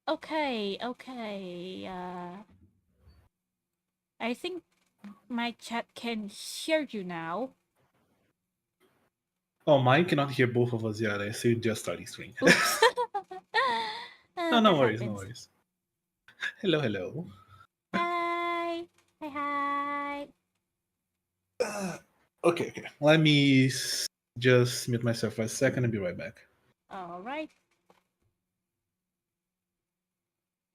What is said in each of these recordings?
Okay. I think my chat can hear you now. Oh, mine cannot hear both of us yet. I see you just starting streaming. Oops. No, no That worries, no happens. worries. Hello, hello. Hi. Hi. Okay. Let me just mute myself for a second and be right back. All right.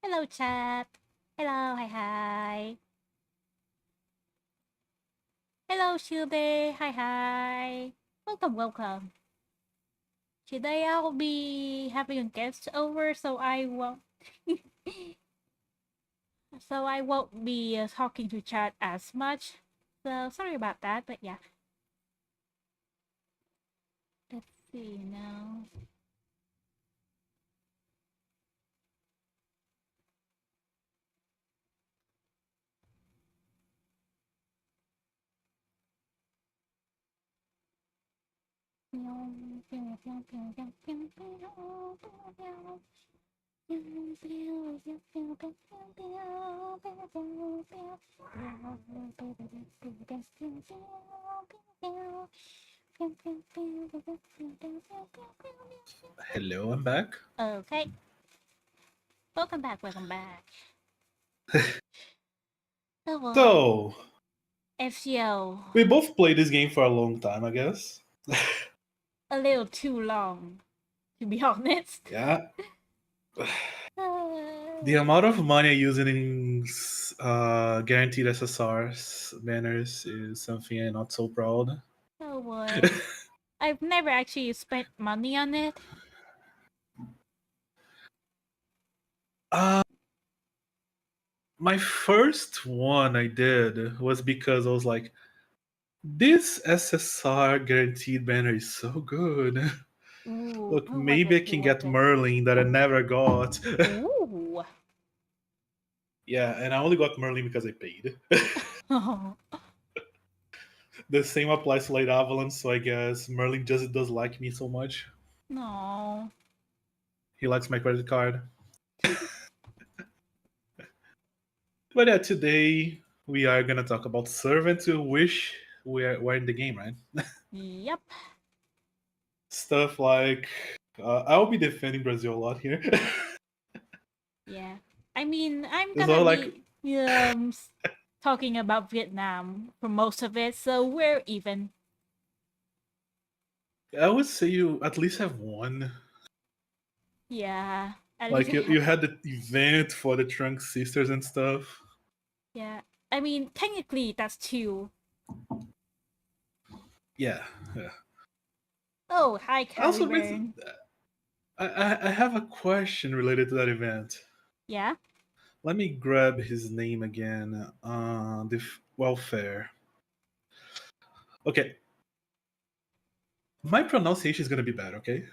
Hello, chat. Hello. Hi. Hello, Shilde. Hi. Welcome. Today I'll be having a guest over, so I won't. So I won't be talking to chat as much. So sorry about that, but yeah. Let's see now. Hello, I'm back. Okay, welcome back. Oh boy, So, FCO, we both played this game for a long time, I guess. a little too long, to be honest. Yeah. The amount of money I use in guaranteed SSRs banners is something I'm not so proud. Oh boy, I've never actually spent money on it. uh, my first one I did was because I was like, this SSR guaranteed banner is so good. Ooh, Look, oh, worth maybe it, I can worth get it. Merlin that I never got. Ooh. Yeah, and I only got Merlin because I paid. Oh, The same applies to Late Avalanche, so I guess Merlin just does like me so much. no. He likes my credit card. But yeah, today we are gonna talk about servants who wish we're in the game, right? Yep. Stuff like I'll be defending Brazil a lot here. Yeah. I mean, I'm It's gonna all like be talking about Vietnam for most of it, so we're even. I would say you at least have one. Yeah. At least Like I have. you had the event for the Trunk sisters and stuff. Yeah. I mean, technically that's two. Yeah, yeah. Oh, hi, Also, makes Caliburn. I have a question related to that event. Yeah. Let me grab his name again. The welfare. Okay, my pronunciation is gonna be bad. Okay,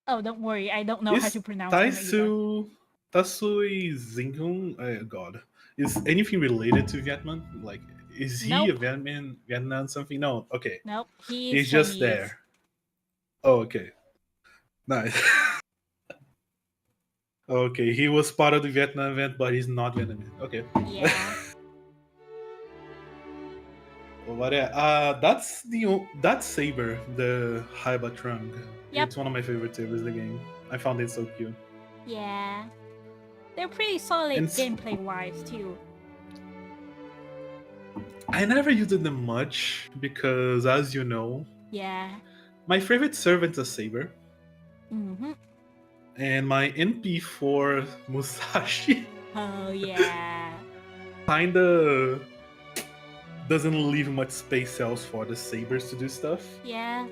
Oh, don't worry. I don't know how is to pronounce them either. Taisu Tasui Zinghun? God, is anything related to Vietnam? Like, is he a Nope. Vietnam something? No. Okay, Nope. He is he's just Chinese. there. Oh, okay, nice. Okay, he was part of the Vietnam event, but he's not Vietnamese. Okay. Yeah. But yeah, that's Saber, the Haiba Trunk. Yep. It's one of my favorite sabers in the game. I found it so cute. Yeah. They're pretty solid And gameplay wise, too. I never used them much because, as you know, Yeah. my favorite servant is Saber, Mm-hmm. and my NP for Musashi Oh, yeah. kinda doesn't leave much space else for the sabers to do stuff. Yeah.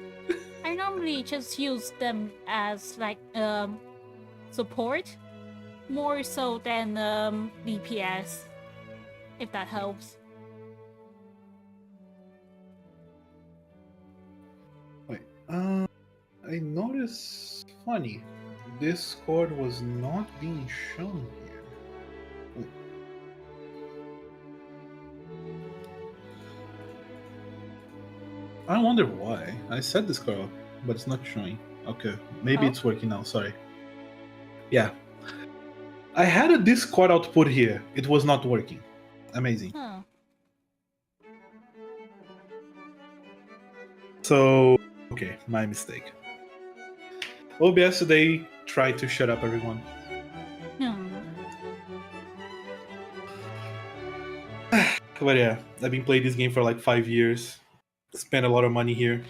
I normally just use them as like support more so than DPS, if that helps. Wait, I noticed funny. Discord was not being shown here. Wait, I wonder why. I set Discord up, but it's not showing. Okay, maybe Oh, it's working now. Sorry. Yeah. I had a Discord output here. It was not working. Amazing. Huh. So, okay, my mistake. OBS today tried to shut up everyone. Hmm. But yeah, I've been playing this game for like 5 years. Spent a lot of money here.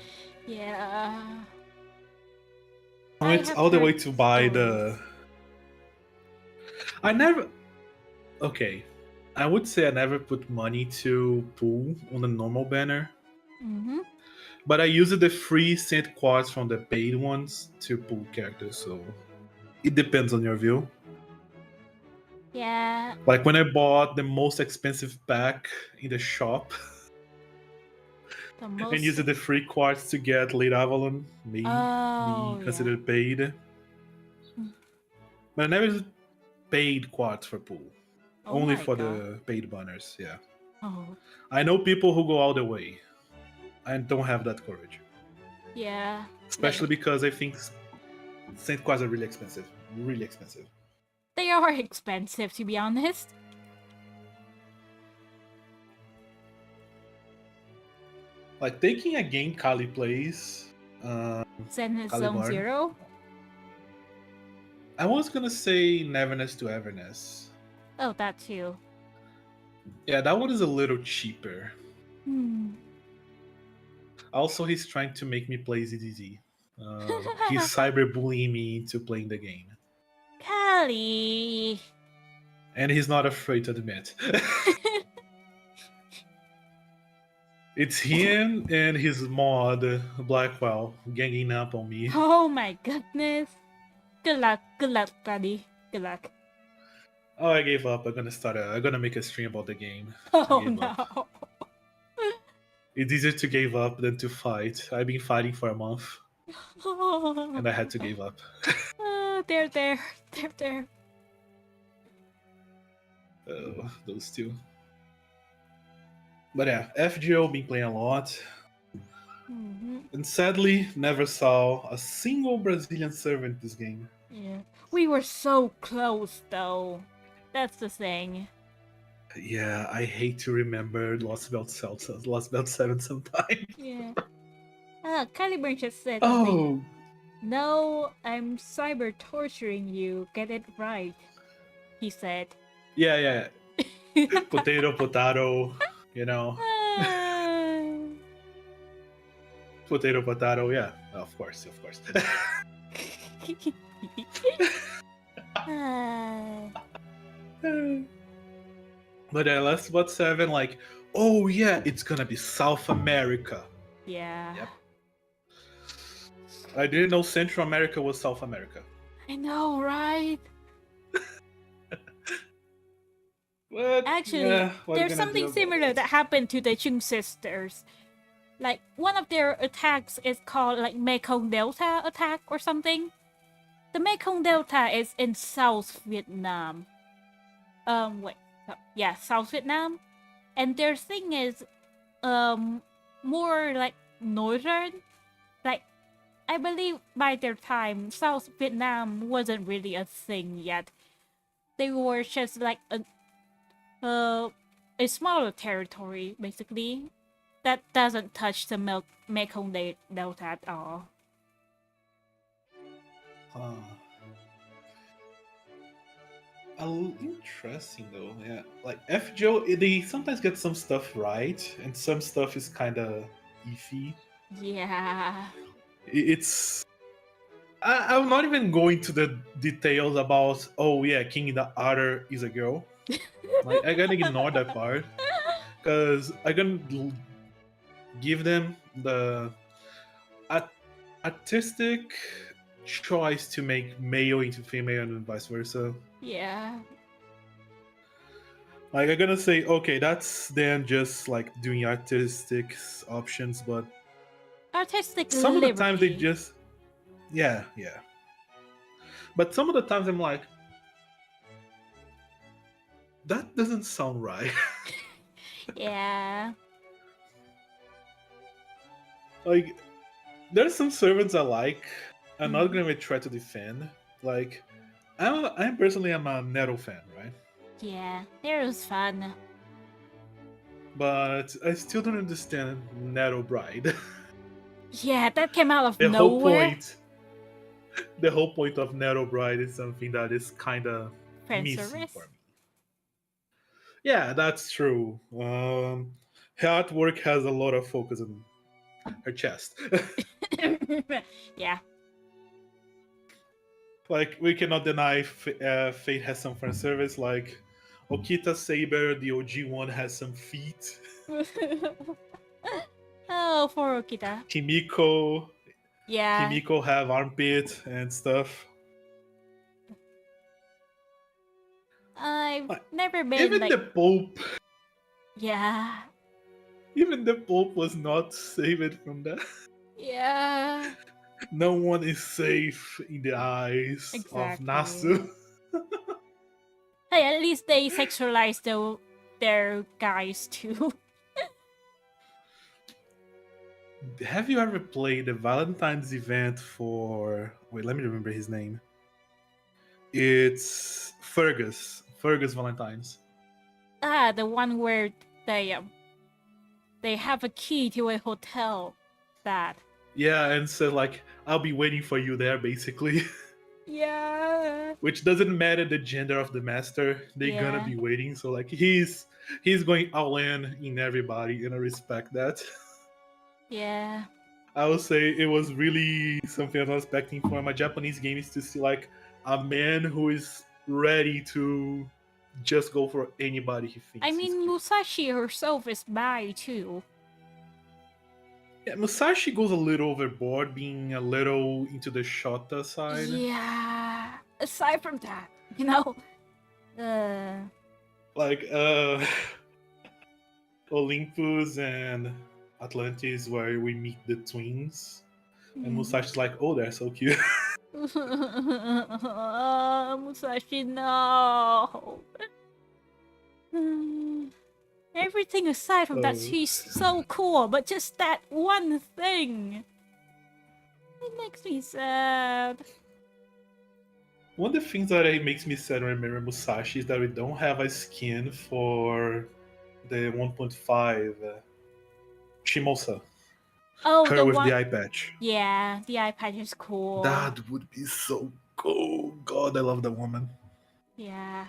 Yeah. I I went have all the way heard to buy stories. the. I never. Okay. I would say I never put money to pool on the normal banner, Mm-hmm. but I used the free sent quads from the paid ones to pull characters, so it depends on your view. Yeah. Like when I bought the most expensive pack in the shop The and most. used the free quartz to get late Avalon, may be Oh yeah. considered paid. Mm. But I never used paid quartz for pool. Oh Only my for god. the paid banners, yeah. Oh I know people who go all the way. I don't have that courage. yeah. Especially because I think Saint Quas are really expensive. Really expensive. They are expensive, to be honest. Like taking a game Kali plays, Zenith Zone Calibar. Zero. I was gonna say Neverness to Everness. Oh, that too. Yeah, that one is a little cheaper. Hmm. Also, he's trying to make me play ZDZ. He's cyberbullying me into playing the game. Callie. And he's not afraid to admit. It's him and his mod, Blackwell, ganging up on me. Oh my goodness. Good luck, buddy. Good luck. Oh, I gave up. I'm gonna make a stream about the game. Oh I gave no. up. It's easier to give up than to fight. I've been fighting for a month, and I had to give up. There. There. Those two. But yeah, FGO been playing a lot, Mm-hmm. and sadly, never saw a single Brazilian servant this game. Yeah. We were so close though. That's the thing. Yeah, I hate to remember Lost Belt 7 sometimes. Yeah. Caliburn just said something. Oh, No, I'm cyber torturing you. Get it right. He said. yeah. Potato, you know. Potato, yeah. Of course. But Last But 7, like, oh yeah, it's gonna be South America. Yeah. Yep. I didn't know Central America was South America. I know, right? But, Actually, yeah, there's something similar that happened to the Chung sisters. Like, one of their attacks is called, like, Mekong Delta attack or something. The Mekong Delta is in South Vietnam. Wait. Yeah, South Vietnam. And their thing is, more, like, northern. Like, I believe by their time, South Vietnam wasn't really a thing yet. They were just, like, a smaller territory, basically, that doesn't touch the Mekong Delta at all. Interesting though, yeah. Like FGO, they sometimes get some stuff right, and some stuff is kind of iffy. Yeah. It's. I'm not even going to the details about. Oh yeah, King in the Otter is a girl. Like I gotta ignore that part because I can give them the artistic choice to make male into female and vice versa. Yeah. Like I'm gonna say, okay, that's then just like doing artistic options, but Artistic some liberty. of the times they just, yeah. But some of the times I'm like, that doesn't sound right. Yeah. Like, there's some servants I like. I'm not gonna try to defend. Like, I'm personally I'm a Netto fan, right? Yeah, it was fun. But I still don't understand Netto Bride. Yeah, that came out of the whole nowhere. point, the whole point of Netto Bride is something that is kind of Fan missing service. for me. Yeah, that's true. Her artwork has a lot of focus on her chest. Yeah. Like we cannot deny Fate has some fan service. Like Okita Saber, the OG one, has some feet. Oh, for Okita. Kimiko, Yeah. Kimiko have armpit and stuff. I've Like, never been even like. the Pope, Yeah. even the Pope was not saved from that. Yeah. No one is safe in the eyes of Exactly. Nasu. Hey, at least they sexualize their guys too. Have you ever played the Valentine's event for? Wait, let me remember his name. It's Fergus. Fergus Valentine's. The one where they have a key to a hotel. That. Yeah, and so like I'll be waiting for you there, basically. Yeah. Which doesn't matter the gender of the master. They're gonna Yeah. be waiting. So like he's going all in everybody, and I respect that. Yeah. I would say it was really something I was expecting from a Japanese game is to see like a man who is ready to just go for anybody he I thinks he's mean, cute. Musashi herself is bi too. Yeah, Musashi goes a little overboard, being a little into the Shota side. Yeah. Aside from that, you know, uh, Like Olympus and Atlantis where we meet the twins. And Musashi's like, oh, they're so cute. Musashi, no. Everything aside from that, So, she's so cool, but just that one thing. It makes me sad. one of the things that it makes me sad when I remember Musashi is that we don't have a skin for the 1.5 Shimosa. Oh, Her the with the one. eye patch. Yeah, the eye patch is cool. That would be so cool. God, I love that woman. Yeah.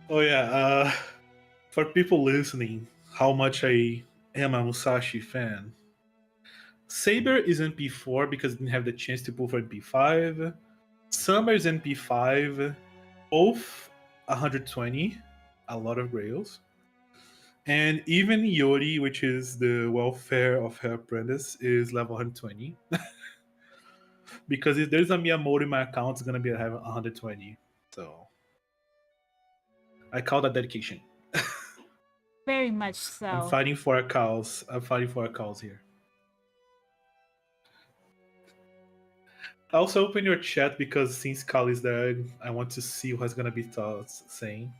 Oh yeah, for people listening, how much I am a Musashi fan. Saber is NP4 because it didn't have the chance to pull for NP5. Summer is NP5, both 120, a lot of grails. And even Yori, which is the welfare of her apprentice, is level 120. Because if there's a Miyamoto in my account, it's gonna be a 120. So I call that dedication. Very much I'm so. fighting for a cause. I'm fighting for a cause here. I also open your chat because since Kali is there, I want to see what's gonna be thoughts saying.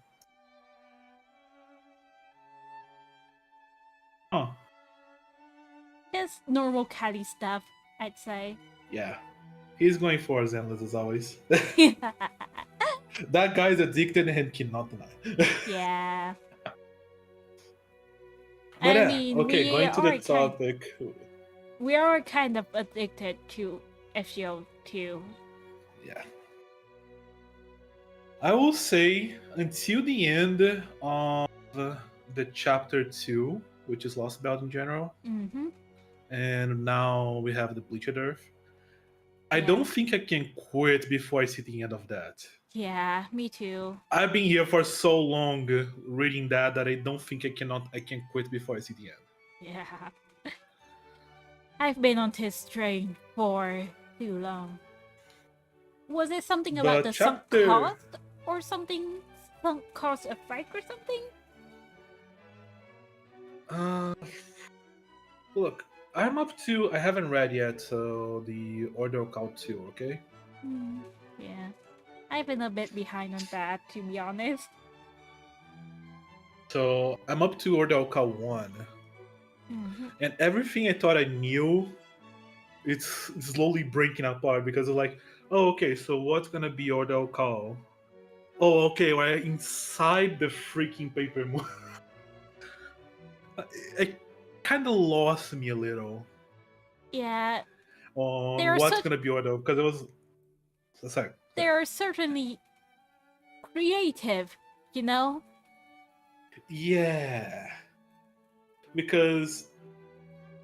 Oh, Just normal Kali stuff, I'd say. yeah. He's going for Zenless as always. That guy's addicted and cannot deny. Yeah. But I yeah, mean, okay, going to the topic. we are kind of addicted to FGO too. Yeah. I will say until the end of the chapter 2, which is Lost Belt in general, Mm-hmm. and now we have the Bleached Earth. I Yeah. don't think I can quit before I see the end of that. Yeah, me too. I've been here for so long reading that I don't think I can quit before I see the end. Yeah. I've been on this train for too long. Was it something about But the sunk chapter cost or something? Sunk cost effect or something? uh look, I haven't read yet the Order of Call 2, okay? Yeah. I've been a bit behind on that, to be honest. So I'm up to Order of Call 1. Mm-hmm. And everything I thought I knew it's slowly breaking apart because it's like, oh, okay, so what's gonna be Ordo call? Oh, okay, we're inside the freaking paper moon. It kind of lost me a little Yeah, on there are what's such gonna be Ordo because it was. Sorry. they are certainly creative, you know? Yeah, because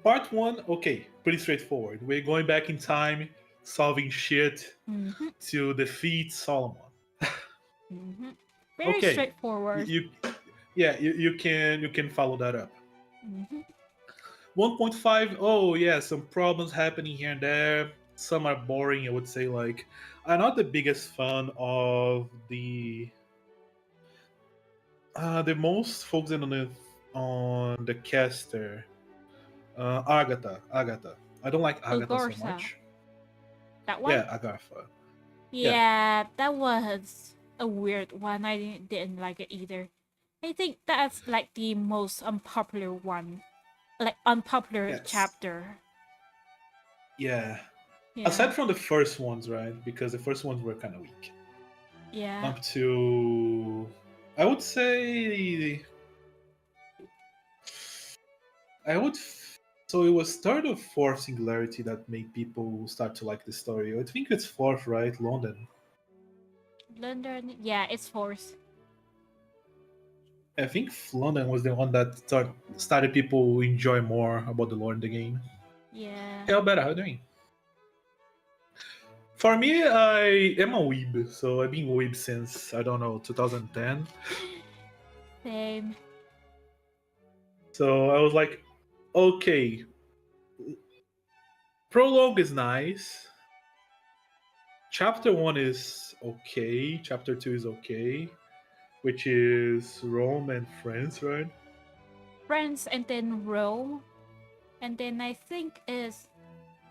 part one, okay, pretty straightforward. We're going back in time, solving shit Mm-hmm. to defeat Solomon. Mm-hmm. Very Okay, straightforward. you yeah, you can follow that up. Mm-hmm. 1.5, oh yeah, some problems happening here and there. Some are boring, I would say. Like, I'm not the biggest fan of the most focusing on the caster, Agatha. I don't like Agatha so Ugartha. much. That one? Yeah, Agatha. Yeah, Yeah, that was a weird one. I didn't like it either. I think that's like the most unpopular one. Like, unpopular yes, chapter. yeah. Yeah. Aside from the first ones, right? Because the first ones were kind of weak. Yeah. Up to, I would say, I would. So it was third or fourth Singularity that made people start to like the story. I think it's fourth, right? London. London. Yeah, it's forced. I think London was the one that started people enjoy more about the lore in the game. Yeah. Hey, Alberta, how you doing? For me, I am a weeb, so I've been weeb since, I don't know, 2010. Same. So I was like, okay, prologue is nice. Chapter 1 is okay. Chapter 2 is okay. Which is Rome and France, right? France and then Rome. And then I think is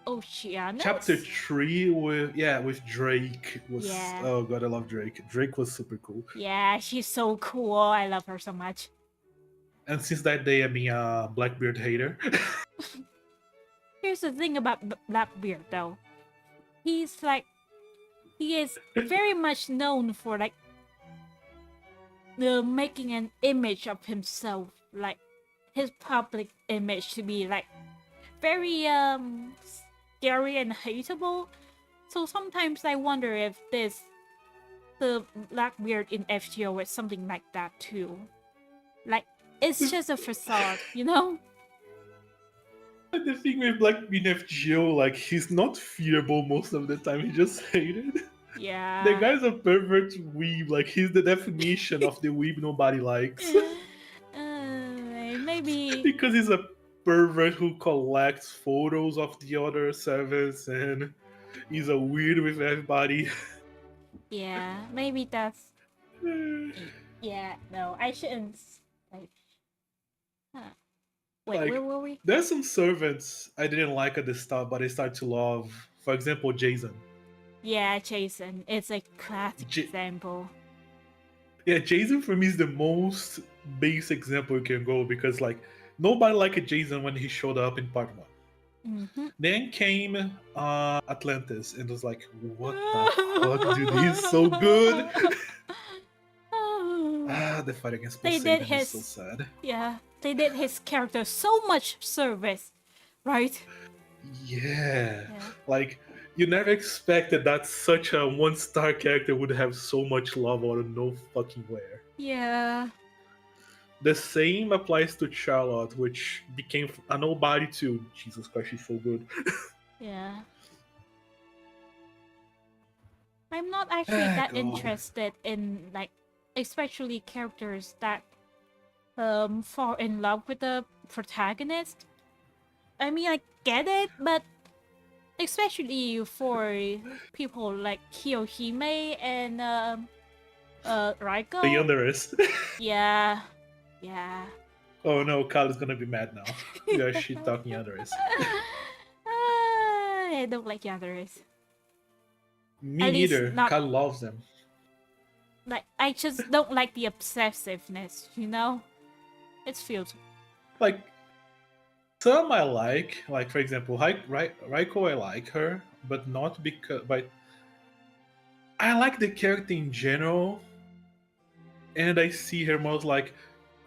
Chapter Oceanus? 3 with Drake was, Yeah. oh god, I love Drake. Drake was super cool. Yeah, she's so cool. I love her so much. And since that day I've been a Blackbeard hater. Here's the thing about Blackbeard though. He's like, he is very much known for like making an image of himself, like his public image to be like very scary and hateable. So sometimes I wonder if the Blackbeard in FGO is something like that too. Like, it's just a facade, you know? The thing with Blackbeard FGO, like, he's not fearable most of the time, he's just hated. The Yeah. guy's a pervert weeb, like he's the definition of the weeb nobody likes. Maybe. Because he's a pervert who collects photos of the other servants and he's a weird with everybody. Yeah, maybe that's. Yeah, no, I shouldn't. Like, huh. Wait, Like, where were we? there's some servants I didn't like at the start, but I start to love. For example, Jason. Yeah, Jason. It's a classic J- example. yeah, Jason for me is the most base example you can go because like nobody liked Jason when he showed up in part one. Mm-hmm. Then came Atlantis and was like, what the fuck, dude? He's so good. The fight against They did Poseidon is so his. sad. Yeah, they did his character so much service, right? Yeah. Yeah. Like, you never expected that such a 1-star character would have so much love out of no fucking where. Yeah. The same applies to Charlotte, which became a nobody too. Jesus Christ, she's so good. Yeah. I'm not actually that God. interested in like, especially characters that fall in love with the protagonist. I mean, I get it, but especially for people like Kiyohime and Raiko. The Yandere. Yeah. Yeah. Oh no, Kyle is gonna be mad now. We are shit talking Yandere. I don't like Yanderes. Me At least neither. not Kyle loves them. like, I just don't like the obsessiveness, you know? It feels Like, Some I like for example, Raiko I like her, but not because. But I like the character in general, and I see her most like,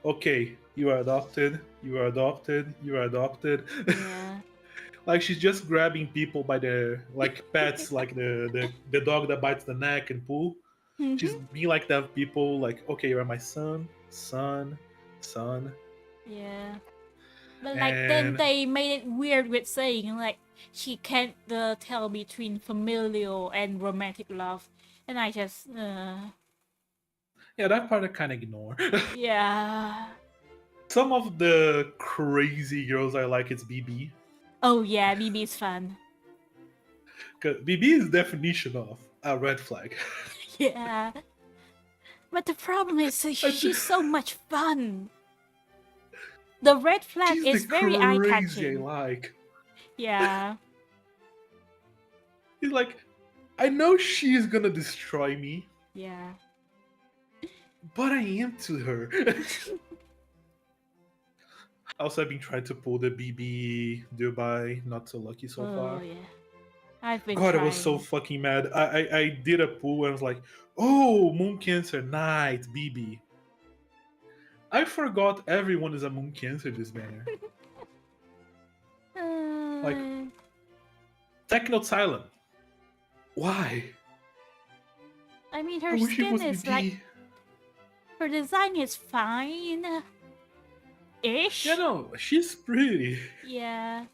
okay, you are adopted, you are adopted, you are adopted. Yeah. Like she's just grabbing people by their like pets, like the dog that bites the neck and pull. She's Mm-hmm. being like that people, like, okay, you are my son, son, son, Yeah. But like then and they made it weird with saying like she can't tell between familial and romantic love, and I just yeah, that part I kind of ignore. yeah. Some of the crazy girls I like is BB. Oh yeah, BB's fun. Cause BB is definition of a red flag. Yeah. But the problem is she's so much fun. The red flag She's the is very eye crazy I catching. like. Yeah. He's like, I know she's gonna destroy me, Yeah. but I am to her. Also, I've been trying to pull the BB Dubai, not so lucky so Oh far. yeah. I've been God, I was so trying. fucking mad. I did a pull and I was like, oh, Moon Cancer, night, BB. I forgot everyone is a Moon Cancer this banner. Like, Uh, Techno Silent. Why? I mean I her wish it skin was is like BB. her design is fine Yeah, ish. no, she's pretty. Yeah.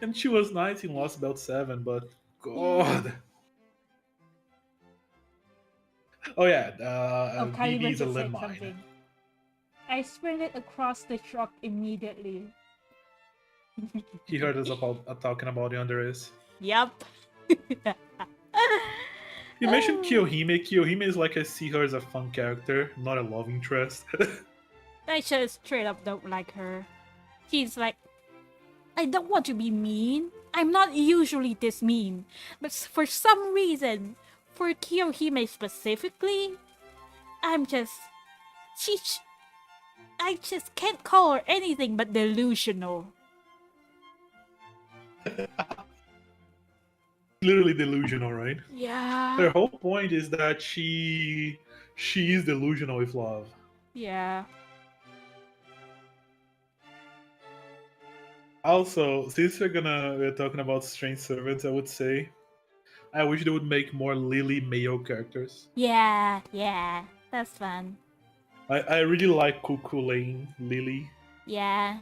And she was nice in Lost Belt 7, but Yeah. God. Oh, yeah, Oh, BB Kaliber is a just said landmine. something. I sprinted across the truck immediately. He heard us about talking about the Andres. Yup. You mentioned Kiyohime. Kiyohime is like I see her as a fun character, not a love interest. I just straight up don't like her. She's like, I don't want to be mean. I'm not usually this mean. But for some reason, for Kiyohime specifically, I'm just. I just can't call her anything but delusional. Literally delusional, right? Yeah. Her whole point is that she is delusional with love. Yeah. Also, since we're talking about strange servants, I would say I wish they would make more Lily male characters. Yeah. Yeah. That's fun. I really like Cuckoo Lane Lily. Yeah.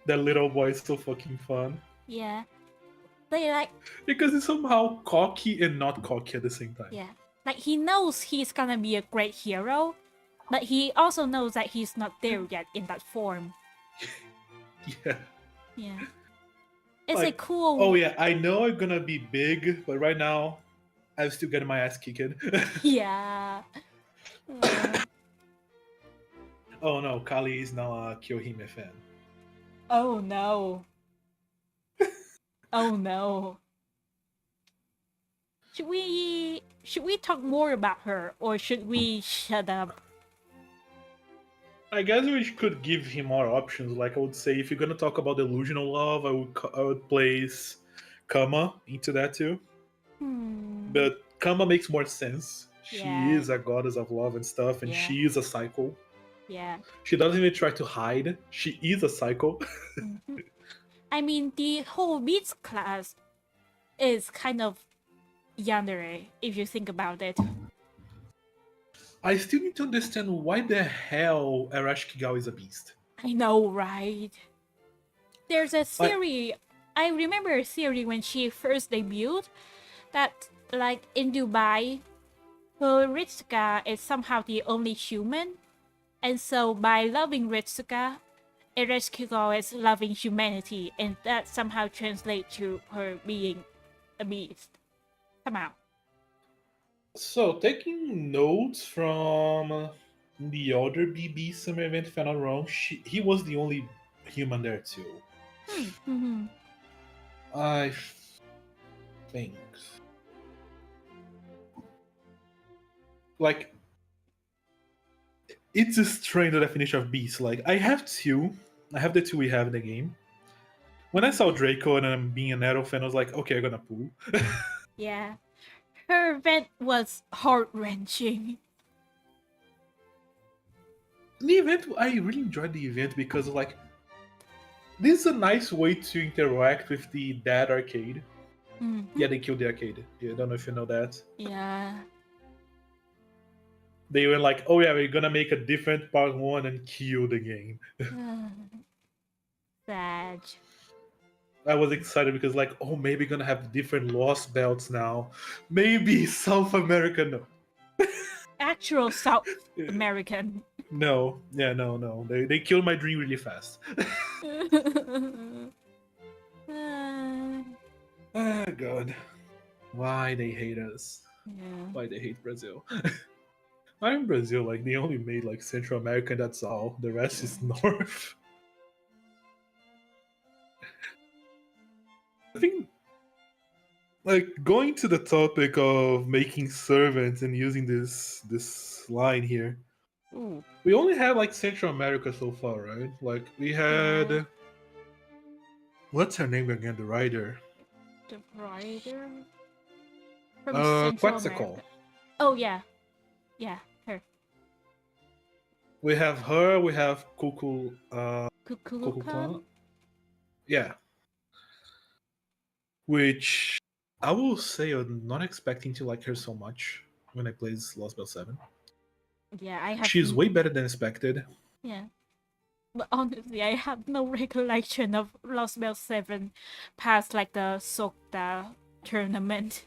That little boy is so fucking fun. Yeah. They like, Because he's somehow cocky and not cocky at the same time. yeah. Like he knows he's gonna be a great hero, but he also knows that he's not there yet in that form. Yeah. Yeah. It's Like, a cool. oh yeah, I know I'm gonna be big, but right now I'm still getting my ass kicked. Yeah. Oh no, Kali is now a Kyohime fan. Oh no. Oh no. Should we talk more about her or should we shut up? I guess we could give him more options. Like I would say, if you're gonna talk about delusional love, I would place Kama into that too. Hmm. But Kama makes more sense. She Yeah. is a goddess of love and stuff, and Yeah. she is a cycle. Yeah. She doesn't even try to hide. She is a cycle. Mhm. I mean, the whole Beats class is kind of yandere if you think about it. I still need to understand why the hell Arashi Kigao is a beast. I know, right? There's a Like, theory. I remember a theory when she first debuted that, like, in Dubai, Ritsuka is somehow the only human. And so by loving Ritsuka, Ereshkigo is loving humanity. And that somehow translates to her being a beast. Somehow. so taking notes from the other BB summer event, if I'm not wrong, he was the only human there too. Mm-hmm. I think. Like, it's a strange definition of beast. Like, I have two, I have the two we have in the game. When I saw Draco and I'm being a Nettle fan, I was like, okay, I'm gonna pull. Yeah. Her event was heart wrenching. The event, I really enjoyed the event because like this is a nice way to interact with the Dad arcade. Mm-hmm. Yeah, they killed the arcade. Yeah, I don't know if you know that. Yeah. They were like, oh yeah, we're gonna make a different part 1 and kill the game. Sad. I was excited because like, oh, maybe gonna have different lost belts now. Maybe South America, no. Actual South American. No, yeah, no. They killed my dream really fast. Ah, God. Why they hate us? Yeah. Why they hate Brazil? Not in Brazil, like they only made like Central America, and that's all. The rest is North. I think like going to the topic of making servants and using this line here. Ooh. We only had like Central America so far, right? Like we had Yeah. what's her name again? The writer. The writer from Central Quetzalcoatl. America. Oh yeah. Yeah, her. We have her. We have Cuckoo. Kukulkan? Yeah. Which I will say I'm not expecting to like her so much when I play Lost Bell 7. Yeah, I have. She's way better than expected. Yeah. But honestly, I have no recollection of Lost Bell 7 past like the Sokta tournament.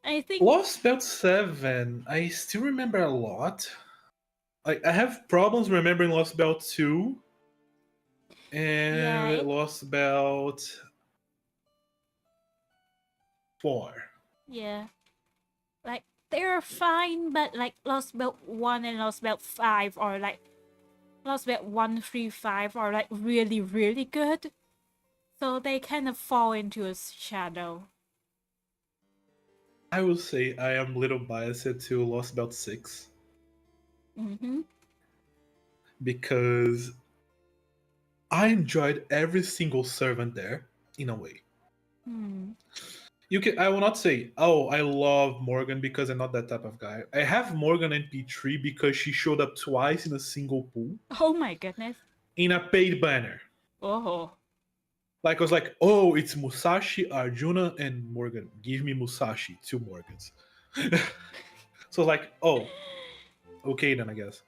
I think. Lost Belt 7, I still remember a lot. Like I have problems remembering Lost Belt 2 and Lost Belt 4. Yeah. Like they're fine, but like Lost Belt 1 and Lost Belt 5 are like Lost Belt 1, 3, 5 are like really, really good. So they kind of fall into a shadow. I will say I am a little biased to Lost Belt 6. Mm-hmm. Because I enjoyed every single servant there in a way. You can. I will not say, oh, I love Morgan because I'm not that type of guy. I have Morgan NP3 because she showed up twice in a single pool. Oh my goodness. In a paid banner. Oh. Like I was like, oh, it's Musashi, Arjuna, and Morgan. Give me Musashi, 2 Morgans. So like, oh, okay then I guess.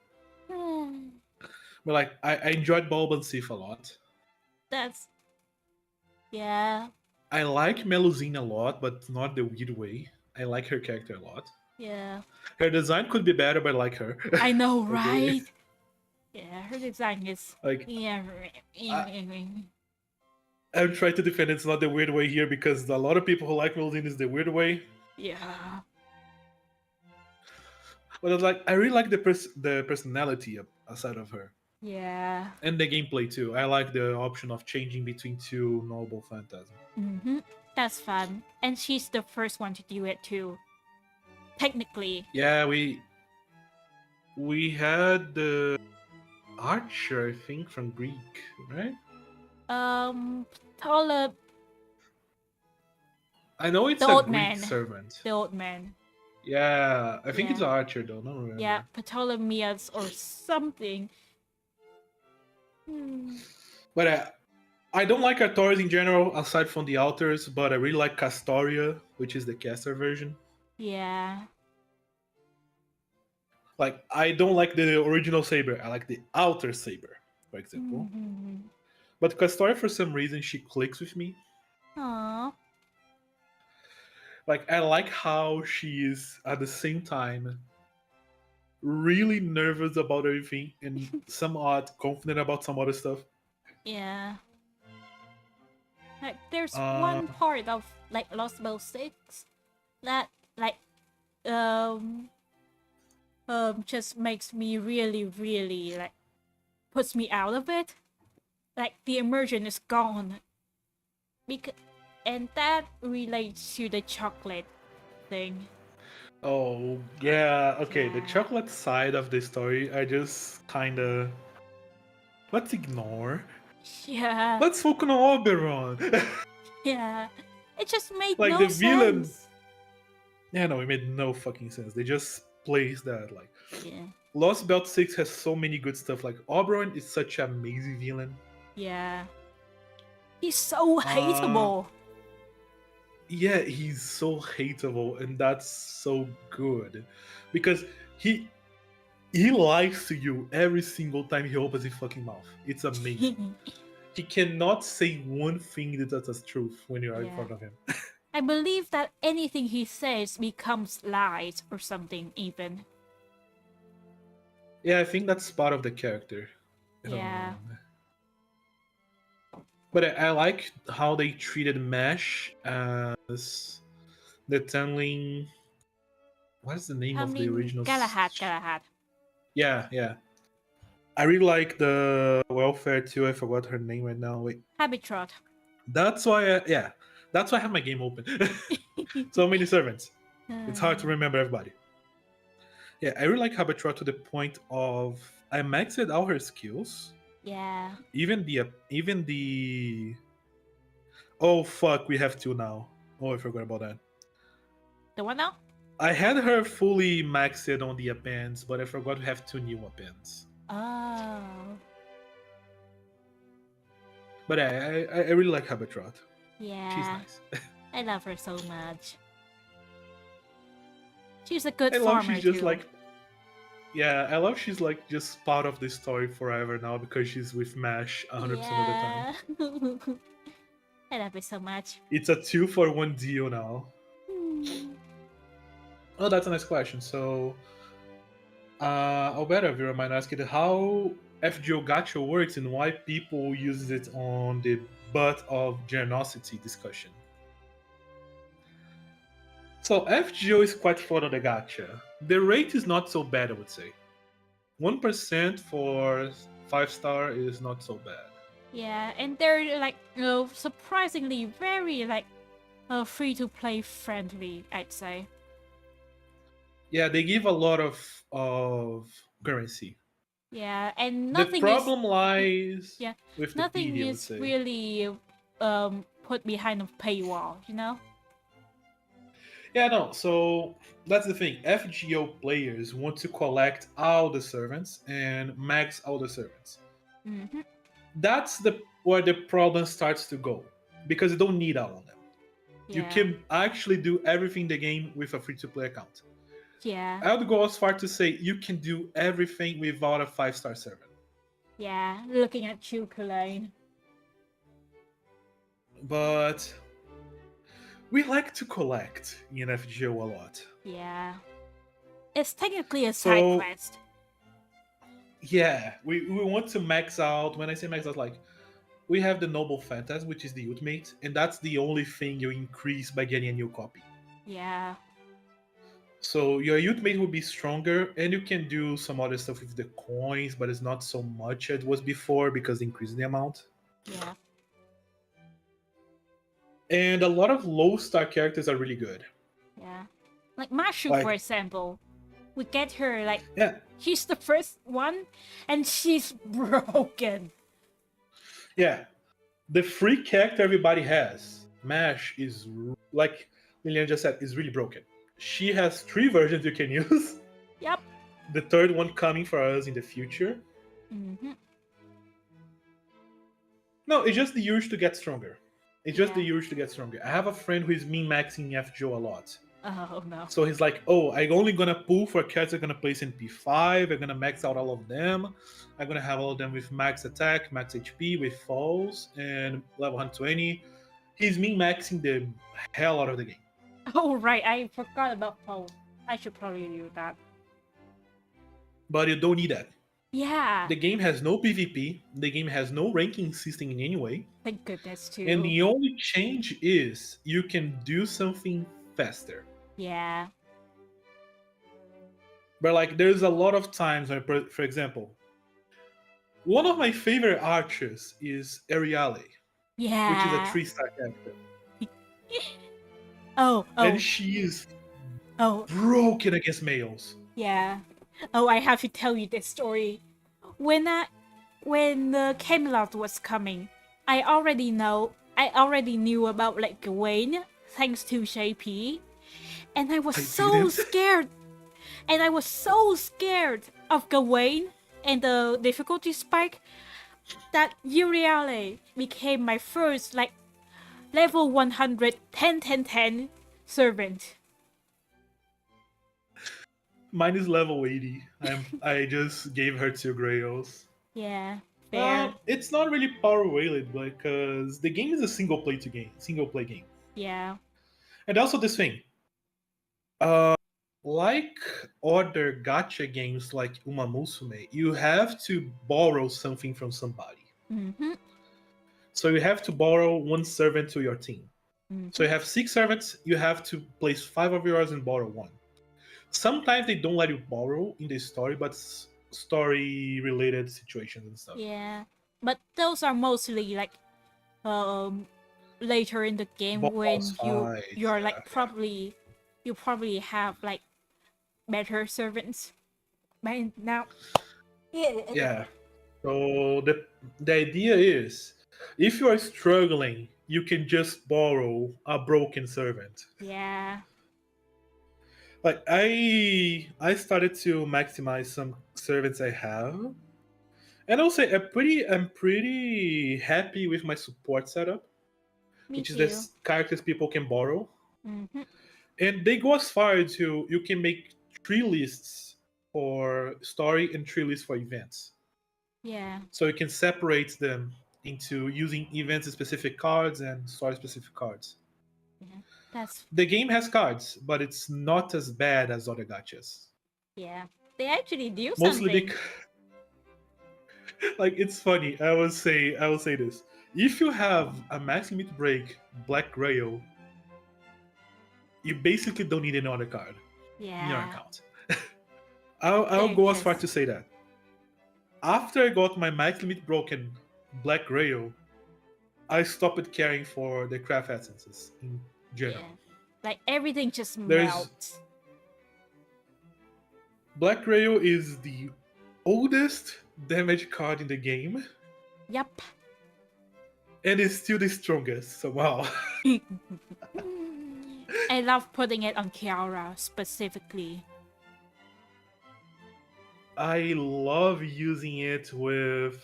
But like, I enjoyed Bulb and Sif a lot. That's. Yeah. I like Melusine a lot, but not the weird way. I like her character a lot. Yeah. Her design could be better, but I like her. I know, right? Yeah, her design is like. Yeah. I'm trying to defend it's not the weird way here because a lot of people who like Melusine is the weird way. Yeah. But like, I really like the personality aside of her. Yeah. And the gameplay too. I like the option of changing between 2 noble phantasms. Mm-hmm. That's fun. And she's the first one to do it too. Technically. Yeah, we had the archer, I think, from Greek, right? Tola. I know it's the a old Greek man. servant. The old man. Yeah, I think it's archer though. No, remember. Yeah, Ptolemaeus or something. But I don't like Artorias in general, aside from the altars. But I really like Castoria, which is the caster version. Yeah. Like I don't like the original saber. I like the altar saber, for example. But Castoria, for some reason, she clicks with me. Aww. Like I like how she is at the same time really nervous about everything and somewhat confident about some other stuff. Yeah. Like there's one part of like Lost Bell 6 that like just makes me really, really like puts me out of it. Like the immersion is gone. And that relates to the chocolate thing. Oh, yeah. Okay, the chocolate side of the story, I just kinda Let's ignore. Yeah, Let's focus on Oberon. yeah. It just made Like no the villain. sense. Yeah, no, it made no fucking sense. They just placed that like Yeah, Lost Belt 6 has so many good stuff. Like Oberon is such an amazing villain. yeah. He's so Uh hateable. yeah, he's so hateable and that's so good. Because he he lies to you every single time he opens his fucking mouth. It's amazing. He cannot say one thing that's truth when you are in Yeah. front of him. I believe that anything he says becomes lies or something, even. Yeah, I think that's part of the character. Yeah. But I like how they treated Mesh as the tunneling. What is the name I of the mean, original? Galahad. Yeah, yeah. I really like the welfare too. I forgot her name right now. Wait, Habitrot. that's why. Yeah, that's why I have my game open. So many servants. It's hard to remember everybody. Yeah, I really like Habitrot to the point of I maxed out her skills. Yeah. Even the. Oh fuck, we have two now. Oh, I forgot about that. The one now? I had her fully maxed on the appends, but I forgot to have two new appends. Oh. But I really like Habitrot. Yeah. She's nice. I love her so much. She's a good I love farmer she's just too. like I love she's like just part of the story forever now because she's with Mash 100% of the time. Yeah. I love it so much. It's a 2-for-1 deal now. Hmm. Oh, that's a nice question. So, Alberto, if you mind asking how FGO Gacha works and why people use it on the butt of generosity discussion. So FGO is quite fun on the gacha. The rate is not so bad, I would say. 1% for 5-star is not so bad. Yeah, and they're like, surprisingly very like free to play friendly, I'd say. Yeah, they give a lot of currency. Yeah, and The nothing is problem lies with the nothing PD, I would is say. really put behind a paywall, you know? Yeah, no. So that's the thing. FGO players want to collect all the servants and max all the servants. Mm-hmm. That's the where the problem starts to go because you don't need all of them. You Yeah. can actually do everything in the game with a free-to-play account. Yeah. I would go as far to say you can do everything without a 5-star servant. Yeah. Looking at you, Kulain. But we like to collect in FGO a lot. Yeah. It's technically a side So quest. yeah, we want to max out. When I say max out, like we have the Noble Phantasm, which is the ultimate, and that's the only thing you increase by getting a new copy. Yeah. So your ultimate will be stronger, and you can do some other stuff with the coins, but it's not so much as it was before because it increases the amount. Yeah. And a lot of low star characters are really good. Yeah. Like Mashu, Like for example. We get her like yeah, she's the first one and she's broken. yeah. The free character everybody has, Mash, is like Lilian just said, is really broken. She has 3 versions you can use. Yep. The third one coming for us in the future. Mm-hmm. No, it's just the urge to get stronger. It's just Yeah. the urge to get stronger. I have a friend who is min-maxing FGO a lot. Oh no. So he's like, oh, I'm only gonna pull for cards I'm gonna place in P5. I'm gonna max out all of them. I'm gonna have all of them with max attack, max HP, with falls, and level 120. He's min-maxing the hell out of the game. Oh right, I forgot about Paul. I should probably do that. But you don't need that. Yeah. The game has no PvP. The game has no ranking system in any way. Thank goodness too. And the only change is you can do something faster. Yeah. But like, there's a lot of times where, for example, one of my favorite archers is Ariale, Yeah. which is a 3-star character. Oh. And she is broken against males. Yeah. Oh, I have to tell you this story. When when Camelot was coming, I already knew about like Gawain thanks to JP, and I was I so didn't. scared. And I was so scared of Gawain and the difficulty spike that V-Regalia became my first like level 100 10 servant. Mine is level 80. I just gave her 2 grails. Yeah, fair. It's not really power weighted because the game is a single play game. Yeah. And also this thing, uh, like other gacha games like Uma Musume, you have to borrow something from somebody. Mm-hmm. So you have to borrow one servant to your team. Mm-hmm. So you have 6 servants, you have to place 5 of yours and borrow one. Sometimes they don't let you borrow in the story, but story related situations and stuff. Yeah, but those are mostly like later in the game Boss when fight, you're like you probably have like better servants by now. yeah. So the idea is, if you are struggling, you can just borrow a broken servant. Yeah. Like I started to maximize some servants I have, and I'll say I'm pretty happy with my support setup, Me which is too. the characters people can borrow, Mm-hmm. and they go as far to you can make 3 lists for story and 3 lists for events. Yeah. So you can separate them into using events specific cards and story specific cards. Yeah. That's The game has cards, but it's not as bad as other gachas. yeah. They actually do Mostly something. because, like, it's funny. I will say this: if you have a max limit break Black Grail, you basically don't need any other card in your Yeah. account. I'll They're go as far just to say that after I got my max limit broken Black Grail, I stopped caring for the craft essences in general. yeah. Like everything just There's melts. Black Grail is the oldest damage card in the game, Yup. and is still the strongest somehow. I love putting it on Kiara specifically. I love using it with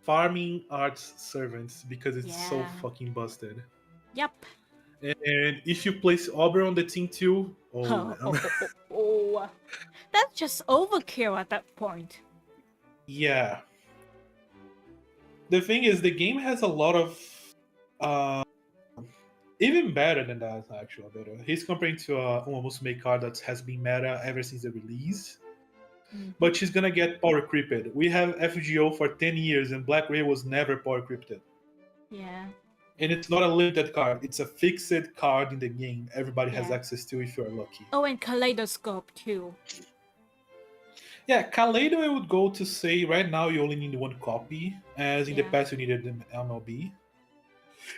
farming arts servants because it's so Yeah. fucking busted. Yup. And if you place Aubrey on the team too, oh man. Oh. That's just overkill at that point. Yeah. The thing is, the game has a lot of even better than that, actually. Better. He's comparing to Uma Musume card that has been meta ever since the release. Mhm. But she's gonna get power creeped. We have FGO for 10 years, and Black Ray was never power creeped. Yeah. And it's not a limited card; it's a fixed card in the game. Everybody has Yeah. access to if you're lucky. Oh, and Kaleidoscope too. Yeah, Kaleido, I would go to say right now you only need one copy, as in the Yeah. past you needed an MLB.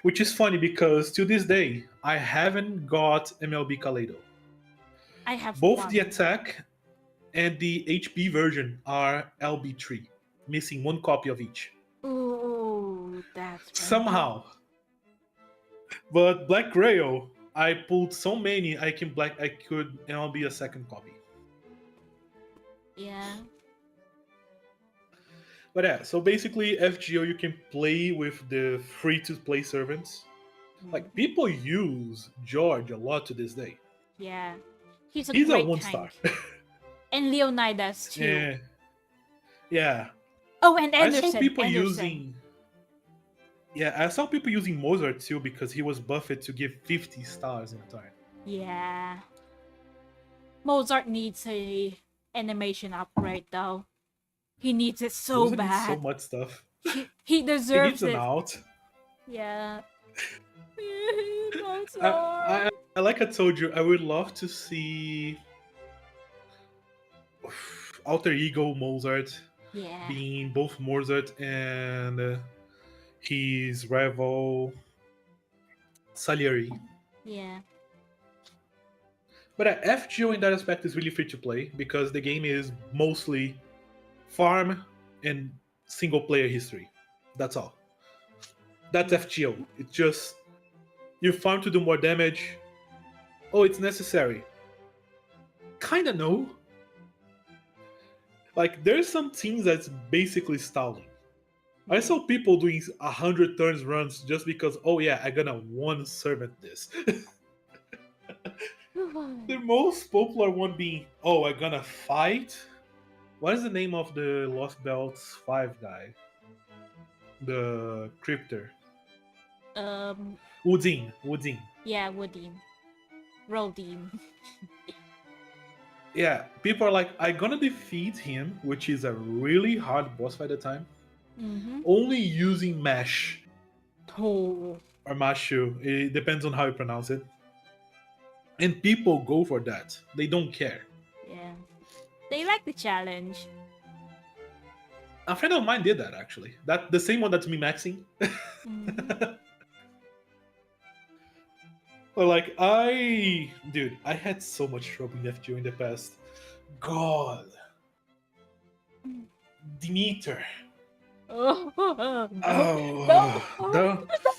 Which is funny because to this day I haven't got MLB Kaleido. I have Both one. the attack and the HP version are LB3, missing one copy of each. Ooh, that's Somehow. But Black Grail, I pulled so many I could MLB a second copy. Yeah. But yeah, so basically FGO you can play with the free to play servants. Like people use George a lot to this day. Yeah. He's a He's a great 1-star. tank. And Leonidas too. Yeah. Yeah. Oh, and I Anderson. saw people Anderson. using. Yeah, I saw people using Mozart too because he was buffed to give 50 stars in a turn. Yeah. Mozart needs a animation upgrade though. He needs it so Mozart needs bad. so much stuff. He He deserves needs an it. out. Yeah. Like I told you, I would love to see Alter Ego Mozart Yeah. being both Mozart and his rival Salieri. Yeah. But FGO in that aspect is really free to play because the game is mostly farm in single player history. That's all. That's FGO. It's just you farm to do more damage. Oh, it's necessary. Kinda no. Like there's some teams that's basically stalling. I saw people doing 100 turns runs just because, oh yeah, I'm gonna one servant this. The most popular one being, oh, I'm gonna fight. What is the name of the Lost Belts 5 guy? The Cryptor. Um, Woodin. Woodin. yeah, Woodim. Rodim. Yeah, people are like, I'm gonna defeat him, which is a really hard boss fight at the time, Mm-hmm. only using Mash Oh, or Mashu. It depends on how you pronounce it. And people go for that. They don't care. yeah. They like the challenge. A friend of mine did that actually. That the same one that's me maxing. Mm-hmm. But like dude, I had so much trouble in FGO in the past. God, Demeter. Oh, no, Oh, no, the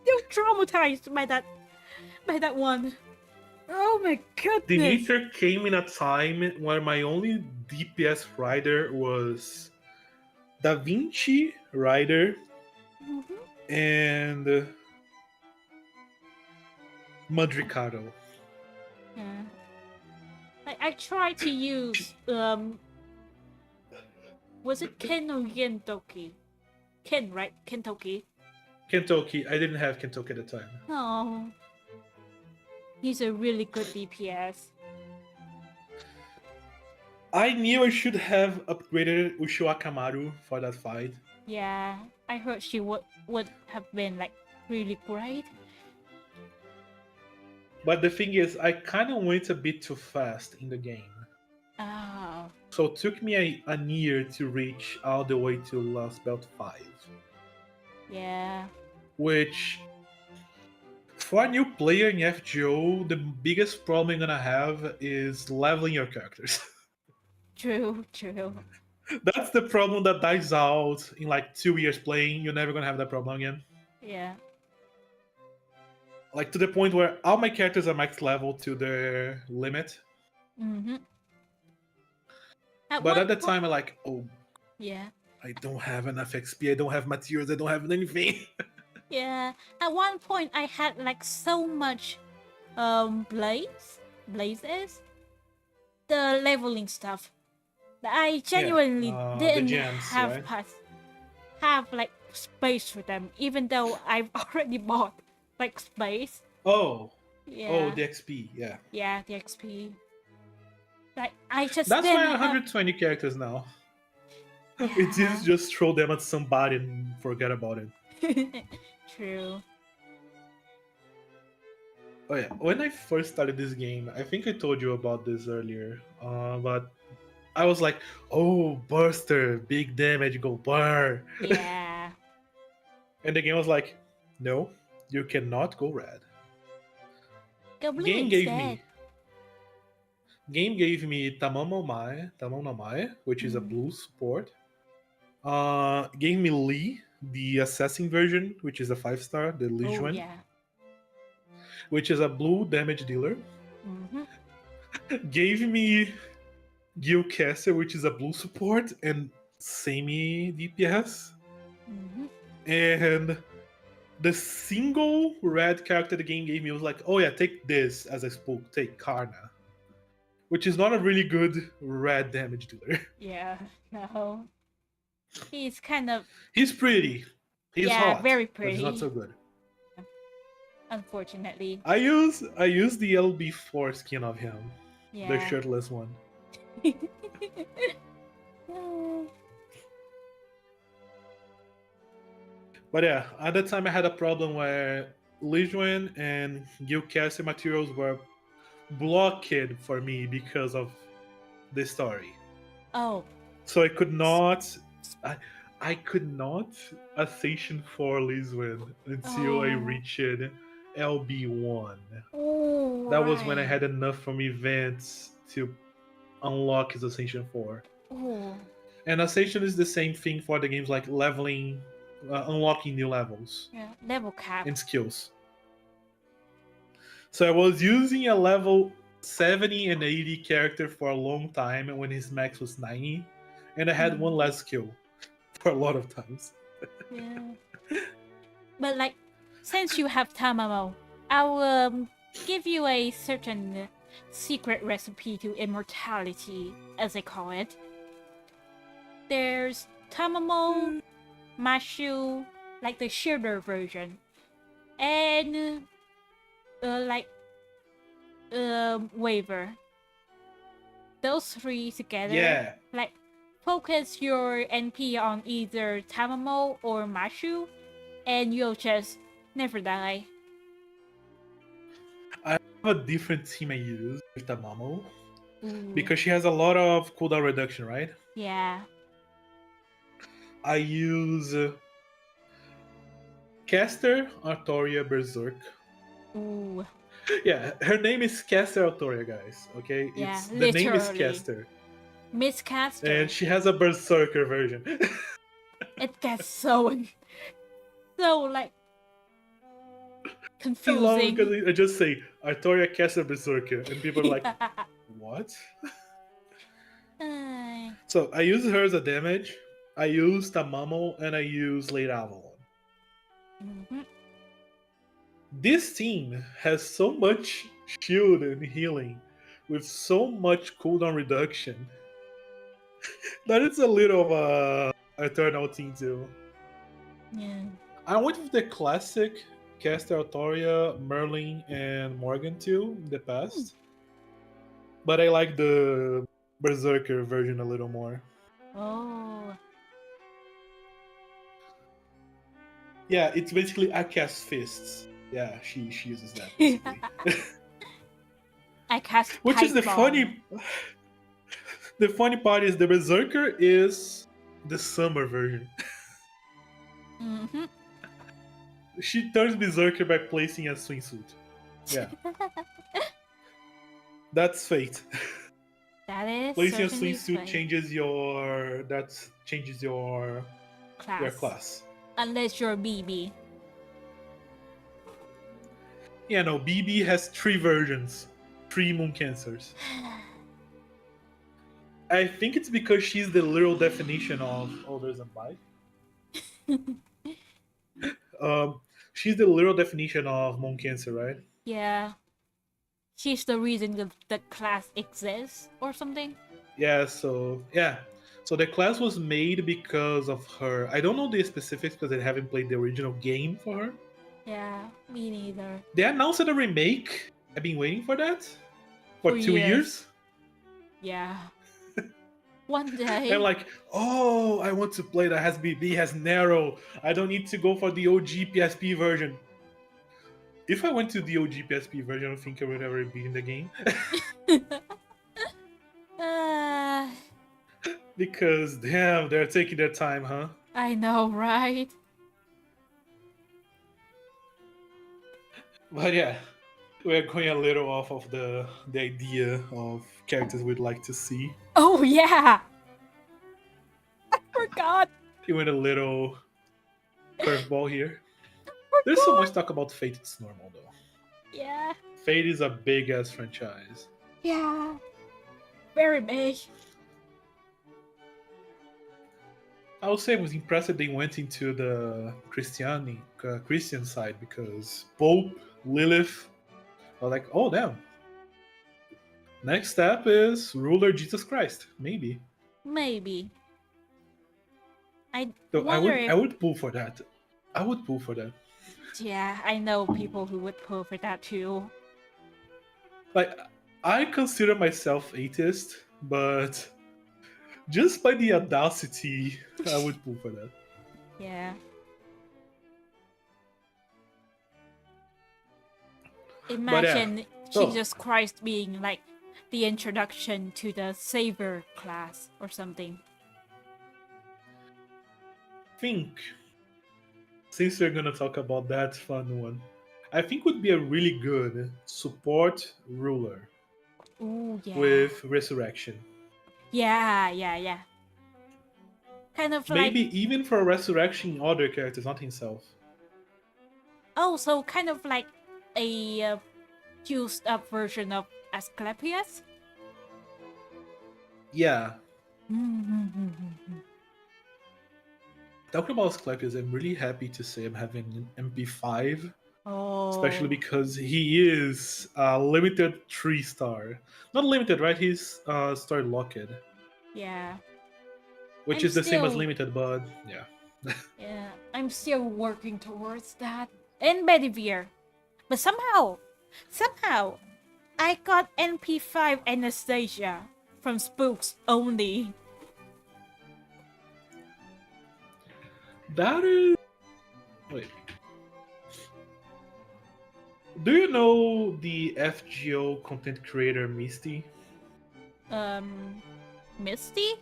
still traumatized by that one. Oh my goodness. Demeter came in a time where my only DPS rider was Da Vinci rider Mhm. and Madricato. Yeah. I tried to use was it Ken or Gentoki? Ken, right? Kentoki. Kentucky. I didn't have Kentucky at the time. Oh. He's a really good DPS. I knew I should have upgraded Ushua Kamaru for that fight. Yeah. I heard she would have been like really great. But the thing is, I kind of went a bit too fast in the game. Oh. So it took me a year to reach all the way to Lost Belt 5. Yeah. Which, for a new player in FGO, the biggest problem you're gonna have is leveling your characters. True, true. That's the problem that dies out in like 2 years playing. You're never gonna have that problem again. Yeah. Like to the point where all my characters are max level to their limit. Mm-hmm. But at the time, I'm like, oh, Yeah. I don't have enough XP. I don't have materials. I don't have anything. Yeah. At one point I had like so much blazes, the leveling stuff, that I genuinely the didn't gems, have right? have like space for them, even though I've already bought like space. Oh, Yeah. the XP, yeah. Yeah, the XP. Like I just That's didn't why have... 120 characters now. Yeah. It's easy to just throw them at somebody and forget about it. True. Oh yeah, when I first started this game, I think I told you about this earlier, but I was like, oh, Burster, big damage, go burr. Yeah. And the game was like, no, you cannot go red. Go blue Game instead. gave me Tamon Mai, which is a blue support. Gave me Lee, the assassin version, which is a 5-star, the Li Oh Juan, yeah. which is a blue damage dealer. Mm-hmm. Gave me Gil Caster, which is a blue support and semi DPS. Mm-hmm. And the single red character the game gave me was like, oh yeah, take this as I spoke, take Karna. Which is not a really good red damage dealer. Yeah. No. He's kind of... He's pretty. He's Yeah, hot. very But he's not pretty. so good. Unfortunately. I use the LB4 skin of him. Yeah. The shirtless one. But yeah, at that time I had a problem where Lijuan and Gilcastle materials were blocked for me because of the story. Oh. So I could not I could not ascension for Lizuan until I reached LB1. Oh, That was when I had enough from events to unlock his ascension 4. Oh, And Ascension is the same thing for the games like leveling, unlocking new levels yeah, level cap. and skills. So I was using a level 70 and 80 character for a long time when his max was 90, and I had one less skill for a lot of times. Yeah. But like, since you have Tamamo, I'll give you a certain secret recipe to immortality, as they call it. There's Tamamo, Mashu, like the shielder version, and like Waver. Those three together, Yeah. like focus your NP on either Tamamo or Mashu, and you'll just never die. I have a different team I use with Tamamo Ooh. because she has a lot of cooldown reduction, right? Yeah. I use Caster Artoria Berserk. Ooh. Yeah, her name is Caster Artoria, guys. Okay, Yeah, the name is literally. Caster, Miscaster. and she has a Berserker version. It gets so like I love it confusing. because I just say Artoria Caster Berserker, and people are like, "What?" So I use her as a damage. I use Tamamo and I use Late Avalon. Mhm. This team has so much shield and healing, with so much cooldown reduction, that it's a little of a eternal team too. Yeah. I went with the classic Caster Artoria, Merlin, and Morgan too in the past, but I like the Berserker version a little more. Oh. Yeah, it's basically I cast fists. Yeah, she uses that basically. I cast Which is the Python. funny part is the Berserker is the summer version. Mm-hmm. She turns Berserker by placing a swimsuit. Yeah. That's fate. That is Placing a certainly swimsuit fate. changes your class. Unless you're BB. Yeah, no, BB has 3 versions. 3 moon cancers. I think it's because she's the literal definition of there's a bike. She's the literal definition of moon cancer, right? Yeah. She's the reason the class exists or something. Yeah, so the class was made because of her. I don't know the specifics because I haven't played the original game for her. Yeah, me neither. They announced a remake. I've been waiting for that for For 2 years. Yeah. One day. I'm like, oh, I want to play that. Has BB, has narrow. I don't need to go for the OG PSP version. If I went to the OG PSP version, I don't think I would ever be in the game. Because damn, they're taking their time, huh? I know, right? But yeah, we're going a little off of the idea of characters we'd like to see. Oh yeah. I forgot. You went a little curveball here. There's so much talk about Fate, it's normal though. Yeah. Fate is a big ass franchise. Yeah. Very big. I would say it was impressive they went into the Christian side because Pope, Lilith, are like, oh damn. Next step is ruler Jesus Christ, maybe. Maybe. I So wonder if I would pull for that. I would pull for that. yeah, I know people who would pull for that too. Like, I consider myself atheist, but just by the audacity, I would pull for that. Yeah. Imagine Jesus Christ being like the introduction to the Savior class or something. Think, since we're gonna talk about that fun one, I think would be a really good support ruler Ooh, yeah. with resurrection. Yeah. Kind of like, Maybe even for resurrection other characters, not himself. oh, so kind of like a juiced up version of Asclepius. Yeah. Mm-hmm. Talking about Asclepius, I'm really happy to say I'm having an MP5, especially Oh, because he is a limited 3-star. Not limited, right? He's star locked, yeah. which I'm is the same as still, limited, but yeah. yeah, I'm still working towards that. And Bedivere. But somehow, I got NP5 Anastasia from Spooks only. That is. Wait. Do you know the FGO content creator Misty? Um, Misty?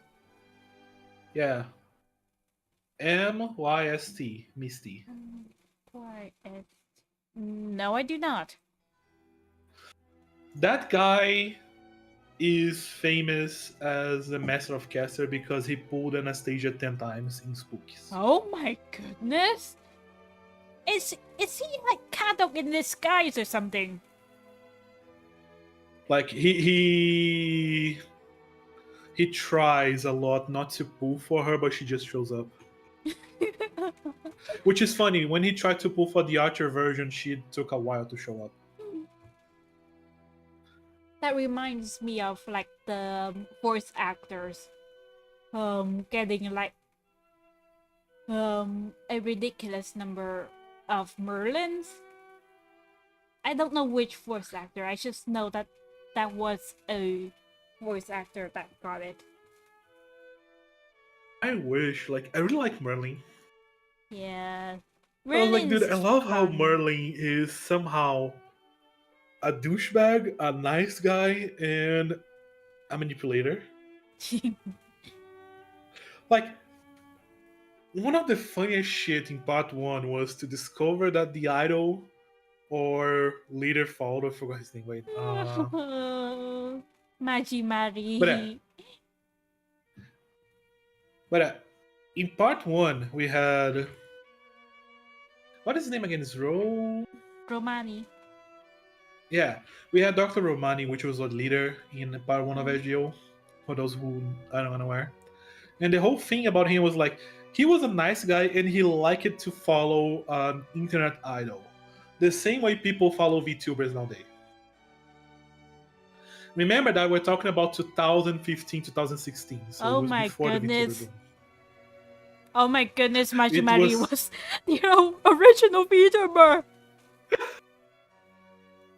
Yeah. MYST. Misty. Why? No, I do not. That guy is famous as the Master of Caster because he pulled Anastasia 10 times in Spookies. Oh my goodness! Is he like Kadok in disguise or something? Like he tries a lot not to pull for her, but she just shows up. Which is funny. When he tried to pull for the Archer version, she took a while to show up. That reminds me of like the voice actors getting like a ridiculous number of Merlins. I don't know which voice actor. I just know that that was a voice actor that got it. I wish, like, I really like Merlin. Yeah. I was like, dude, I Merlin's love how fun. Merlin is somehow a douchebag, a nice guy, and a manipulator. Like, one of the funniest shit in part one was to discover that the idol or leader followed, I forgot his name, wait. Magi But Mari. but in part one we had what is his name again? Is Romani. Yeah, we had Dr. Romani, which was a leader in part one of SGO, for those who are not aware. And the whole thing about him was like he was a nice guy and he liked to follow an internet idol, the same way people follow VTubers nowadays. Remember that we're talking about 2015, 2016, so it Oh was my before the VTuber goodness. boom. Oh my goodness, Magi It Mari was, was the original VTuber.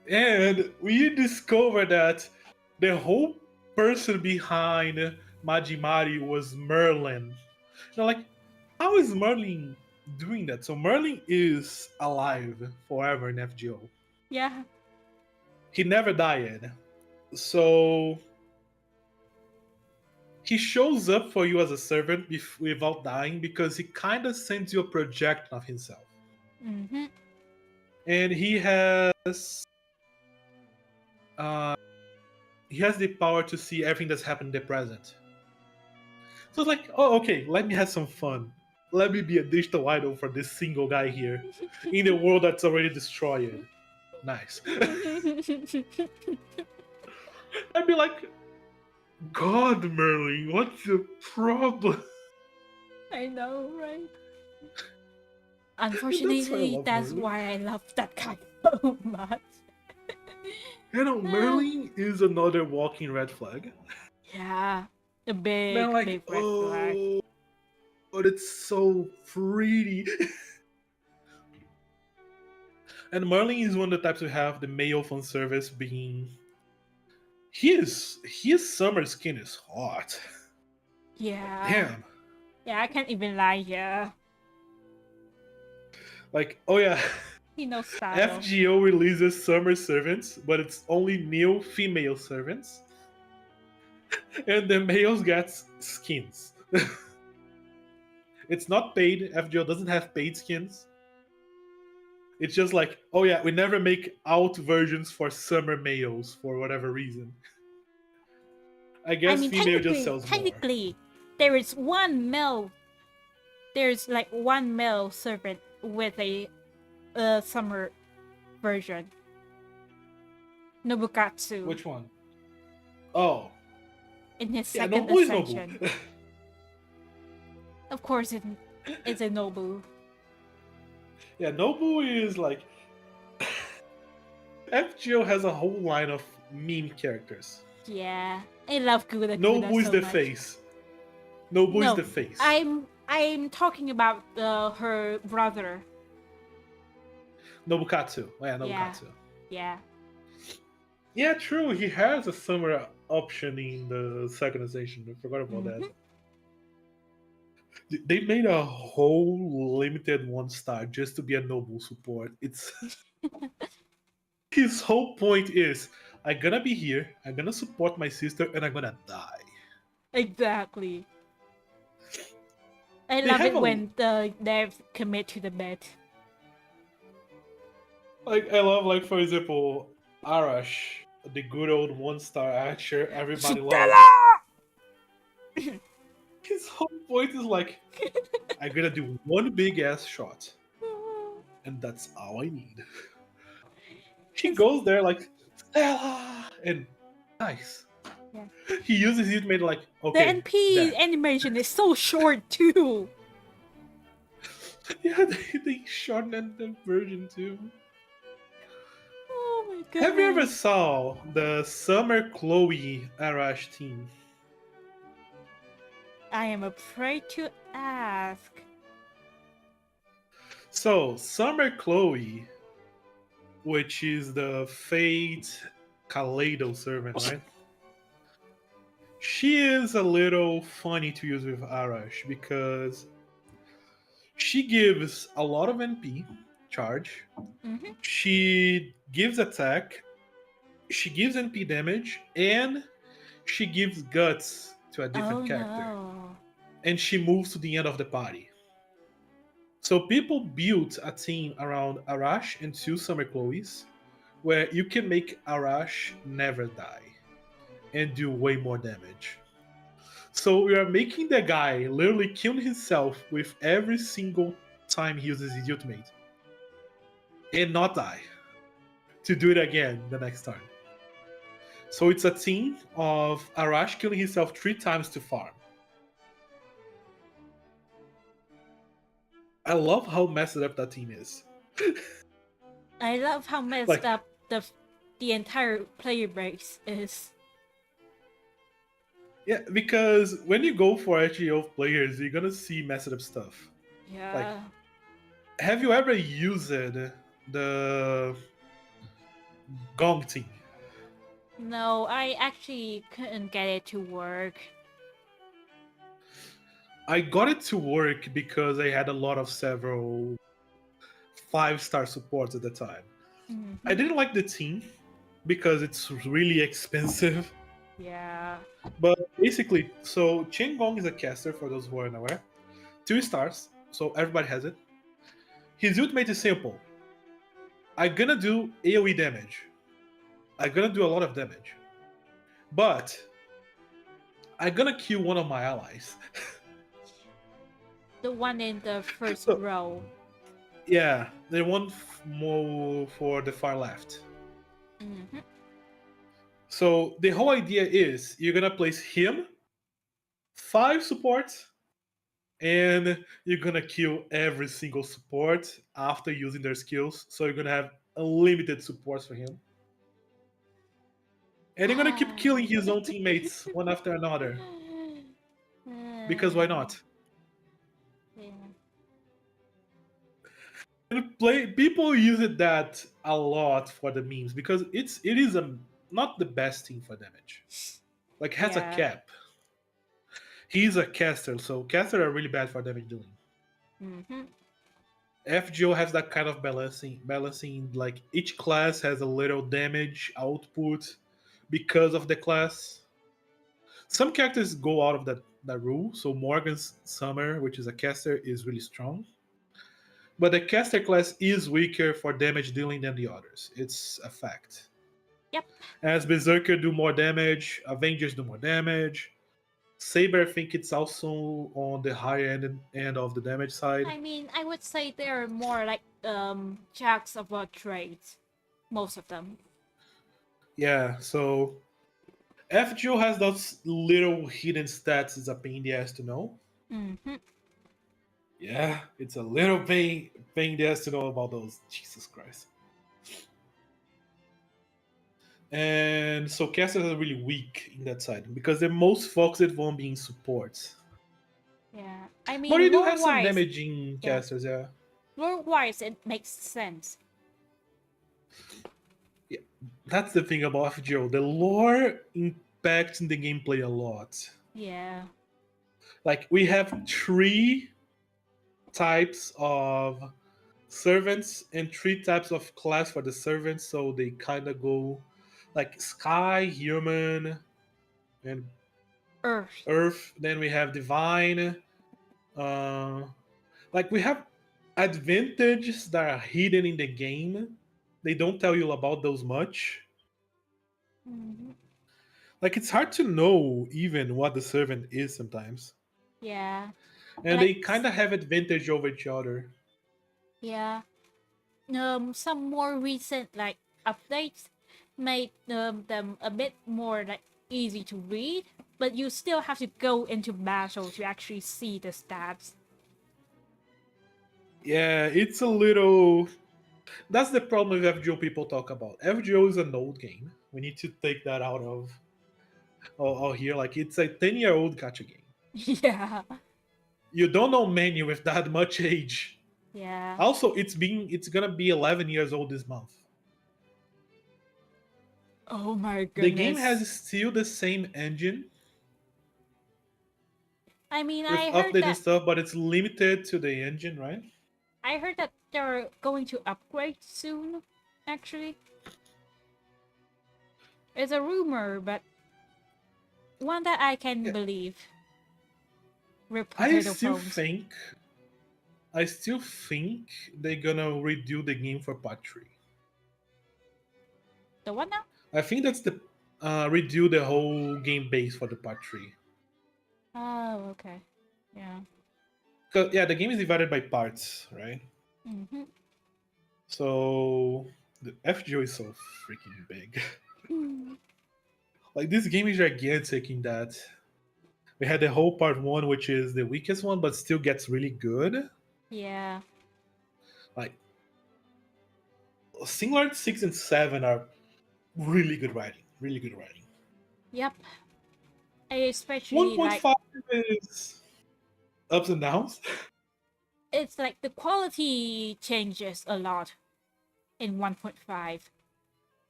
and we discovered that the whole person behind Majimari was Merlin. Like, how is Merlin doing that? So Merlin is alive forever in FGO. Yeah. He never died. So he shows up for you as a servant without dying because he kind of sends you a projection of himself. Mm-hmm. And uh, he has the power to see everything that's happened in the present. So it's like, oh, okay, let me have some fun. Let me be a digital idol for this single guy here in a world that's already destroyed. Nice. I'd be like, God, Merlin, what's your problem? I know, right? That's why I Unfortunately, love that's Merlin. why I love that guy so much. You know, Merlin is another walking red flag. Yeah. A They're big, like, big red flag. oh, but it's so pretty. And Merlin is one of the types who have the male fan service being. His summer skin is hot. Yeah. Damn. Yeah, I can't even lie here. Like, oh yeah, He knows style. FGO releases summer servants, but it's only new female servants. And the males get skins. It's not paid. FGO doesn't have paid skins. It's just like, oh yeah, we never make out versions for summer males for whatever reason. I I guess mean, female just sells more. technically, there is one male. There's like one male servant with a summer version, Nobukatsu, Which one? Oh, in his yeah, second Nobu is Nobu. ascension. Of course, it's a Nobu. Yeah, Nobu is like FGO has a whole line of meme characters. Yeah, I love Guda Guda Nobu is so the much. face. Nobu is No, the face. I'm talking about her brother. Nobukatsu. Oh, yeah, Yeah, Nobukatsu. yeah. Yeah, true. He has a summer option in the second ascension. I forgot about that. Mhm. They made a whole limited one star just to be a Nobu support. It's his whole point is I'm gonna be here, I'm gonna support my sister, and I'm gonna die. Exactly. I They love have it a when the devs commit to the bet. like I love like for example Arash, the good old one star actor everybody Stella! loves. His whole point is like I'm gonna do one big ass shot, and that's all I need. He His, goes there like Stella and nice. yeah. He uses it made like The okay, NP dead. animation is so short too. Yeah, they shortened the version too. Oh my Have you ever goodness. saw the Summer Chloe Arash team? I am afraid to ask. So Summer Chloe, which is the Fate Kaleido servant, right? She is a little funny to use with Arash because she gives a lot of NP charge. Mm-hmm. She gives attack. She gives NP damage, and she gives guts to a different Oh character. no. And she moves to the end of the party. So people built a team around Arash and two Summer Chloes, where you can make Arash never die and do way more damage. So we are making the guy literally kill himself with every single time he uses his ultimate and not die to do it again the next turn. So it's a team of Arash killing himself 3 times to farm. I love how messed up that team is. I love how messed Like, up the entire player base is. yeah, because when you go for HEO players, you're gonna see messed up stuff. Like, Yeah. have you ever used the Gong team? No, I actually couldn't get it to work. I got it to work because I had a lot of several 5-star supports at the time. Mm-hmm. I didn't like the team because it's really expensive. Yeah. But basically, so Chen Gong is a caster for those who are unaware. 2 stars, so everybody has it. His ultimate is simple. I'm gonna do AoE damage. I'm gonna do a lot of damage. But I'm gonna kill one of my allies. The one in the first So, row. yeah, the one more for the far left. Mm-hmm. So the whole idea is you're gonna place him, 5 supports, and you're gonna kill every single support after using their skills. So you're gonna have unlimited supports for him. And you're gonna keep killing his own teammates one after another. Because why not? Yeah. And people use it that a lot for the memes because it is not the best team for damage. Like has a Yeah. cap. He's a caster, so caster are really bad for damage dealing. Mm-hmm. FGO has that kind of balancing like each class has a little damage output because of the class. Some characters go out of that rule. So Morgan's Summer, which is a caster, is really strong. But the caster class is weaker for damage dealing than the others. It's a fact. Yep. As Berserker do more damage, Avengers do more damage. Saber, I think it's also on the higher end of the damage side. I mean, I would say they're more like jacks of all trades, most of them. Yeah, so FGO has those little hidden stats. It's a pain in the ass to know. Mm-hmm. Yeah, it's a little pain in the ass to know about those. Jesus Christ. And so casters are really weak in that side because they're most focused on being supports. Yeah. I But mean, you do have some lore-wise, damaging yeah. casters, yeah. Lore-wise, it makes sense. Yeah, that's the thing about FGO. The lore impacts the gameplay a lot. Yeah. Like we have three types of servants and three types of class for the servants, so they kind of go like sky, human, and Earth. earth. Then we have divine. Uh, like we have advantages that are hidden in the game. They don't tell you about those much. Mm-hmm. Like it's hard to know even what the servant is sometimes, Yeah. and Like, they kind of have advantage over each other. yeah. Some more recent like updates made them a bit more like easy to read, but you still have to go into battle to actually see the stats. Yeah, it's a little. That's the problem with FGO people talk about. FGO is an old game. We need to take that out of here. Like it's a 10-year-old gacha game. Yeah. You don't know many with that much age. Yeah. Also, it's gonna be 11 years old this month. Oh my The game goodness. has still the same engine I mean, with I heard updates and that stuff, but it's limited to the engine, right? they're going to upgrade soon. Actually, it's a rumor, but one that I can Yeah. believe. Rip I potato still phones. think I still think they're gonna redo the game for part 3. The what now? I think that's the redo the whole game base for the part 3. Oh, okay. Yeah. Cause yeah, the game is divided by parts, right? Mm-hmm. So the FGO is so freaking big. Like this game is gigantic in that we had the whole part 1, which is the weakest one, but still gets really good. Yeah. Like Singular 6 and 7 are really good writing. Really good writing. Yep. Especially like 1.5 is ups and downs. it's like the quality changes a lot in 1.5.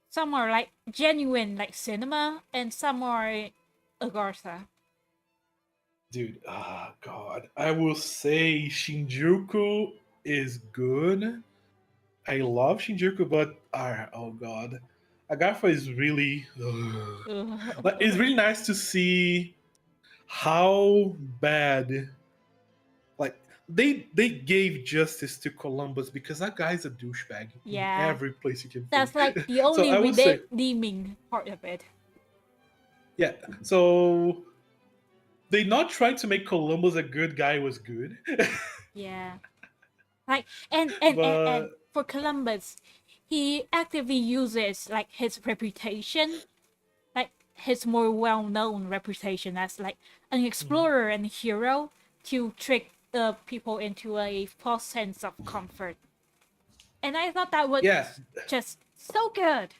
Some are like genuine like cinema and some are Agartha. Dude, ah, God. I will say Shinjuku is good. I love Shinjuku, but oh God. Agatha is really. Like, it's really nice to see how bad. Like, they gave justice to Columbus because that guy's a douchebag in Yeah. every place you can That's think. like the So only I would say, redeeming part of it. yeah. So they not trying to make Columbus a good guy was good. Yeah. Like and But for Columbus, he actively uses like his reputation, like his more well-known reputation as like an explorer and hero to trick the people into a false sense of comfort. And I thought that was yeah, just so good.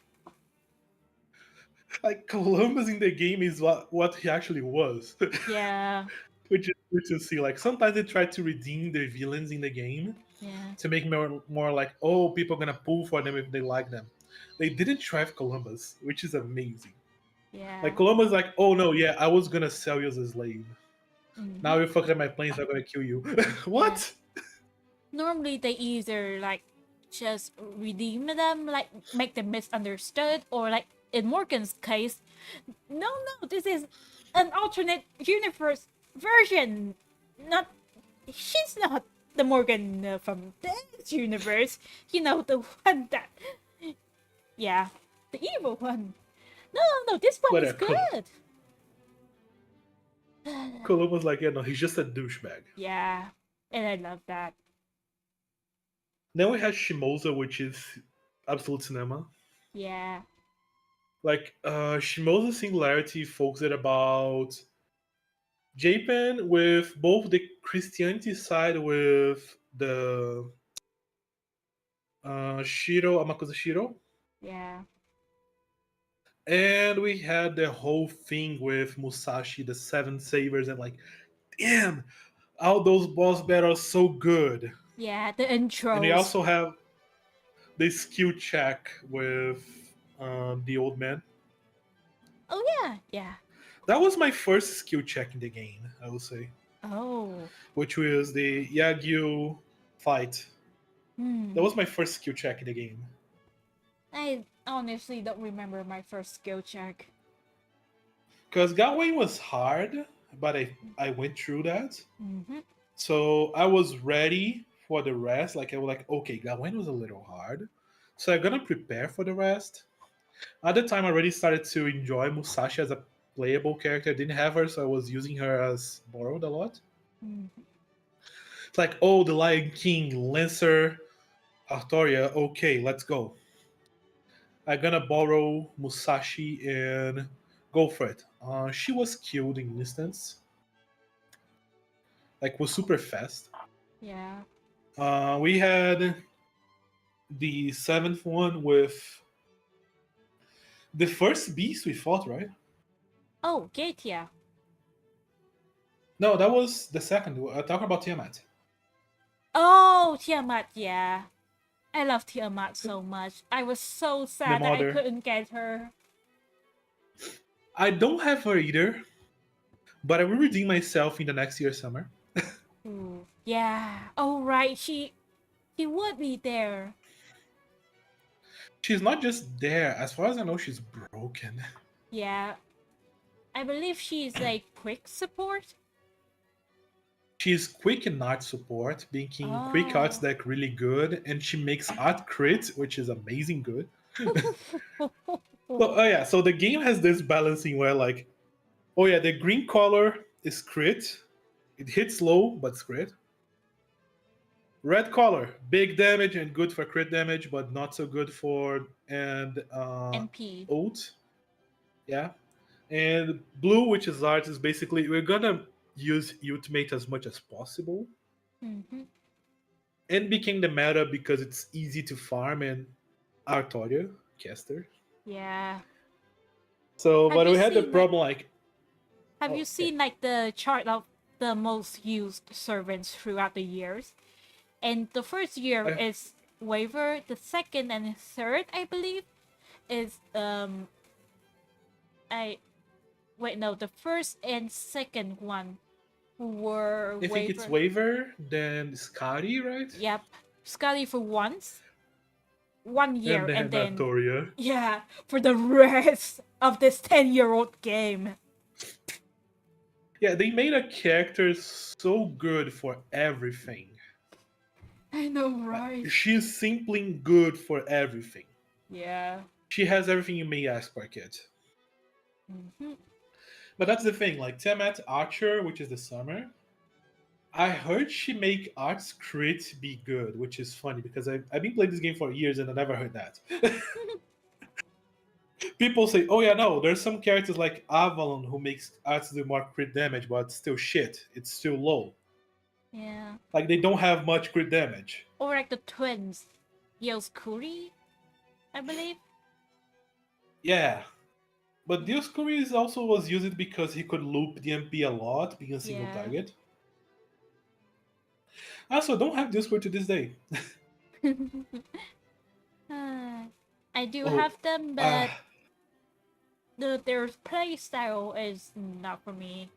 like Columbus in the game is what he actually was. Yeah. Which is good to see. Like sometimes they try to redeem the villains in the game Yeah. to make more like, oh, people are gonna pull for them if they like them. They didn't try for Columbus, which is amazing. Like Yeah. Columbus, like, oh no, yeah, I was gonna sell you as a slave. Mhm. Now you fucked up my planes, I'm gonna kill you. Yeah. What? Normally they either like just redeem them, like make them misunderstood, or like in Morgan's case, no, this is an alternate universe version. Not, she's not the Morgan from this universe. You know, the one that, yeah. The evil one. No, this one But is good. Colum was like, yeah, no, he's just a douchebag. Yeah, and I love that. Then we had Shimoza, which is absolute cinema. Yeah, Like Shimoza's Singularity focuses about Japan with both the Christianity side with the Shiro Amakusa Shiro, yeah, and we had the whole thing with Musashi, the Seven Sabers, and like, damn, all those boss battles so good. yeah. The And we intros. also have the skill check with the old man. Oh yeah, yeah. That was my first skill check in the game, I would say, Oh, which was the Yagyu fight. That hmm. was my first skill check in the game. I honestly don't remember my first skill check. Because Gawain was hard, but I went through that. Mm-hmm. So I was ready for the rest. Like I was like, okay, Gawain was a little hard. So I'm gonna prepare for the rest. At the time I already started to enjoy Musashi as a playable character. I didn't have her, so I was using her as borrowed a lot. Mm-hmm. It's like, oh, the Lion King, Lancer, Artoria, okay, let's go. I'm gonna borrow Musashi and go for it. She was killed in instance. Like was super fast. Yeah. We had the seventh one with the first beast we fought, right? Oh, Gatia. No, that was the second. Talking about Tiamat. Oh, Tiamat. Yeah. I love Tiamat so much. I was so The sad that I mother. couldn't get her. I don't have her either, but I will redeem myself in the next year summer. Ooh. Yeah. Oh right. She would be there. She's not just there. As far as I know, she's broken. Yeah. I believe she's a quick support. She's quick in art support, making quick arts Oh. deck really good, and she makes art crit, which is amazing good. So, oh yeah, so the game has this balancing where like, oh yeah, the green color is crit. It hits low, but it's crit. Red color, big damage and good for crit damage, but not so good for and NP. ult. Yeah. And blue, which is art, is basically we're gonna use ultimate as much as possible. Mm-hmm. And became the meta because it's easy to farm and Artoria, caster. Yeah. So Have but you we had the seen like problem like have you oh okay. seen like the chart of the most used servants throughout the years? And the first year I, is Waver, the second and third, I believe, is I wait no, the first and second one were I think it's Waver. Waver, then Scotty, right? Yep. Scully for once, 1 year, And and then then Artoria. yeah, for the rest of this 10-year-old game. Yeah, they made a character so good for everything. I know, right? She's simply good for everything. Yeah. She has everything you may ask for a kid. Mm-hmm. But that's the thing, like Tiamat Archer, which is the summer, I heard she make arts crit be good, which is funny because I've been playing this game for years and I never heard that. People say, oh yeah, no, there's some characters like Avalon who makes arts do more crit damage, but it's still shit. It's still low. Yeah. Like they don't have much crit damage. Or like the twins, Yoskuri, I believe. Yeah. But Dioscuri is also was used because he could loop the MP a lot, being a single Yeah. target. I also don't have Dioscuri to this day. I do Oh, have them, but ah, their play style is not for me.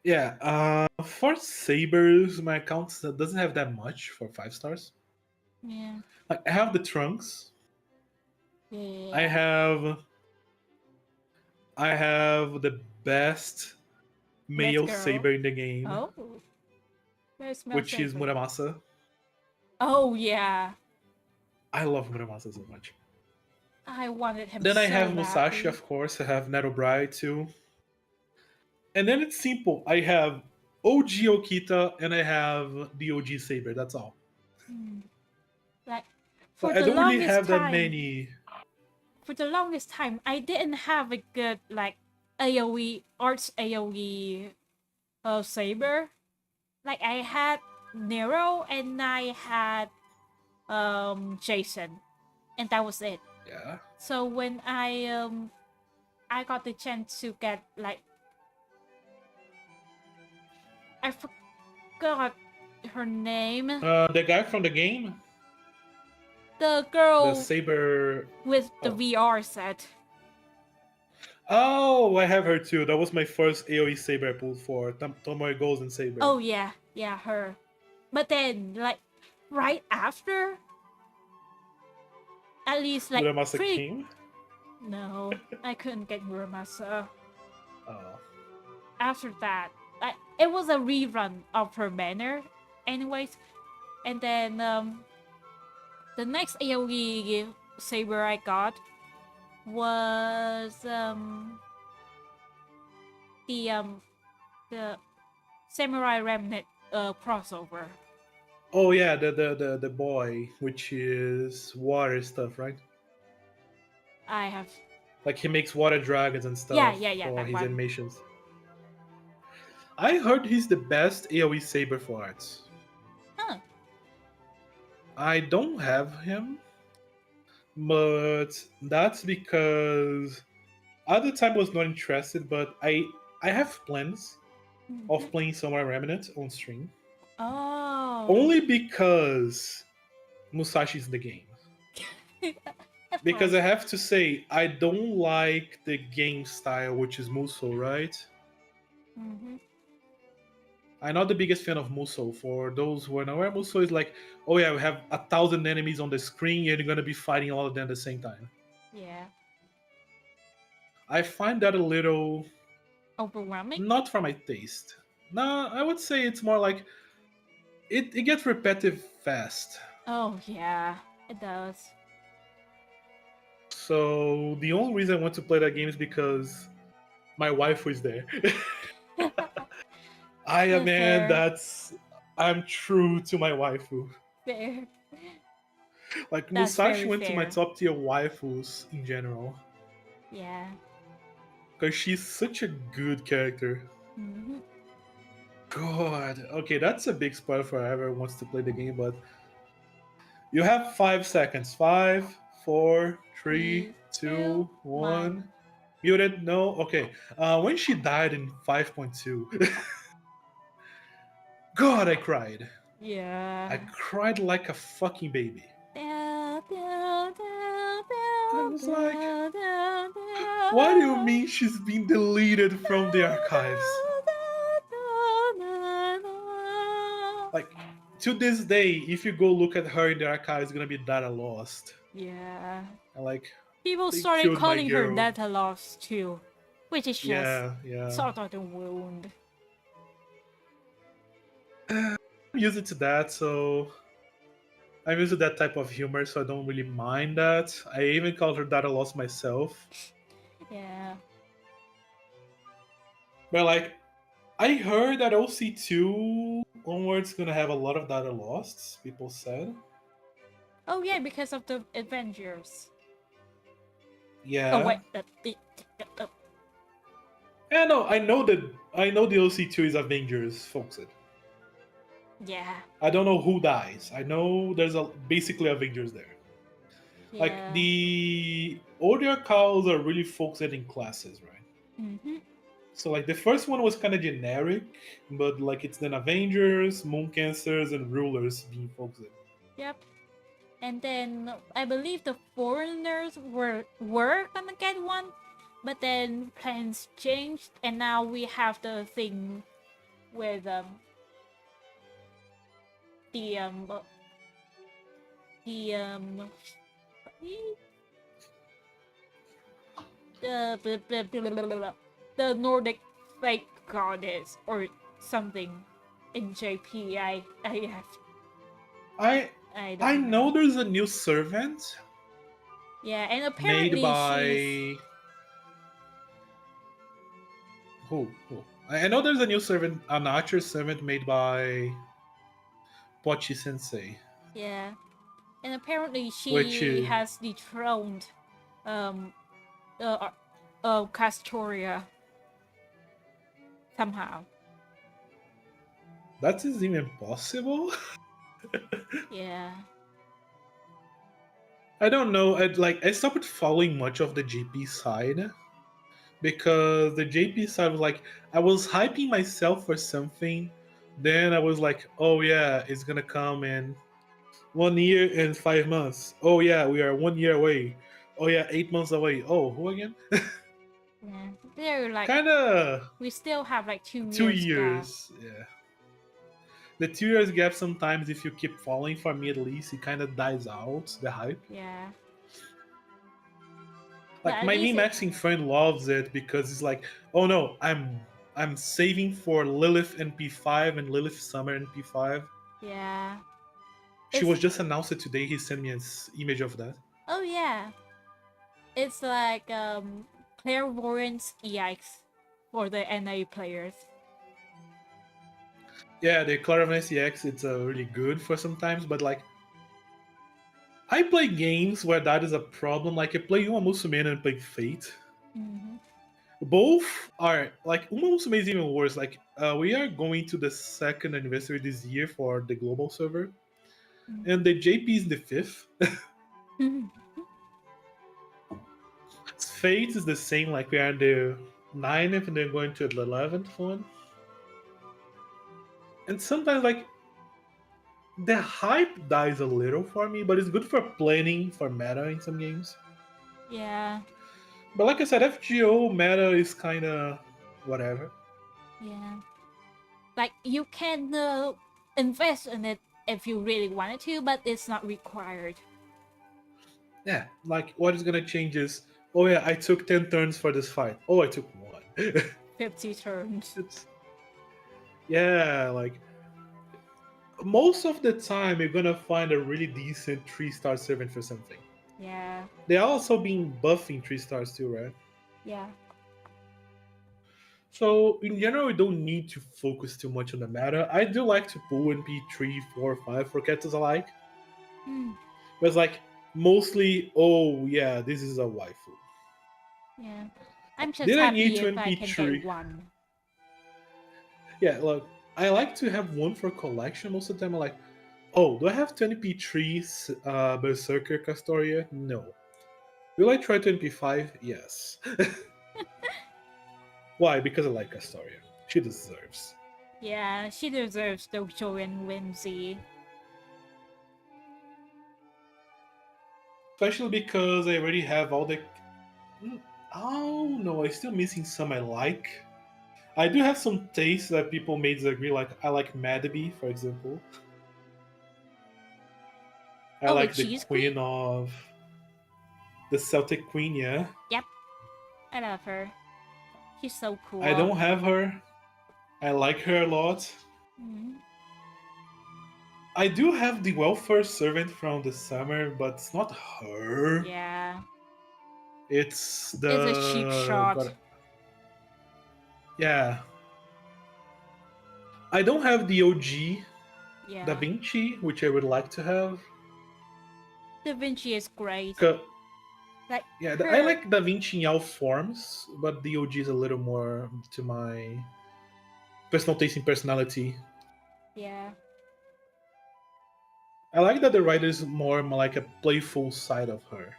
yeah. For Sabers, my account doesn't have that much for 5 stars. Yeah. Like I have the trunks. I Yeah. have I have the best Let's male go. saber in the game, Oh. Where's which is Melsaver? Muramasa. Oh yeah. I love Muramasa so much. I wanted him Then I so have Musashi, badly. of course. I have Netobrai too. And then it's simple. I have OG Okita and I have the OG Saber. That's all. Hmm. Like for Like, I the don't really longest have that time, many. I didn't have a good like AOE arts AOE saber. Like I had Nero and I had Jason, and that was it. Yeah. So when I got the chance to get like I forgot her name, The guy from the game, the the girl Saber. with the Oh. VR set. Oh, I have her too. That was my first AoE Saber I pulled for Tomoe Golden Saber. Oh yeah, yeah, her. But then like right after, at least like Muramasa pretty. King. No, I couldn't get Muramasa. Oh. After that, like it was a rerun of her banner, anyways. And then the next AOE saber I got was the the Samurai Remnant crossover. Oh yeah, the boy, which is water stuff, right? I have Like he makes water dragons and yeah stuff yeah yeah for that his one. animations. I heard he's the best AoE Saber for arts. Huh. I don't have him, but that's because at the time I was not interested, but I have plans Mm-hmm. of playing Samurai Remnant on stream. Oh. Only because Musashi's in the game. Of Because course. I have to say, I don't like the game style, which is Musou, right? Mm-hmm. I'm not the biggest fan of Musou. For those who are not aware, Musou is like, oh yeah, we have 1,000 enemies on the screen and you're gonna be fighting all of them at the same time. Yeah. I find that a little Overwhelming. not for my taste. Nah, I would say it's more like it gets repetitive fast. Oh yeah, it does. So the only reason I want to play that game is because my wife was there. I am man, Fair. I'm true to my waifu. Fair. Like That's Musashi very went to my fair. top tier waifus in general. Yeah. Because she's such a good character. Mm-hmm. God. Okay, that's a big spoiler for whoever wants to play the game, but you have 5 seconds. Five, four, three, 3, 2, two, 1. one. Muted? No? Okay. When she died in 5.2, God, I cried. Yeah. I cried like a fucking baby. I was like, what do you mean she's been deleted from the archives? Like, to this day, if you go look at her in the archives, it's gonna be data lost. Yeah. And like, People they started killed my calling her girl. data loss too, which is just Yeah, yeah. sort of the wound. I'm used to that, so I'm used to that type of humor, so I don't really mind that. I even called her data loss myself. Yeah. But like, I heard that OC2 onwards gonna have a lot of data lost, people said. Oh yeah, because of the Avengers. Oh Yeah. wait, Yeah, no, I know the OC2 is Avengers focused. yeah, I don't know who dies. I know there's basically Avengers there. Like yeah. the older cows are really focused in classes, right? Mm-hmm. So like the first one was kind of generic, but like it's then Avengers, Moon Cancers, and Rulers being focused. Yep. And then I believe the foreigners were gonna get one, but then plans changed, and now we have the thing with the the the Nordic fake goddess or something in JP. I I don't I know remember. there's a new servant. Yeah, and made apparently she's by who? Who? I know there's a new servant, an archer servant made by Pochi Sensei, yeah, and apparently which she is has dethroned um Castoria somehow. that is even possible. Yeah. I don't know. I stopped following much of the GP side because the JP side was like I was hyping myself for something, then I was like, oh yeah, it's gonna come in 1 year and 5 months. Oh yeah, we are 1 year away. Oh yeah, 8 months away. Oh, who again? Yeah. They're like Kind of we still have like 2 years gap. 2 years. Yeah, the 2 years gap. Sometimes if you keep following, for me at least, it kind of dies out the hype. Yeah. But Like at my least meme it maxing friend loves it because it's like, oh no, I'm saving for Lilith in P5 and Lilith Summer in P5. yeah. She It's was just announced today. He sent me an image of that. oh yeah. It's like clairvoyance EX for the NA players. Yeah, the Clairvoyance EX, it's really good for sometimes, but like I play games where that is a problem. Like I play Uma Musume and play Fate. Mm-hmm. Both are like Uma Musume is even worse. Like we are going to the second anniversary this year for the global server, and the JP is the fifth. Mm-hmm. Fate is the same. Like we are in the ninth and then going to the 11th one. And sometimes like the hype dies a little for me, but it's good for planning for meta in some games. yeah. But like I said, FGO meta is kind of whatever. Yeah. Like you can invest in it if you really wanted to, but it's not required. Yeah, like what is gonna change is, oh yeah, I took 10 turns for this fight. Oh, I took one. 50 turns. It's yeah, like most of the time you're gonna find a really decent 3-star servant for something. Yeah. They are also being buffing 3 stars too, right? Yeah. So in general, we don't need to focus too much on the meta. I do like to pull NP 3, 4, 5 for characters I like. Hmm. But it's like mostly, oh yeah, this is a waifu. Yeah. I'm just Did I need happy to if I NP can get 3? one. Yeah, look, I like to have one for collection most of the time. I'm like, oh, do I have 20p3 Berserker Castoria? No. Will I try 20p5? Yes. Why? Because I like Castoria. She deserves. Yeah, she deserves Dojo and Whimsy. Especially because I already have all the. Oh no, I'm still missing some I like. I do have some tastes that people may disagree. Like I like Madby, for example. I Oh, the like the Cheese Queen? Queen of the Celtic Queen. Yeah, Yep, I love her. She's so I cool. don't have her. I like her a lot. Mm. I do have the welfare servant from the summer, but it's not her. Yeah, It's it's a cheap the shot. God. Yeah, I don't have the OG Da Yeah, Vinci, which I would like to have. Da Vinci is great. 'Cause- Like Yeah, I her. like Da Vinci in all forms, but the OG is a little more to my personal taste and personality. Yeah, I like that the writer is more like a playful side of her.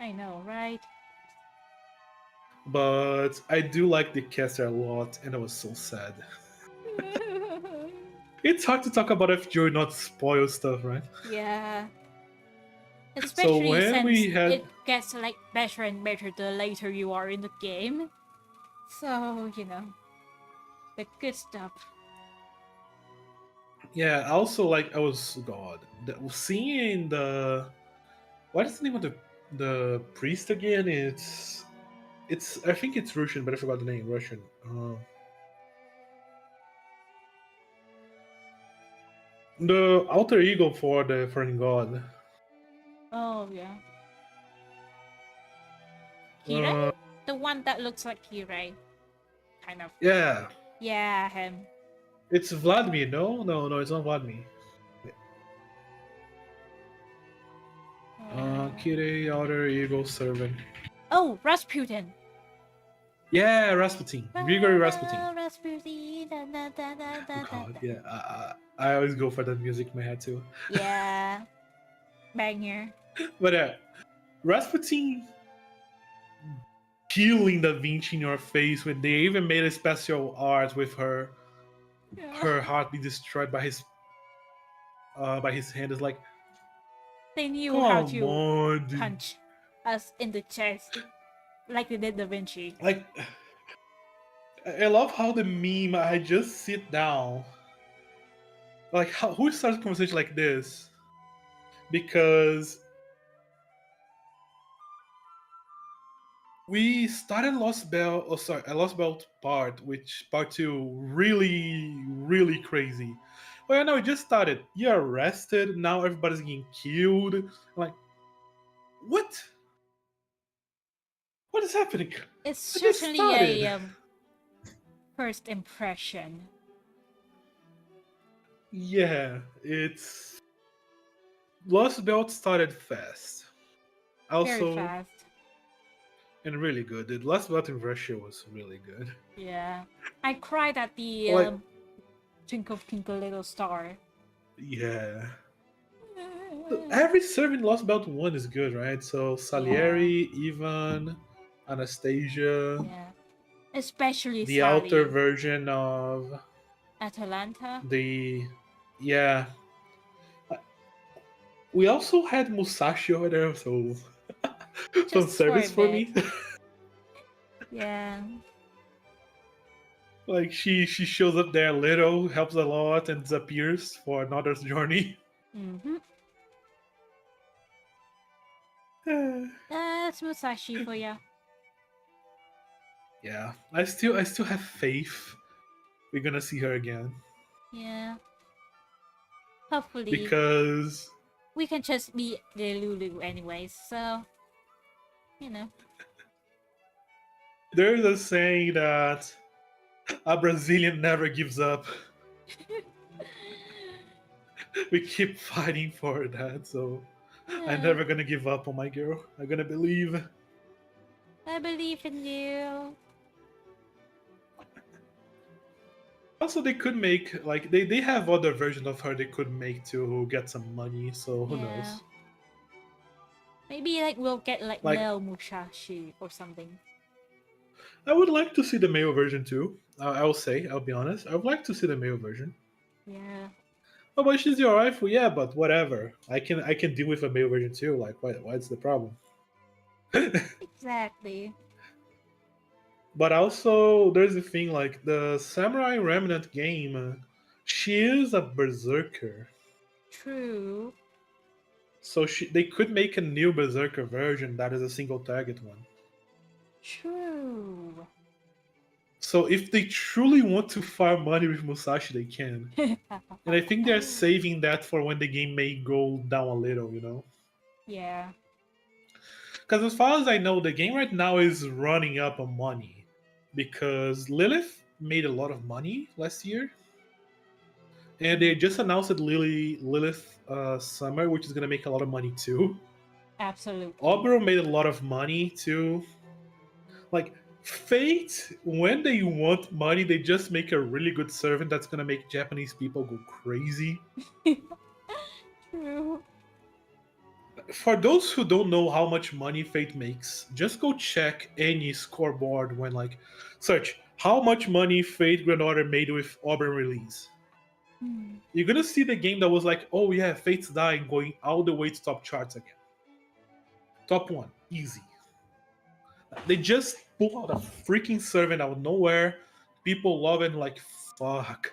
I know, right? But I do like the caster a lot, and I was so sad. It's hard to talk about FGO and not spoil stuff, right? Yeah, So especially when since we had it gets like better and better the later you are in the game. So the good stuff. yeah, also like I was God seeing the what is the name of the priest again? It's I think it's Russian, but I forgot the name. Russian. The alter ego for the foreign god. Oh yeah. Uh, Kirei? The one that looks like Kirei. Kind of. yeah, Yeah, him. it's Vladimir. No, no, no, it's not Vladimir. Kirei, Outer Eagle, Servant. Oh, Rasputin. Yeah, Rasputin. Grigory Rasputin. Rasputin. Da, da, da, da, Oh da, da, god, da. yeah. I always go for that music in my head too. Yeah. Banger. But Rasputin killing Da Vinci in your face when they even made a special art with Yeah. her heart be destroyed by his hand is like, They knew how come to on, dude. punch us in the chest like they did Da Vinci. Like, I love how the meme I just sit down. Like, who starts a conversation like this? Because we started Lost Belt, oh sorry, a Lost Belt part, which part two really crazy. Well, no, it just started. You're arrested. Now everybody's getting killed. Like, what? What is happening? It's I just certainly started. a first impression. Yeah, it's Lost Belt started fast. Very Also, fast. and really good. The Lost Belt in Russia was really good. Yeah. I cried at the Like, Twinkle Twinkle Little Star. yeah. Every serve in Lost Belt 1 is good, right? So Salieri, Ivan, Anastasia, Yeah. Especially the outer Sally. version of Atalanta. the. Yeah. We also had Musashi over there, so. Some Just for a service for bit. me. Yeah. Like, she shows up there a little, helps a lot, and disappears for another journey. Mm-hmm. That's Musashi for ya. Yeah, I still have faith we're gonna see her again. Yeah. Hopefully. Because We can just be the Lulu anyways, so you know. there's a saying that a Brazilian never gives up. We keep fighting for that, so I'm never gonna give up on my girl. I'm gonna believe. I believe in you. Also, they could make like they have other versions of her they could make to get some money. So who knows? Maybe like we'll get like Like, male Musashi or something. I would like to see the male version too. I will say, I'll be honest. I would like to see the male version. Yeah. Oh, but she's your waifu, yeah. But whatever. I can deal with a male version too. Like, what's the problem? Exactly. But also, there's the thing like the Samurai Remnant game. She is a berserker, True. so they could make a new berserker version that is a single target one. True. So if they truly want to farm money with Musashi, they can. And I think they're saving that for when the game may go down a little, you know? Yeah. Because as far as I know, the game right now is running up on money. Because Lilith made a lot of money last year. And they just announced that Lilith Summer, which is going to make a lot of money too. Absolutely. Oberon made a lot of money too. Like, Fate, when they want money, they just make a really good servant that's gonna make Japanese people go crazy. True. For those who don't know how much money Fate makes, just go check any scoreboard when search how much money Fate Grand Order made with Auburn release. You're gonna see the game that was like, oh yeah, Fate's dying, going all the way to top charts again. Top one, easy. They just pull out a freaking servant out of nowhere. People love it like fuck.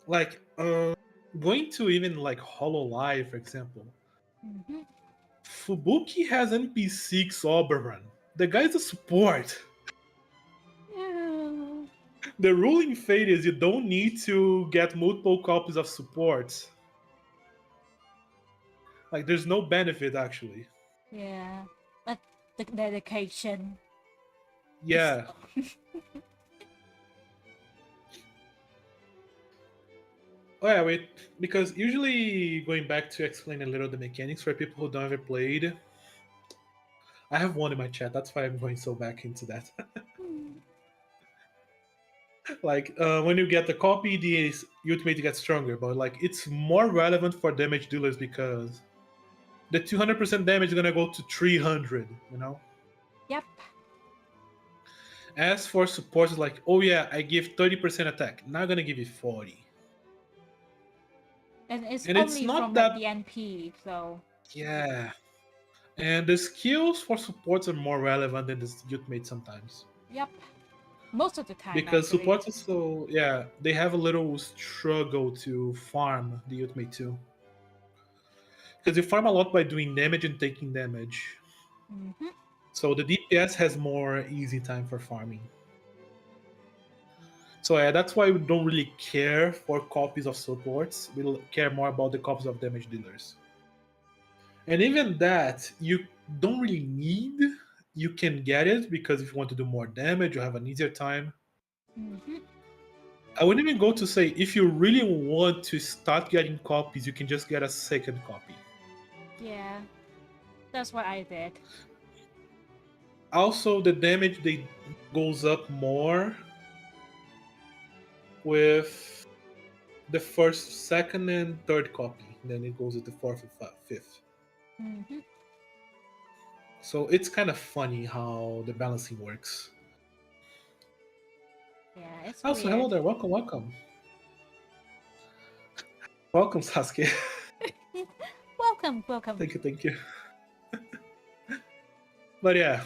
Like, going to even like Hollow Live, for example. Fubuki has NP6 Oberon. The guy's a support. Yeah. The ruling fate is you don't need to get multiple copies of support. Like, there's no benefit actually. Yeah. But the dedication is. Yeah. Oh yeah, wait. Because usually going back to explain a little the mechanics for people who don't ever played, I have one in my chat. That's why I'm going so back into that. Like when you get the copy, the ultimate gets stronger, but like it's more relevant for damage dealers because the 200% damage is gonna go to 300. You know. Yep. As for support, it's like, oh yeah, I give 30% attack. Now I'm gonna give you 40, And it's and it's only not from like that. the NP, so Yeah. And the skills for supports are more relevant than the ultimate sometimes. yep. Most of the time Because actually. supports also, yeah, they have a little struggle to farm the ultimate too. Because you farm a lot by doing damage and taking damage. Mm-hmm. So the DPS has more easy time for farming. So yeah, that's why we don't really care for copies of supports. We care more about the copies of damage dealers. And even that, you don't really need. You can get it because if you want to do more damage, you have an easier time. Mm-hmm. I wouldn't even go to say if you really want to start getting copies, you can just get a second copy. Yeah. That's what I did. Also, the damage they goes up more with the first, second, and third copy. Then it goes with the fourth and fifth. Mm-hmm. So it's kind of funny how the balancing works. Yeah, it's Also, hello weird. there. Welcome, welcome. Welcome, Sasuke. Welcome, welcome. Thank you, thank you. But yeah,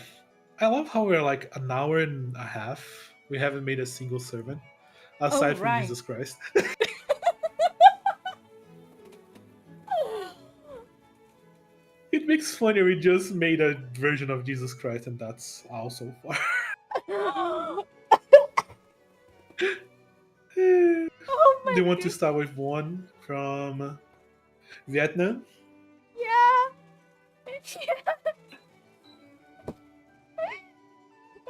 I love how we're like an hour and a half. We haven't made a single servant Oh aside from right. Jesus Christ. It makes funny we just made a version of Jesus Christ and that's all so far. Oh Do my you want to god. start with one from Vietnam? Yeah. Yeah.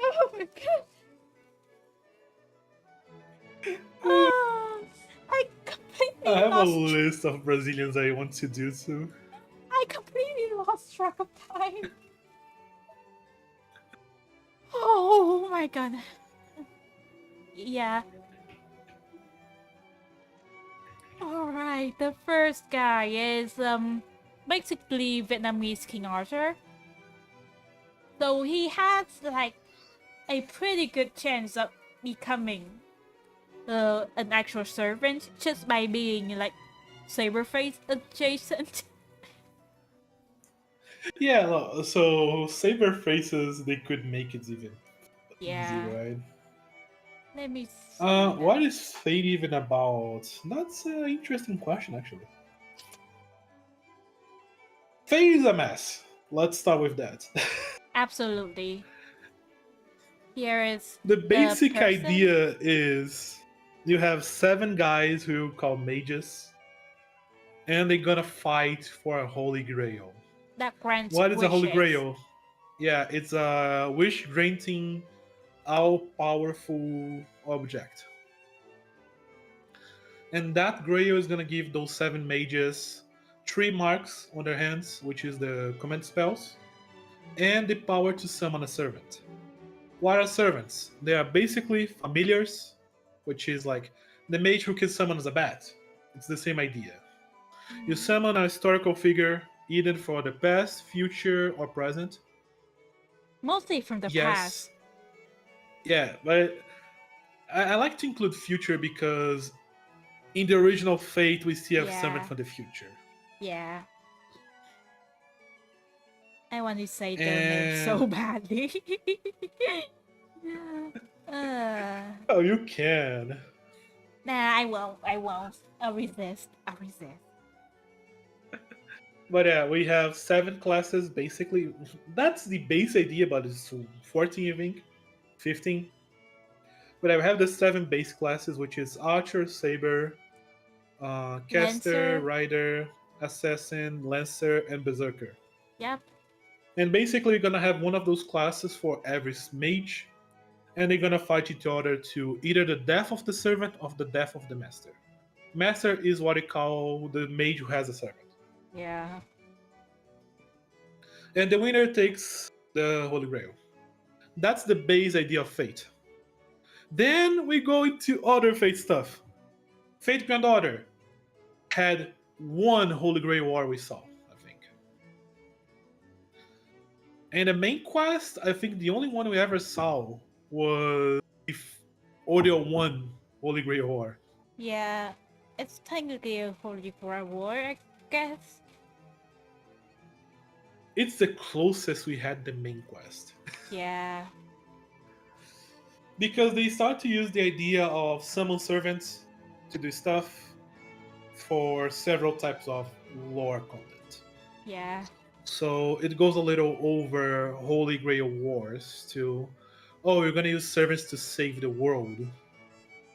Oh my god. Oh, I I completely have a lost. list of Brazilians I want to do too. I completely lost track of time. Oh my god. Yeah. All right. The first guy is basically Vietnamese King Arthur. So he has like a pretty good chance of becoming an actual servant just by being like Saberface adjacent. Yeah, no, so saber faces they could make it even easy, Yeah. right? Let me see What that. is Fate even about? That's an interesting question, actually. Fate is a mess. Let's start with that. Absolutely. Here is The the basic person idea is you have seven guys who call mages, and they're gonna fight for a holy grail. that grants What is a holy wishes. grail? Yeah, it's a wish granting, all powerful object. And that grail is gonna give those seven mages three marks on their hands, which is the command spells, and the power to summon a servant. What are servants? They are basically familiars, which is like the mage who can summon as a bat. It's the same idea. You summon a historical figure, either for the past, future, or present. Mostly from the Yes, past. yeah, but I like to include future because in the original Fate we still have summoned Yeah. for the future. Yeah. I want to say their name so And badly. uh, oh, you can. nah, I won't. I won't. I'll resist. I'll resist. But yeah, we have seven classes basically. That's the base idea, but it's 14, I think, 15. But I have the seven base classes, which is Archer, Saber, Caster, Lancer. Rider, Assassin, Lancer, and Berserker. Yep. And basically, you're gonna have one of those classes for every mage, and they're gonna fight each other to either the death of the servant or the death of the master. Master is what they call the mage who has a servant. Yeah. And the winner takes the Holy Grail. That's the base idea of Fate. Then we go into other Fate stuff. Fate Grand Order had one Holy Grail War we saw, I think. And the main quest, I think the only one we ever saw was if Order 1 Holy Grail War. Yeah. It's technically a Holy Grail War, I guess. It's the closest we had the main quest. Yeah. Because they start to use the idea of summon servants to do stuff for several types of lore content. Yeah. So it goes a little over Holy Grail Wars to, oh, you're gonna use servants to save the world.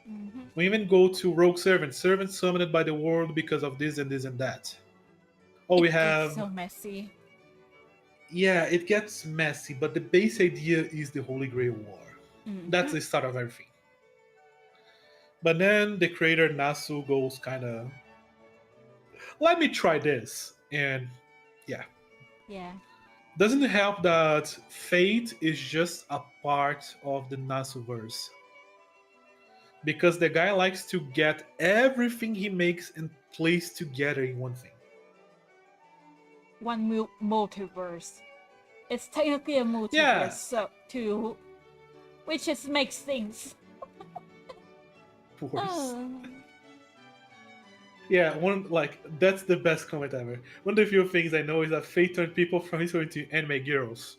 Mm-hmm. We even go to rogue servants, servants summoned by the world because of this and this and that. Oh, we It have. gets so messy. Yeah, it gets messy, but the base idea is the Holy Grail War. Mm-hmm. That's the start of everything. But then the creator Nasu goes kind of, let me try this. And yeah. Yeah. Doesn't it help that Fate is just a part of the Nasu verse? Because the guy likes to get everything he makes and place together in one thing. One multiverse. It's technically a multiverse, Yeah. so too, which just makes things. Of course. Oh. Yeah, that's the best comment ever. One of the few things I know is that Fate turned people from history into anime girls.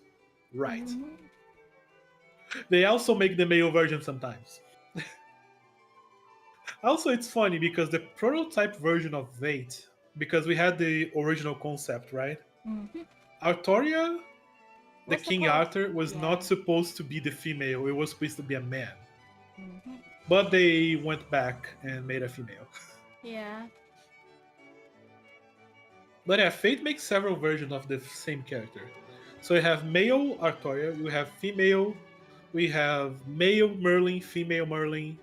Right. Mm-hmm. They also make the male version sometimes. Also, it's funny because the prototype version of Fate, because we had the original concept, right? Mm-hmm. Artoria, the Was King supposed- Arthur, was yeah. not supposed to be the female, it was supposed to be a man. Mm-hmm. But they went back and made a female. Yeah. But yeah, Fate makes several versions of the same character. So you have male Artoria, you have female, we have male Merlin, female Merlin.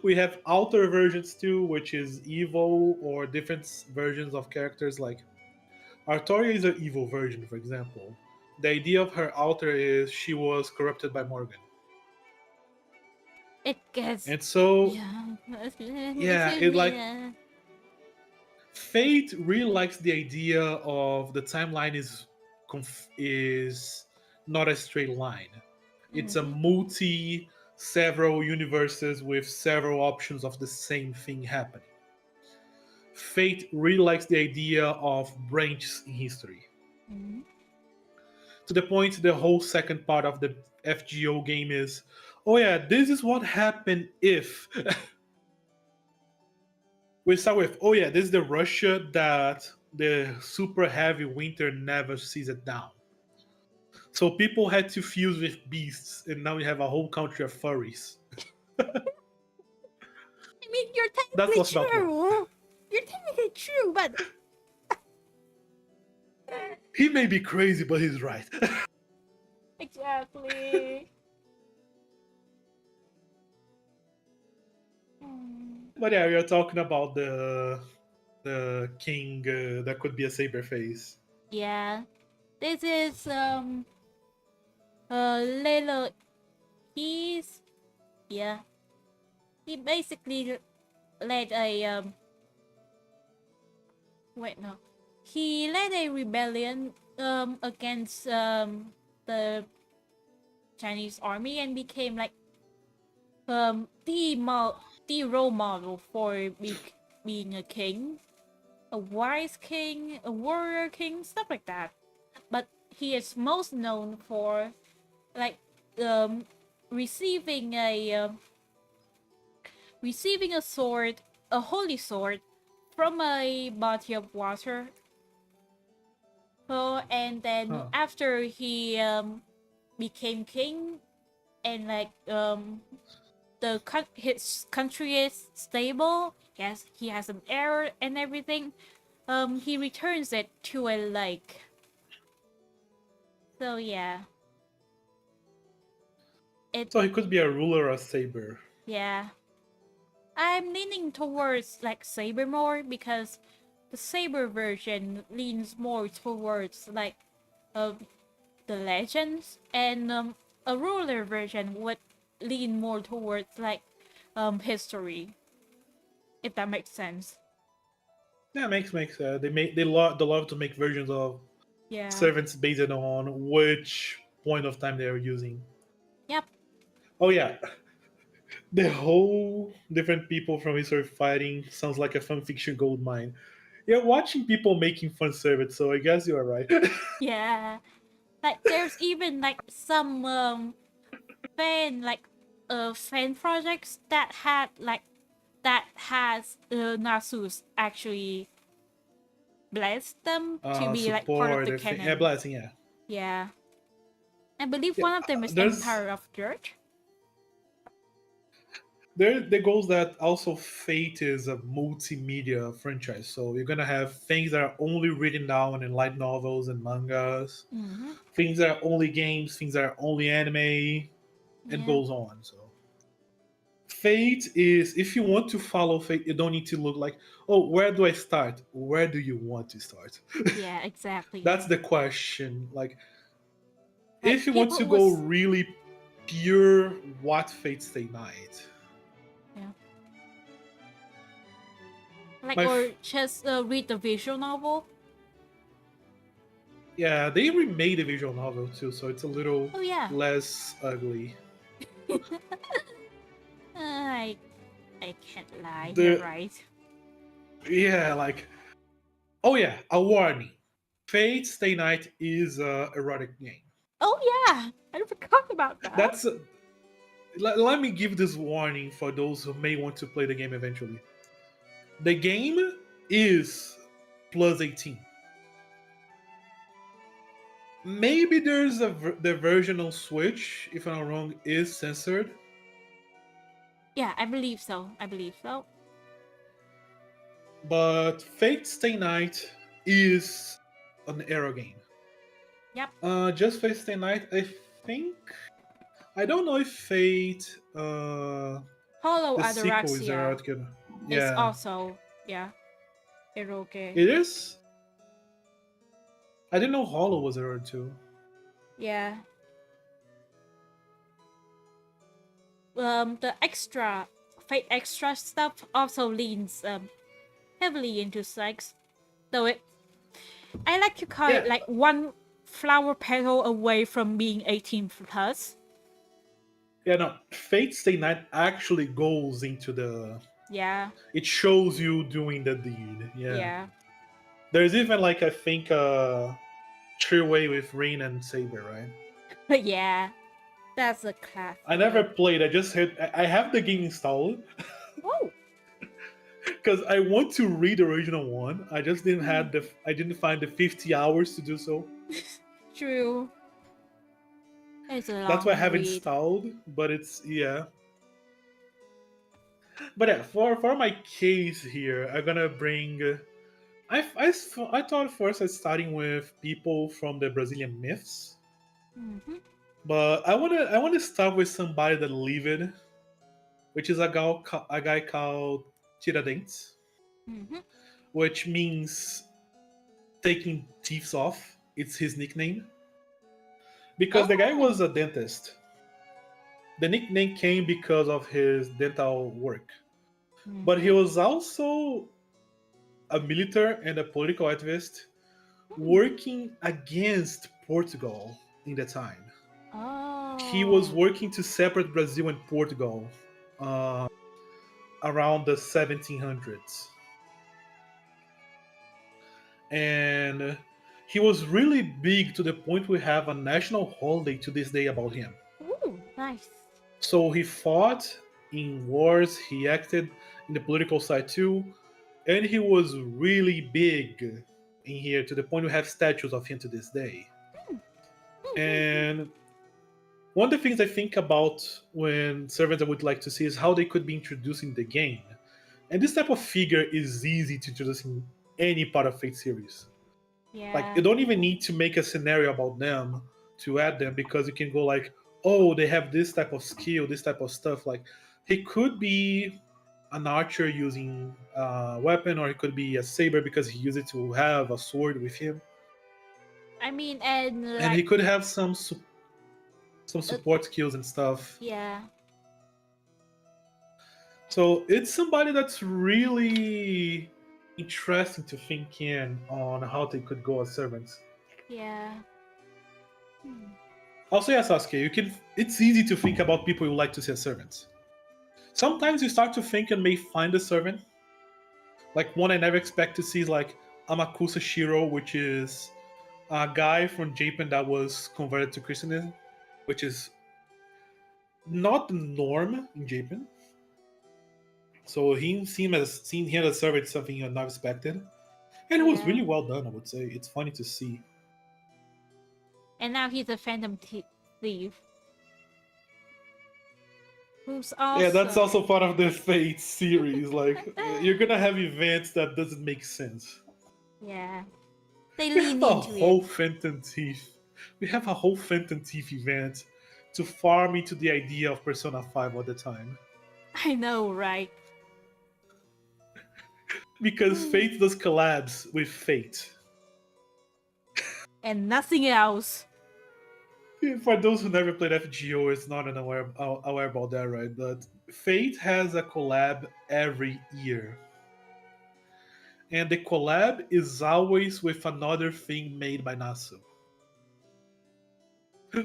We have alter versions too, which is evil or different versions of characters. Like Artoria is an evil version, for example. The idea of her alter is she was corrupted by Morgan. It gets. And so, Yeah. it like Fate really likes the idea of the timeline is not a straight line. It's a multi several universes with several options of the same thing happening. Fate really likes the idea of branches in history. Mm-hmm. To the point the whole second part of the FGO game is, oh yeah, this is what happened if we start with, oh yeah, this is the Russia that the super heavy winter never sees it down. So people had to fuse with beasts, and now we have a whole country of furries. I mean, you're That's technically what's about true. You're technically true, but he may be crazy, but he's right. exactly. But yeah, we are talking about the king that could be a saber face. Yeah, this is little. He's yeah. He basically led a Wait, no. He led a rebellion against the Chinese army and became like the role model for being a king, a wise king, a warrior king, stuff like that. But he is most known for like receiving a sword, a holy sword, from a body of water. Oh, and then Huh. after he became king, and like his country is stable. He has an heir and everything. He returns it to a lake, So yeah, it So he could be a ruler or a saber. yeah. I'm leaning towards like Saber more because the Saber version leans more towards like um the legends, and a ruler version would lean more towards like history, if that makes sense. Yeah, makes sense. They love to make versions of Yeah. servants based on which point of time they are using. Yep. Oh yeah, the whole different people from history fighting sounds like a fanfiction gold mine. You're watching people making fun servants, so I guess you are right. Yeah. Like there's even like some fan like fan projects that had like that has Nasus actually blessed them to be like part of Support the everything. Yeah, canon. blessing. Yeah, Yeah. I believe yeah. one of them is There's Empire of Dirt. there goes that also Fate is a multimedia franchise, so you're gonna have things that are only written down in light novels and mangas, Mm-hmm. things that are only games, things that are only anime, and Yeah. goes on. So Fate is, if you want to follow Fate, you don't need to look like, oh, where do I start? Where do you want to start? Yeah, exactly. That's the question. Like, Like if you want to people go was really pure, what Fate Stay Night? yeah. Like My or just read the visual novel. Yeah, they remade the visual novel too, so it's a little Oh yeah. less ugly. I I can't lie. You're The right. Yeah, like, oh yeah, a warning. Fate Stay Night is a erotic game. Oh yeah. I forgot about that. That's let me give this warning for those who may want to play the game eventually. The game is plus 18. Maybe there's the version on Switch, if I'm not wrong, is censored, Yeah, I believe so. I believe so. but Fate Stay Night is an era game. Yep. Just Fate Stay Night, I think. I don't know if Fate, Hollow the sequel is Ataraxia erotic. is Yeah, also yeah, eroge. it is. I didn't know Hollow was erotic too. Yeah. The extra fate extra stuff also leans heavily into sex. Though it I like to call it Yeah, like one flower petal away from being 18 plus. yeah, no. Fate Stay Night actually goes into the. Yeah. It shows you doing the deed. Yeah. Yeah. There's even like I think True Way with Rain and Saber, right? But yeah. That's a I never classic. played. I just had. I have the game installed Oh. because I want to read the original one. I just didn't Mm. have the. I didn't find the 50 hours to do so. True. It's a That's why I long have read. installed. But it's yeah. But yeah, for my case here, I'm gonna bring. I thought first I starting with people from the Brazilian myths, Mm-hmm. but I wanna start with somebody that lived, which is a guy called Tiradentes, Mm-hmm. which means taking teeth off. It's his nickname because the guy Oh. was a dentist. The nickname came because of his dental work, but he Mm-hmm. was also a military and a political activist Hmm. working against Portugal in the time. He was Oh. working to separate Brazil and Portugal uh, around the 1700s. And he was really big to the point we have a national holiday to this day about him. Ooh, nice. So he fought in wars, he acted in the political side too, and he was really big in here to the point we have statues of him to this day. Mm-hmm. And one of the things I think about when servants I would like to see is how they could be introduced in the game. And this type of figure is easy to introduce in any part of Fate series. Like you Yeah. don't even need to make a scenario about them. to add them because you can go like, oh, they have this type of skill, this type of stuff. Like he could be an archer using a weapon, or it could be a saber because he used it to have a sword with him, I mean, and and like, he could have some uh, support skills and stuff. yeah, So it's somebody that's really interesting to think in on how they could go as servants. yeah. Hmm. Also, yeah, Sasuke, you can. It's easy to think about people you like to see as servants. Sometimes you start to think and may find a servant. Like one I never expect to see is like Amakusa Shiro, which is a guy from Japan that was converted to Christianism, which is not the norm in Japan. So seeing him as a servant is something I not expected, and it was Yeah. really well done. I would say it's funny to see. And now he's a thief, who's Yeah, that's also also part of the Fate series. Like you're gonna have events that doesn't make sense. yeah. They We have lean a into it. whole Phantom Thief. We have a whole Phantom Thief event to farm into the idea of Persona 5 all the time. I know, right? Because Fate does collabs with Fate. And nothing else. For those who never played FGO, it's not aware about that, right? But Fate has a collab every year. And the collab is always with another thing made by Nasu.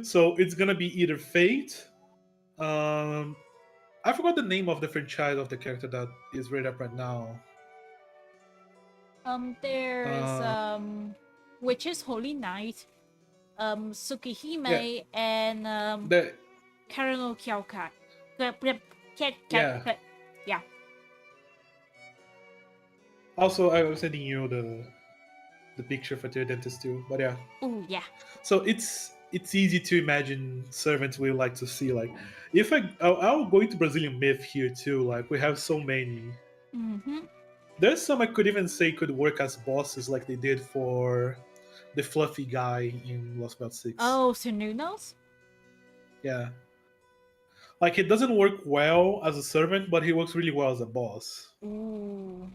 So it's gonna be either Fate, um, I forgot the name of the franchise of the character that is right up right now. There's Uh, which is Holy Knight, yeah, Tsukihime, and the Karano Kyokai. yeah. Yeah. Also, I was sending you the picture for the dentist too. But yeah, Oh yeah. so it's easy to imagine servants we like to see. Like, if I'll go into Brazilian myth here too. Like, we have so many. Mm-hmm. There's some I could even say could work as bosses, like they did for the fluffy guy in Lost Belt 6. Oh, Sununos? Yeah. Like, it doesn't work well as a servant, but he works really well as a boss. Ooh.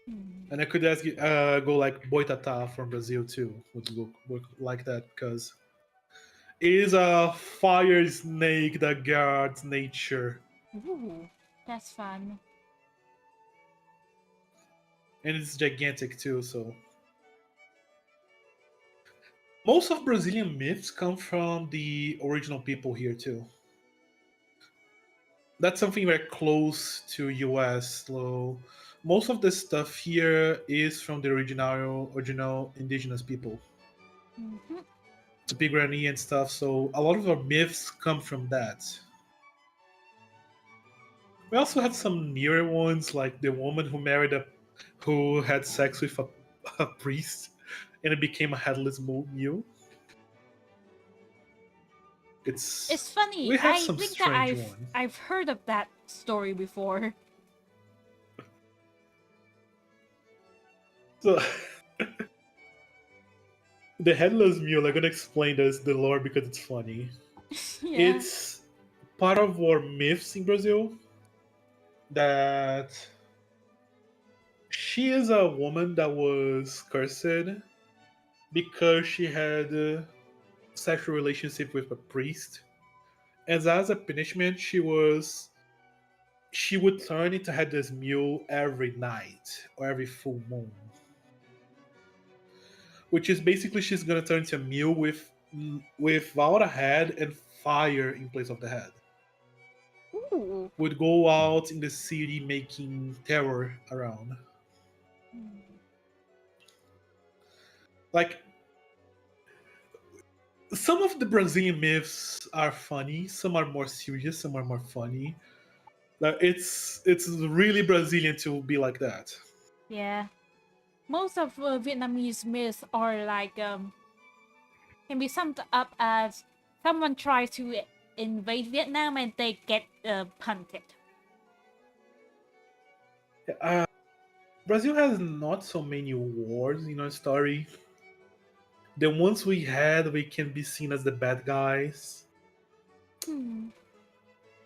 Hmm. And I could ask you, go like Boitata from Brazil too, would work like that, because it is a fire snake that guards nature. Ooh. That's fun. And it's gigantic too, so. Most of Brazilian myths come from the original people here too. That's something very close to US. So most of the stuff here is from the original indigenous people, Mm-hmm. the Guarani and stuff. So a lot of our myths come from that. We also have some newer ones, like the woman who had sex with a priest, and it became a headless mule. It's It's funny. we have I some think that strange one. I've heard of that story before. So the headless mule, I'm gonna explain this the lore because it's funny. Yeah. It's part of our myths in Brazil that she is a woman that was cursed because she had a sexual relationship with a priest. As a punishment, she would turn into headless mule every night or every full moon, which is basically she's gonna turn into a mule without a head and fire in place of the head. Ooh. Would go out in the city making terror around. Like, some of the Brazilian myths are funny, some are more serious, some are more funny. Like, it's really Brazilian to be like that. Yeah. Most of Vietnamese myths are like can be summed up as someone tries to invade Vietnam and they get punted. Uh, Brazil has not so many wars in our story. The ones we had, we can be seen as the bad guys. Hmm.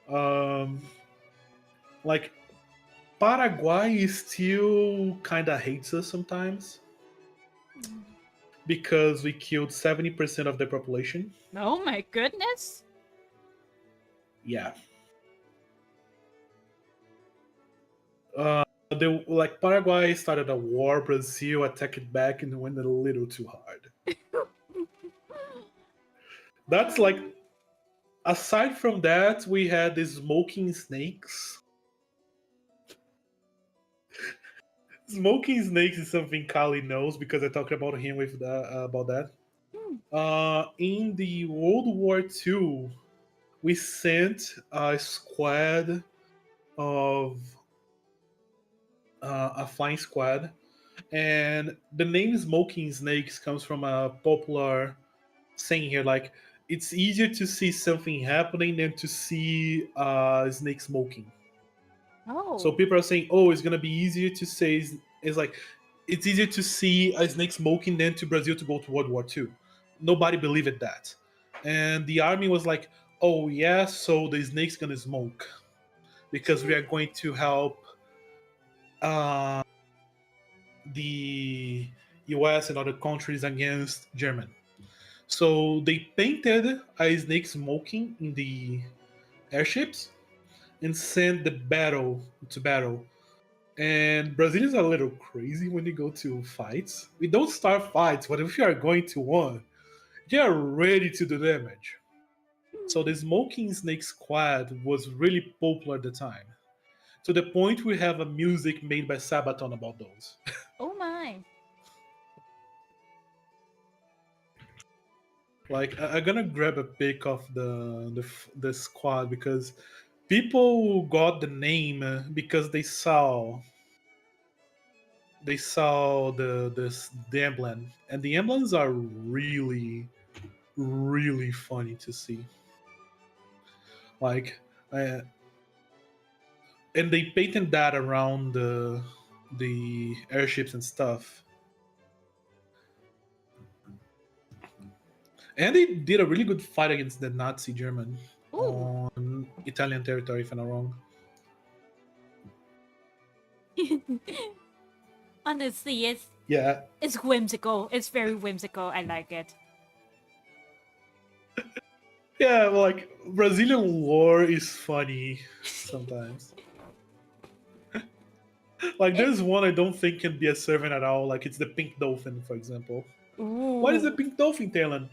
Um, like Paraguay still kind of hates us sometimes because we killed 70% of the population. Oh my goodness. Yeah. Like Paraguay started a war, Brazil attacked it back and went a little too hard. That's like aside from that, we had the smoking snakes. Smoking snakes is something Kali knows because I talked about him with about that. Hmm. In the World War II, we sent a squad of a flying squad, and the name Smoking Snakes comes from a popular saying here, like it's easier to see something happening than to see a snake smoking. So Oh. people are saying, "Oh, it's gonna be easier to say." It's like it's easier to see a snake smoking than to Brazil to go to World War II. Nobody believed that, and the army was like, "Oh yeah, so the snake's gonna smoke because we are going to help uh, the U.S. and other countries against German." So they painted a snake smoking in the airships and sent the battle to battle. And Brazilians are a little crazy when they go to fights. We don't start fights, but if you are going to one, they are ready to do damage. So the Smoking Snake Squad was really popular at the time. To the point we have a music made by Sabaton about those. Oh my. Like I'm gonna grab a pic of the squad because people got the name because they saw the emblem, and the emblems are really funny to see. Like, uh, and they patent that around the airships and stuff. And they did a really good fight against the Nazi German Ooh. on Italian territory, if I'm not wrong. Honestly, Yeah, it's whimsical. It's very whimsical. I like it. yeah. Like Brazilian lore is funny sometimes. Like It. there's one I don't think can be a servant at all. Like it's the pink dolphin, for example. What is the Ooh. pink dolphin, Talon?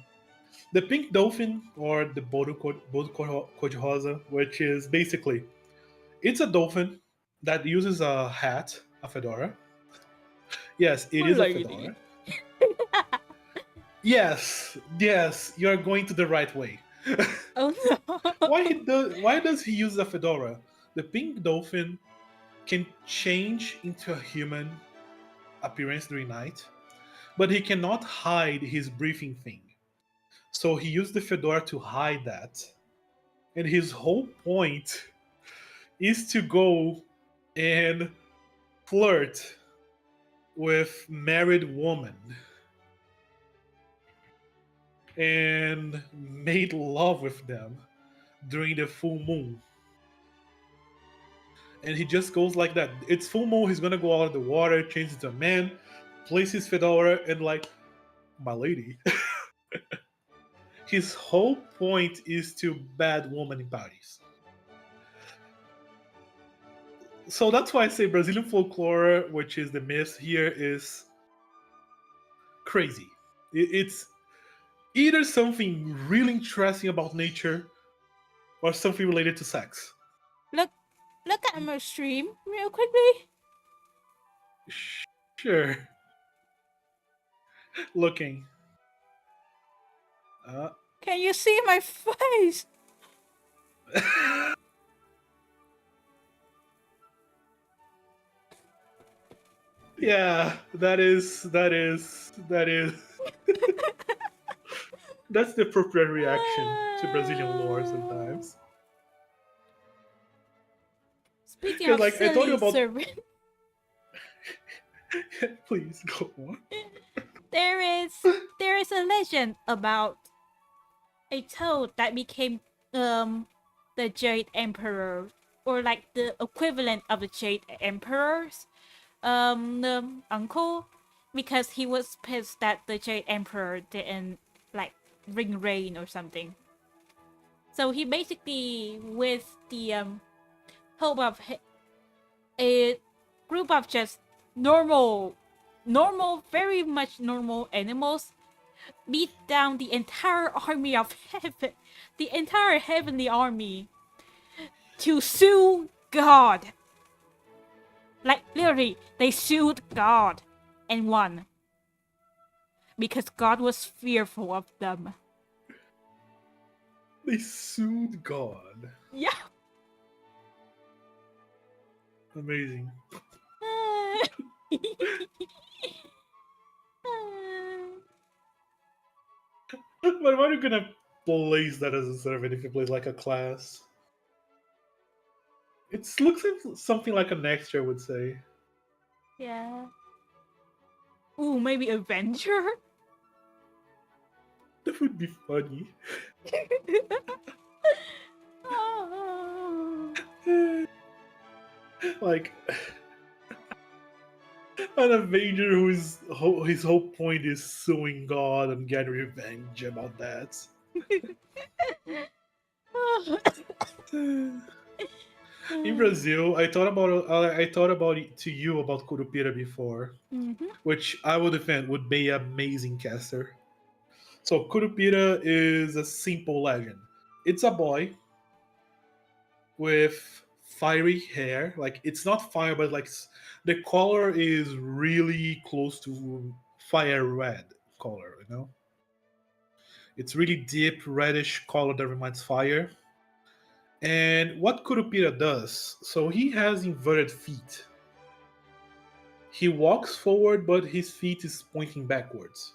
The pink dolphin, or the Bodo cor-de-rosa, which is basically it's a dolphin that uses a hat, a fedora. Yes, it My is a lady. fedora. Yes, yes, you are going to the right way. Oh no. Why does he use a fedora? The pink dolphin can change into a human appearance during night, but he cannot hide his breathing thing. So he used the fedora to hide that. And his whole point is to go and flirt with married women and made love with them during the full moon. And he just goes like that. It's full moon, he's gonna go out of the water, change into a man, place his fedora, and like, my lady. His whole point is to bad woman in parties. So that's why I say Brazilian folklore, which is the myth here, is crazy. It's either something really interesting about nature or something related to sex. look, look at my stream real quickly. Sure. Looking. Uh, Can you see my face? yeah, that is that's the appropriate reaction to Brazilian lore sometimes. Speaking Because of like I told you silly about servant, please go on. there is a legend about a toad that became the Jade Emperor, or like the equivalent of the Jade Emperor's uncle, because he was pissed that the Jade Emperor didn't like bring rain or something. So he basically, with the hope of a group of just normal, very much normal animals, beat down the entire army of heaven, the entire heavenly army, to sue God. Like, literally, they sued God and won. Because God was fearful of them. They sued God. Yeah. Amazing. But why are you gonna place that as a servant if you play like a class? It looks like something like an extra would say. Yeah. Ooh, maybe Avenger? That would be funny. Oh. Like an Avenger his whole point is suing God and getting revenge about that. In Brazil, I thought about it to you about Curupira before, Mhm. which I would defend would be an amazing caster. So Curupira is a simple legend. It's a boy with fiery hair. Like it's not fire, but like the color is really close to fire red color. You know, it's really deep reddish color that reminds fire. And what Kurupira does, so he has inverted feet. He walks forward, but his feet is pointing backwards.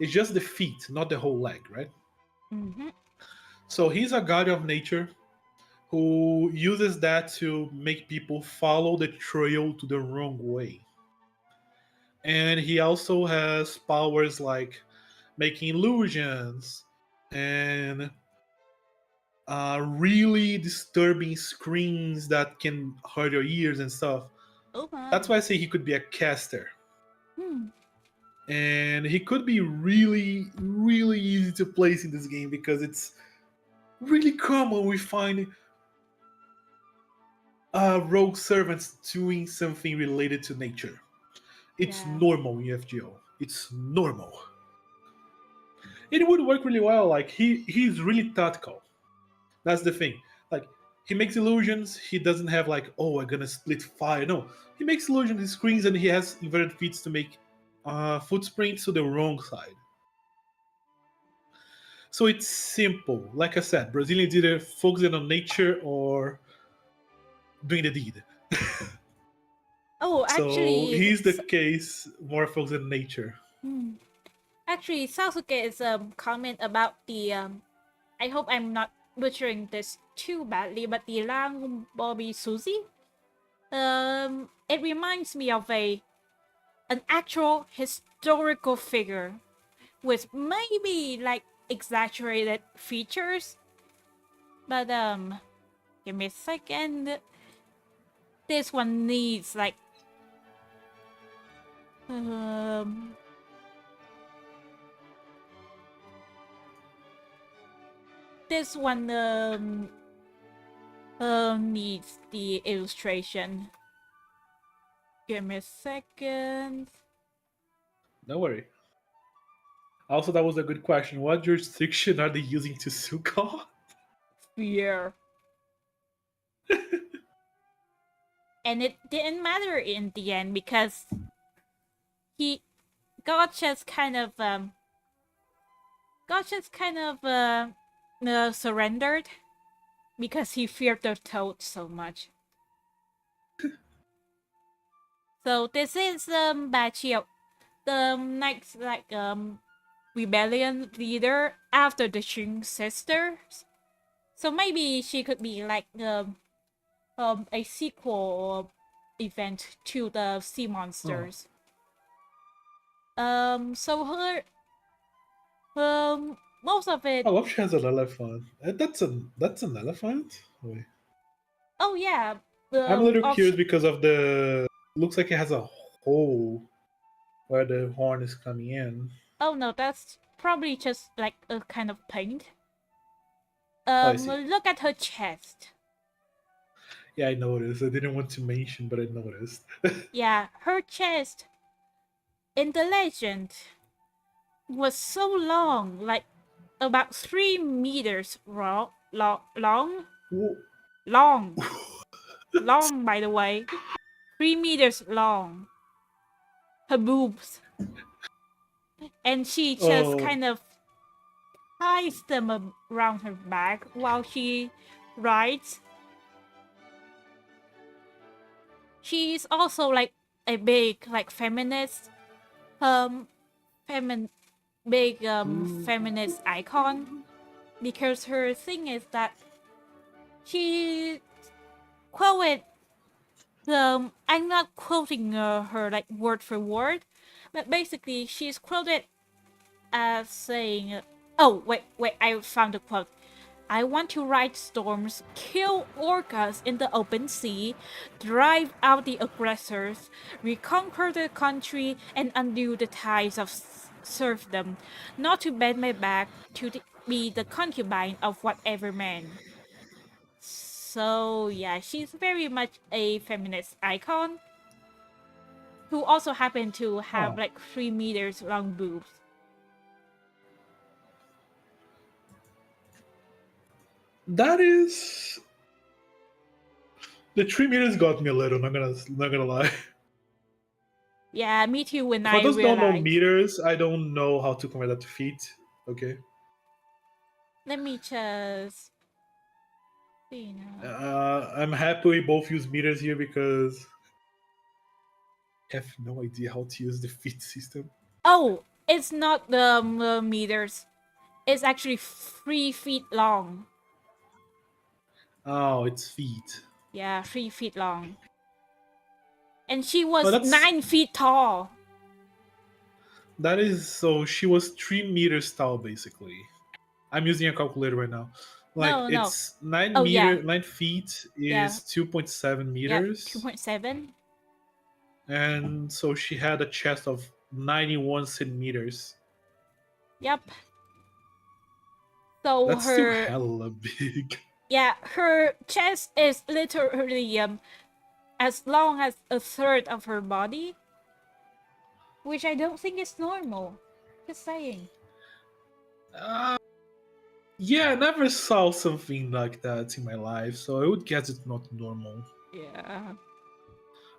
It's just the feet, not the whole leg, right? Mhm. So he's a guardian of nature who uses that to make people follow the trail to the wrong way. And he also has powers like making illusions and really disturbing screams that can hurt your ears and stuff. Oh That's my. why I say he could be a caster. Hmm. And he could be really easy to place in this game because it's really common we find rogue servants doing something related to nature. It's Yeah. normal in FGO. It's normal. It would work really well. Like he's really tactical. That's the thing. Like he makes illusions. He doesn't have like, oh, I'm gonna split fire. No, he makes illusions. He screens and he has inverted feet to make footprints to the wrong side. So it's simple. Like I said, Brazilians either focusing on nature or doing the deed. Oh, So actually, he's the case more focused on nature. hmm. Actually, Sasuke's comment about the I hope I'm not butchering this too badly, but the Lang Bobby Suzy. It reminds me of an actual historical figure with maybe like exaggerated features. But give me a second. This one needs like um this one needs the illustration. Give me a second. Don't worry. Also, that was a good question. What jurisdiction are they using to sue God? Fear. And it didn't matter in the end because he God just kind of surrendered because he feared the toad so much. So this is Bachio, the next like rebellion leader after the Qing sisters. So maybe she could be like a sequel event to the sea Oh, monsters. So her most of it. I love she has an elephant. That's an elephant. Wait. Oh yeah. I'm a little Of curious because of the. Looks like it has a hole where the horn is coming in. oh no, that's probably just like a kind of paint. Oh, I see. Look at her chest. Yeah, I noticed. I didn't want to mention, but I noticed. Yeah, her chest in the legend was so long, like about 3 meters long, long, long. By the way, 3 meters long. Her boobs, and she just Oh, kind of ties them around her back while she rides. She's also like a big like feminist, um, femin big feminist icon, because her thing is that she quoted I'm not quoting her like word for word, but basically she's quoted as saying, "Oh wait, I found the quote. I want to ride storms, kill orcas in the open sea, drive out the aggressors, reconquer the country, and undo the ties of serfdom, not to bend my back to be the concubine of whatever man." So yeah, she's very much a feminist icon who also happened to have oh, like 3 meters long boobs. that is the 3 meters got me a little. Not gonna lie. Yeah, me too when For I those who don't know realized. meters, I don't know how to convert that to feet. Okay. Let me just see now. I'm happy we both use meters here because I have no idea how to use the feet system. Oh, it's not the meters. It's actually 3 feet long. Oh, it's feet. Yeah, 3 feet long. And she No, was that's 9 feet tall. that is so she was 3 meters tall basically. I'm using a calculator right now. Like No, no. it's nine Oh yeah, meter, 9 feet yeah, is 2.7 yep. meters, 2.7. and so she had a chest of 91 centimeters. Yep. So That's still her, hella big. yeah, her chest is literally as long as a third of her body, which I don't think is normal. Just saying. Uh, yeah, I never saw something like that in my life, so I would guess it's not normal. Yeah.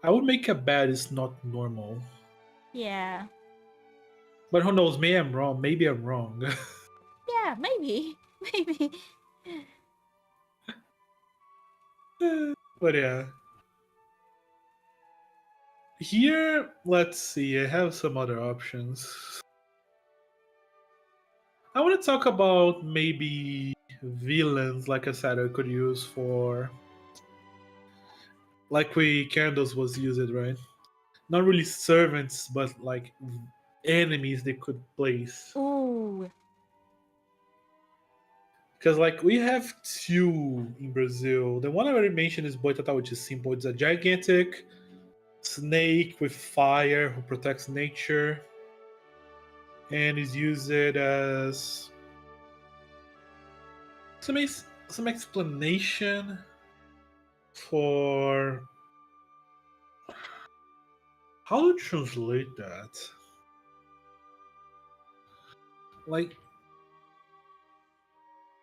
I would make a bet it's not normal. Yeah. But who knows? Maybe I'm wrong. Maybe I'm wrong. Yeah, maybe. Maybe. But yeah. Here, let's see. I have some other options. I want to talk about maybe villains, like I said, I could use for. Like we candles was used, right? Not really servants, but like enemies they could place. Ooh. Because like we have two in Brazil. The one I already mentioned is Boitatá, which is simple. It's a gigantic snake with fire who protects nature and is used as some explanation for how to translate that. Like,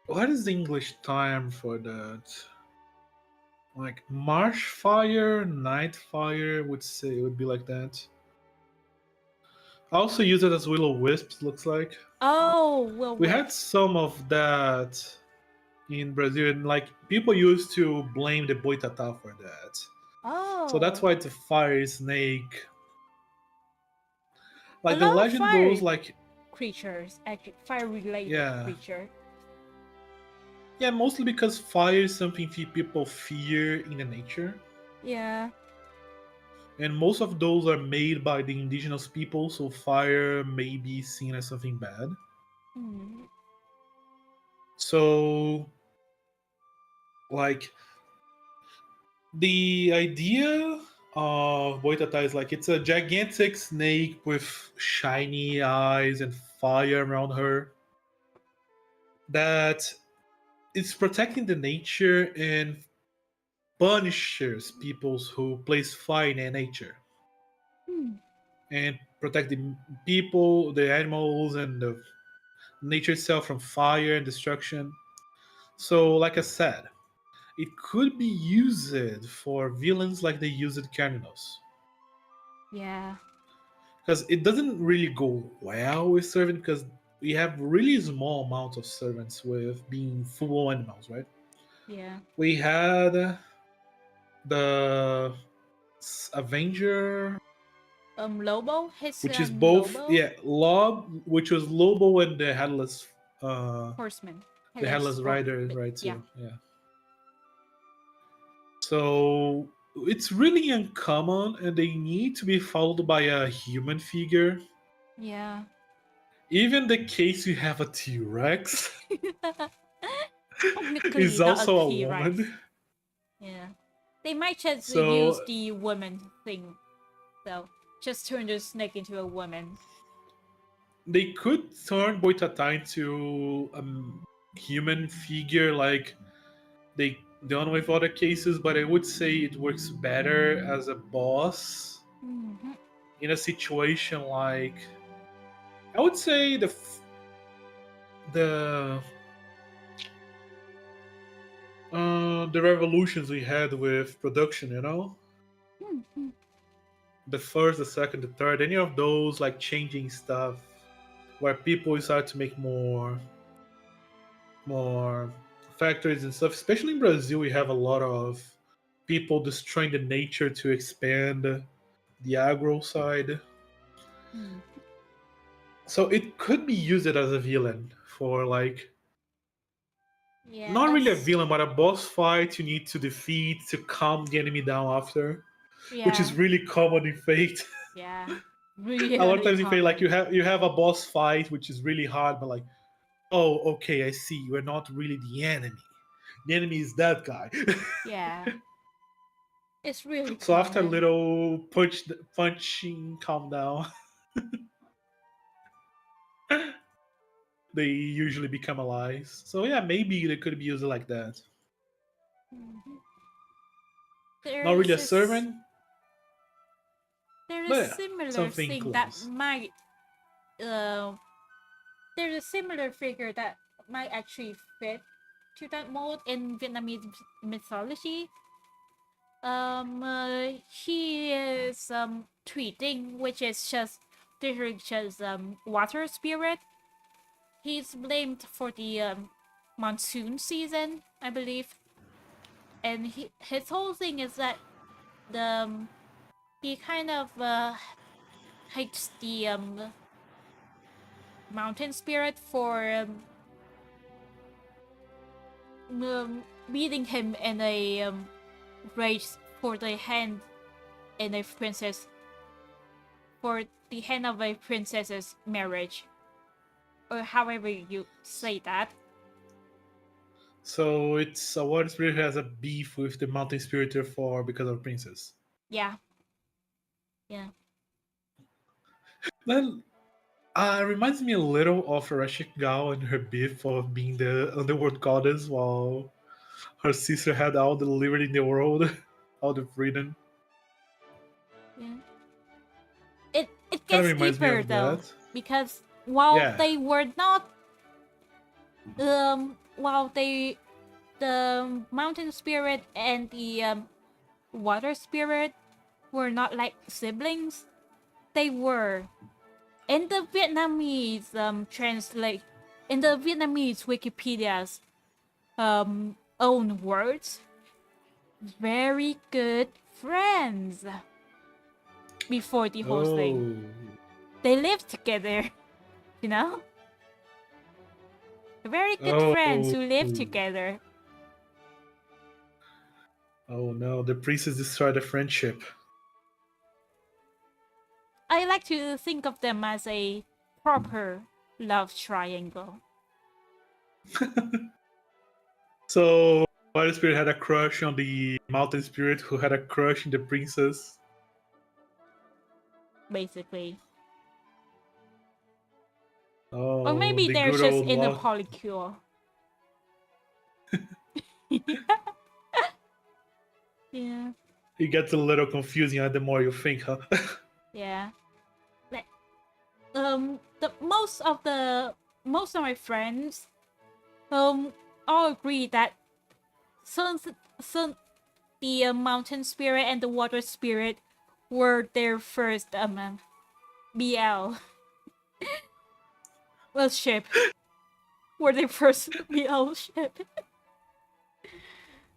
what is the English term for that? Like marsh fire, night fire would say it would be like that. I also use it as willow wisps. Looks like Oh, well, we had with. some of that in Brazil, and like people used to blame the boitatá for that. So that's Oh. why it's a fire snake. A Like the lot of legend goes, fire like creatures, actually, fire related yeah, creature. yeah, mostly because fire is something people fear in the nature. Yeah. and most of those are made by the indigenous people, so fire may be seen as something bad. Mm. So, like, the idea of Boitata is like it's a gigantic snake with shiny eyes and fire around her that is protecting the nature and punishes people who place fire in nature Mm. and protect the people, the animals, and the nature itself from fire and destruction. So, like I said, it could be used for villains like they used Carninos. Yeah. Because it doesn't really go well with servant because we have really small amounts of servants with being full animals, right? Yeah. We had the Avenger, Lobo, his which is both Lobo Lob, which was Lobo and horseman, the headless headless horse. rider, right? Yeah. Too, yeah. So it's really uncommon, and they need to be followed by a human figure. Yeah. Even the case you have a T Rex Technically is not a also a T-Rex. woman. Yeah. They might just use So the woman thing, though. Just turn the snake into a woman. they could turn Boitata into a human figure like they done with other cases, but I would say it works better as a boss Mm-hmm. in a situation like I would say the the revolutions we had with production, you know, Mm-hmm. the first, the second, the third, any of those like changing stuff where people start to make more factories and stuff. Especially in Brazil, we have a lot of people destroying the nature to expand the agro side. Mm. So it could be used as a villain for like Yeah, not really a as villain, but a boss fight you need to defeat to calm the enemy down after, which yeah, is really common in Fate. yeah, A lot of really times in Fate, like common. you have a boss fight which is really hard, but like, oh, okay, I see. You're not really the enemy. The enemy is that guy. Yeah, it's really So after a common. little punching calm down, they usually become allies. So yeah, maybe they could be used like that. Mhm. Not really a There's servant, there is but yeah, similar something thing that close. might uh there's a similar figure that might actually fit to that mold in Vietnamese mythology. He is Thủy Tinh, which is just literally just water spirit. He's blamed for the monsoon season, I believe, and his whole thing is that the he kind of hates the mountain spirit for beating him in a race for the hand in a princess for the hand of a princess's marriage, or however you say that. So it's a water spirit who has a beef with the mountain spirit for because of princess. Yeah, yeah, That reminds me a little of Rashik Gao and her beef of being the underworld goddess while her sister had all the liberty in the world, all the freedom. yeah. It Kind of gets reminds me deeper of though, that. because while Yeah. they were not while they the mountain spirit and the water spirit were not like siblings, they were in the Vietnamese translate in the Vietnamese Wikipedia's own words, very good friends before the whole thing. Oh. They lived together, you know? Very good friends Oh. who live together. Oh no, the princess destroyed the friendship. I like to think of them as a proper love triangle. So Water Spirit had a crush on the Mountain Spirit, who had a crush on the princess. Basically. Or Oh, maybe the they're good just old in a law. polycule. Yeah. It gets a little confusing the more you think, huh? Yeah. Like, the most of my friends all agree that sun sun the mountain spirit and the water spirit were their first BL well ship. Were their first BL ship.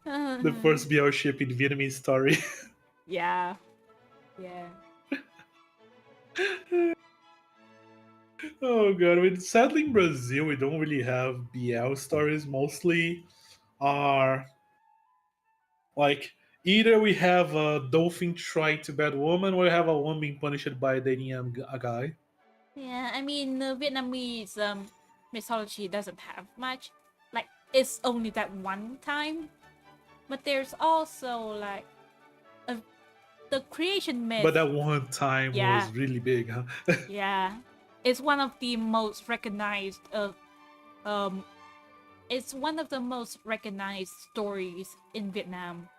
The first BL ship in Vietnamese story. Yeah. Yeah. Oh god, sadly in Brazil we don't really have BL stories. Mostly are like either we have a dolphin trying to bad woman, or we have a woman being punished by dating a guy. Yeah, I mean, Vietnamese mythology doesn't have much. Like, it's only that one time. But there's also, like, a, the creation But myth. that one time Yeah, was really big, huh? yeah. It's one of the most recognized, um, it's one of the most recognized stories in Vietnam.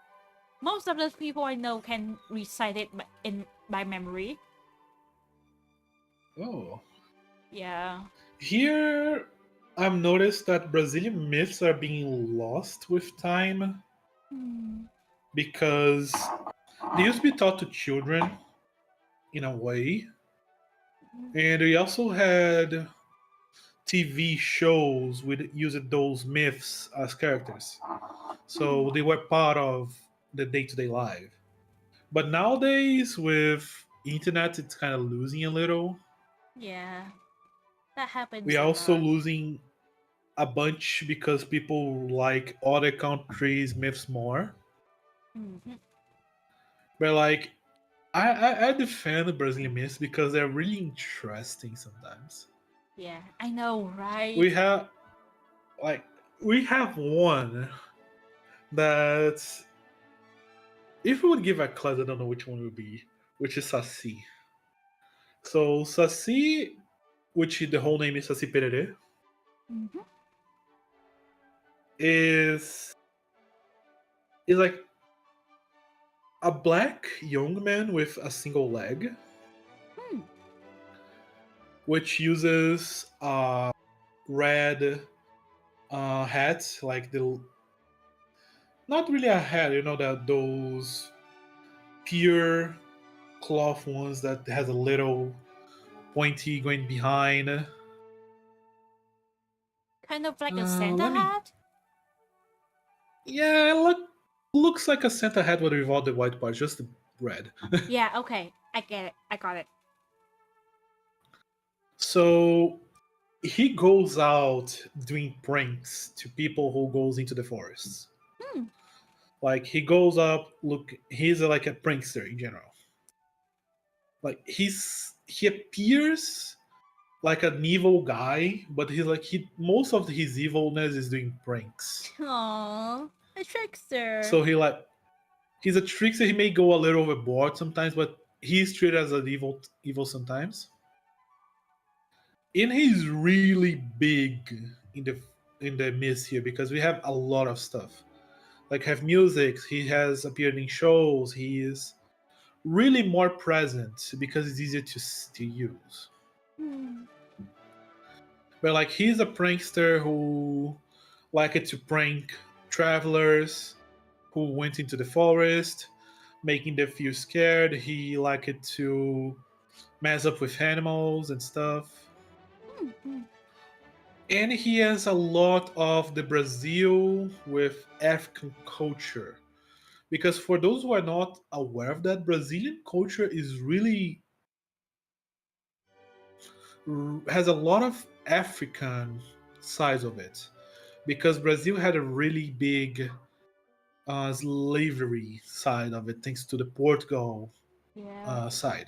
Most of the people I know can recite it by memory. Oh. Yeah. Here, I've noticed that Brazilian myths are being lost with time Hmm. because they used to be taught to children in a way, and we also had TV shows with using those myths as characters, so they were part of the day-to-day life. But nowadays, with internet, it's kind of losing a little. Yeah, that happens We're a also lot. losing a bunch because people like other countries' myths more. Hmm. But like, I defend the Brazilian myths because they're really interesting sometimes. Yeah, I know, right? We have like we have one that if we would give a class, I don't know which one would be, which is Saci. So Saci, which the whole name is Saci Pererê, Hmm. is is like a black young man with a single leg, Hmm. which uses a red hat, like the not really a hat, you know that those pure cloth ones that has a little pointy going behind. Kind of like a Santa Let me. hat? Yeah, looks like a Santa hat, but without the white part, just the red. Yeah, okay. I get it. I got it. So he goes out doing pranks to people who goes into the forests. Hmm. Like he goes up, look, he's like a prankster in general. Like he appears like an evil guy, but he's like he most of his evilness is doing pranks. Aww. A trickster. So he's a trickster. He may go a little overboard sometimes, but he's treated as an evil sometimes. And he's really big in the mist here because we have a lot of stuff. Like have music, he has appeared in shows. He is really more present because it's easier to use. Hmm. But like he's a prankster who liked to prank travelers who went into the forest, making them feel scared. He liked to mess up with animals and stuff. Hmm. Hmm. And he has a lot of the Brazil with African culture. Because for those who are not aware of that, Brazilian culture is really has a lot of African sides of it. Because Brazil had a really big slavery side of it, thanks to the Portugal Yeah. side.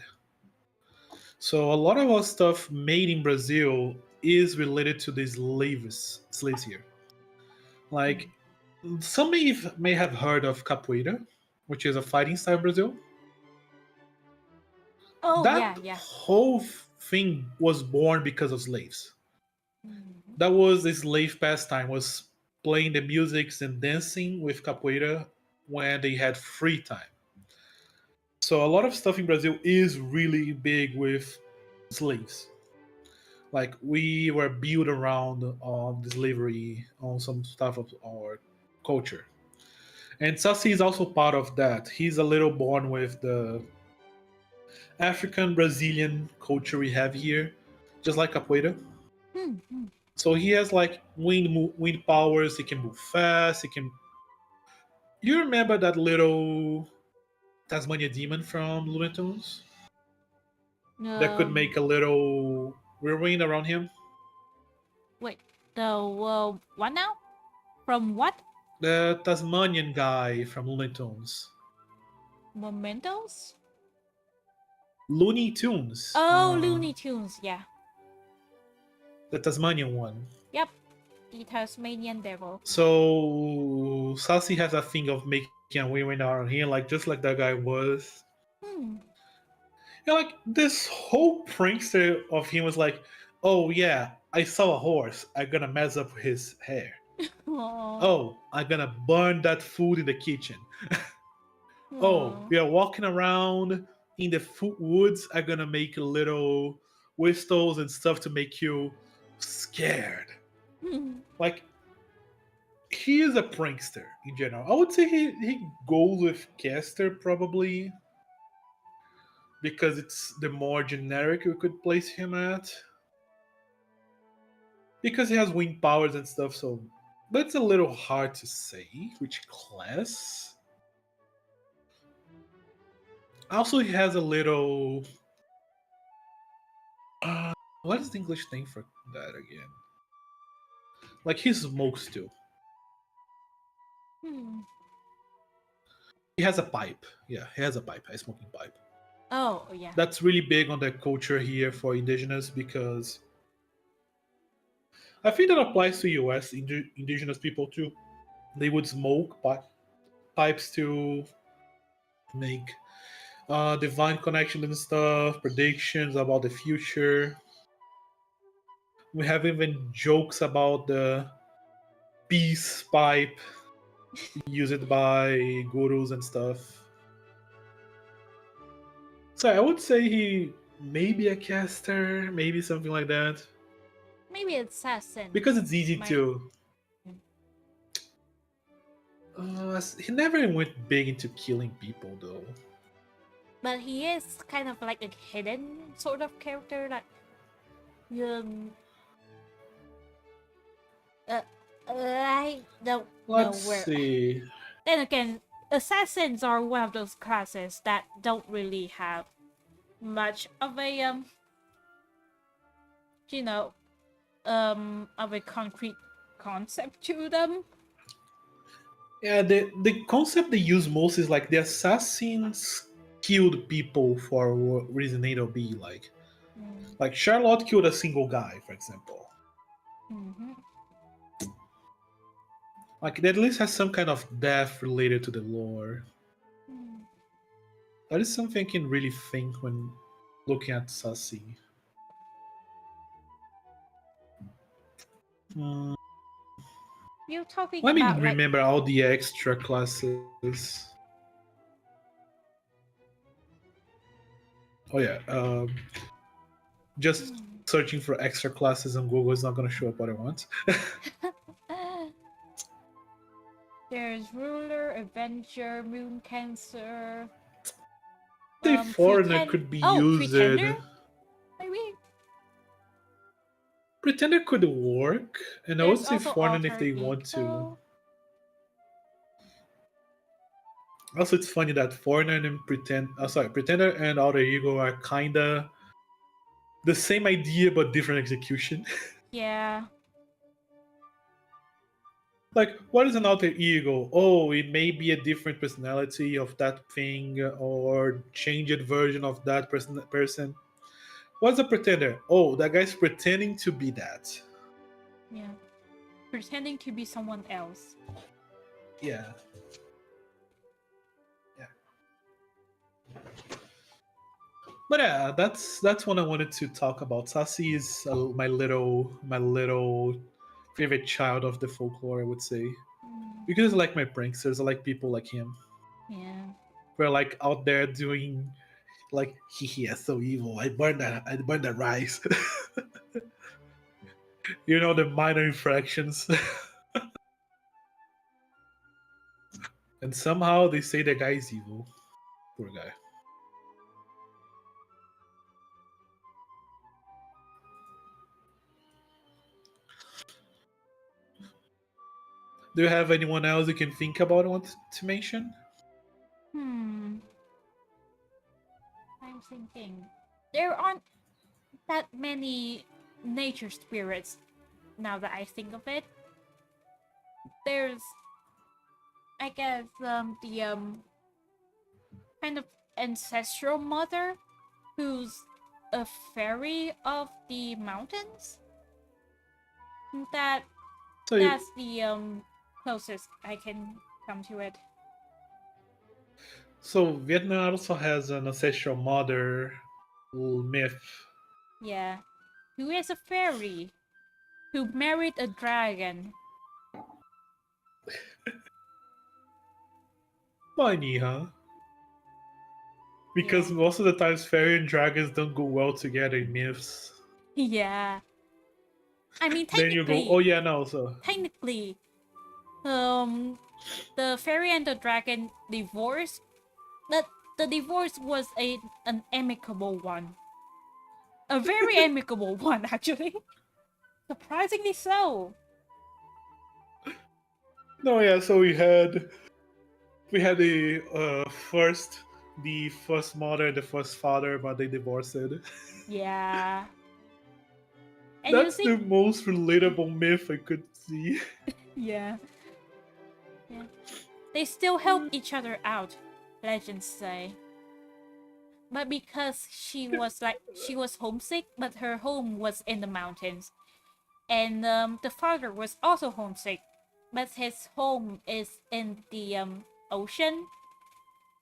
So a lot of our stuff made in Brazil is related to the slaves here. Like some may have heard of capoeira, which is a fighting style in Brazil. Oh yeah, That yeah. whole thing was born because of slaves. Mhm. That was a slave pastime, was playing the musics and dancing with capoeira when they had free time. So a lot of stuff in Brazil is really big with slaves. Like we were built around the slavery on some stuff of our culture. And Sassi is also part of that. He's a little born with the African Brazilian culture we have here, just like capoeira. Mhm. So he has like wind powers. He can move fast. He can. You remember that little Tasmania demon from Looney Tunes that could Um, make a little whirlwind around him? wait, the what now? From what? The Tasmanian guy from Looney Tunes. Mementos? Looney Tunes. Oh, Looney Tunes. Yeah. The Tasmanian one. Yep. The Tasmanian Devil. So Sassy has a thing of making a whirlwind around him, like just like that guy was. Hmm. And like this whole prankster of him was like, oh yeah, I saw a horse. I'm gonna mess up his hair. Aww. Oh, I'm gonna burn that food in the kitchen. Oh, Aww. we are walking around in the woods. I'm gonna make little whistles and stuff to make you scared. Hmm. Like he is a prankster in general. I would say he goes with Caster probably because it's the more generic we could place him at. Because he has wind powers and stuff, so but it's a little hard to say which class. Also, he has a little. What is the English name for that again? Like he smokes too. Hmm. He has a pipe. Yeah, he has a pipe, a smoking pipe. Oh, yeah. That's really big on the culture here for indigenous because I think that applies to US indigenous people too. They would smoke pipes to make divine connection and stuff, predictions about the future. We have even jokes about the peace pipe used by gurus and stuff. So I would say he maybe a caster, maybe something like that. Maybe assassin. Because it's easy Might. to. He never went big into killing people though. But he is kind of like a hidden sort of character. Like, um, I don't know Let's where. see. Then again, assassins are one of those classes that don't really have much of a you know, of a concrete concept to them. Yeah, the concept they use most is like the assassins killed people for what reason it'll be like. Mm. Like Charlotte killed a single guy, for example. Mm-hmm. Like it at least has some kind of death related to the lore. Mm. That is something I can really think when looking at Sassy. Hmm, You're talking let me about like remember all the extra classes. Oh yeah, just mm. searching for extra classes on Google is not going to show up what I want. There's ruler, avenger, moon cancer. The foreigner could be used. Pretender? Maybe. Pretender could work, and I would There's say also foreigner if alter they want to. ego. Also, it's funny that foreigner and pretender and alter ego are kinda the same idea but different execution. Yeah. Like, what is an alter ego? Oh, it may be a different personality of that thing or changed version of that person. What's a pretender? Oh, that guy's pretending to be that. Yeah. Pretending to be someone else. Yeah. Yeah. But yeah, that's what I wanted to talk about. Sassy is my little favorite child of the folklore, I would say, Mm, because I like my pranksters. I like people like him. yeah. We're like out there doing like he is so evil. I burned that rice. The minor infractions. And somehow they say the guy is evil. Poor guy. Do you have anyone else you can think about want to mention? Hmm. I'm thinking. There aren't that many nature spirits now that I think of it. There's, I guess, the kind of ancestral mother who's a fairy of the mountains. That So, that's the closest I can come to it. so Vietnam also has an ancestral mother myth. Yeah. Who is a fairy who married a dragon. Funny, huh? Yeah. Because most of the times fairy and dragons don't go well together in myths. Yeah. I mean Then you go, oh technically yeah, no, so technically um the fairy and the dragon divorced, but the divorce was an amicable one. A very amicable one, actually. Surprisingly so. no, yeah. So we had the first mother and the first father, but they divorced. Yeah. And you That's think, the most relatable myth I could see. yeah. Yeah. They still help each other out, legends say. But because she was homesick, but her home was in the mountains. And the father was also homesick, but his home is in the ocean.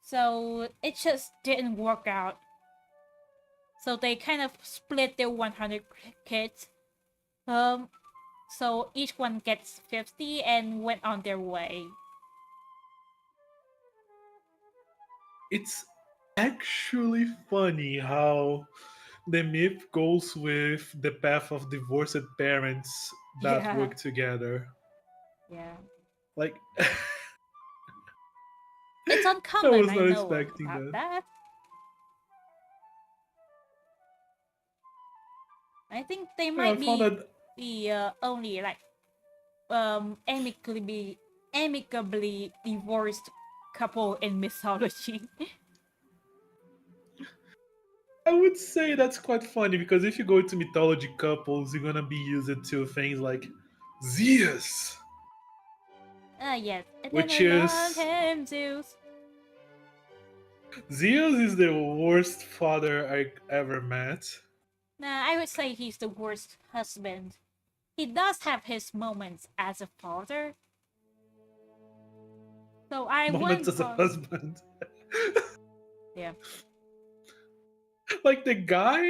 So it just didn't work out. So they kind of split their 100 kids. Um, so each one gets 50 and went on their way. It's actually funny how the myth goes with the path of divorced parents that Yeah, work together. yeah. Like, It's I uncommon, was I not know expecting about that. that. I think they Yeah, I might found be that. the only like amicably divorced couple in mythology. I would say that's quite funny because if you go into mythology couples, you're gonna be using to things like Zeus, Ah, yes. And then which I love is him, Zeus. Zeus is the worst father I ever met. Nah, I would say he's the worst husband. He does have his moments as a father. So I Moments wouldn't as a call. husband. Yeah. Like the guy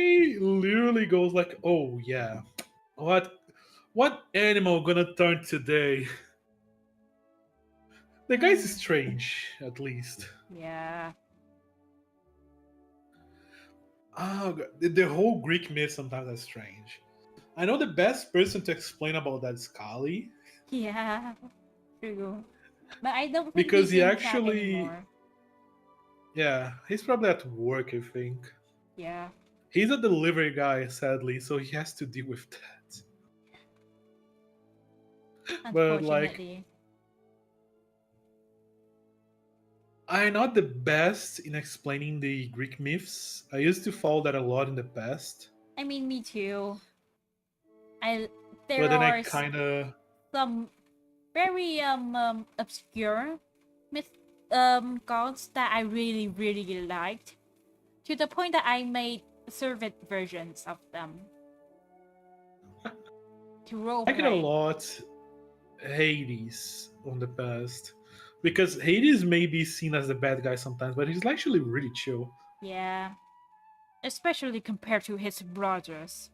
literally goes like, "Oh yeah, what animal gonna turn today?" The guy's Mm, strange, at least. yeah. The whole Greek myth sometimes is strange. I know the best person to explain about that is Kali, Yeah. True. But I don't think because he's he in chat actually, anymore. yeah, he's probably at work. I think Yeah. he's a delivery guy, sadly, so he has to deal with that. But like, Unfortunately. I'm not the best in explaining the Greek myths. I used to follow that a lot in the past, I mean, me too. I but there then I are kind of some very obscure myth gods that I really liked, to the point that I made servant versions of them to role I like it a play. lot. Hades on the past. Because Hades may be seen as the bad guy sometimes, but he's actually really chill. Yeah, especially compared to his brothers.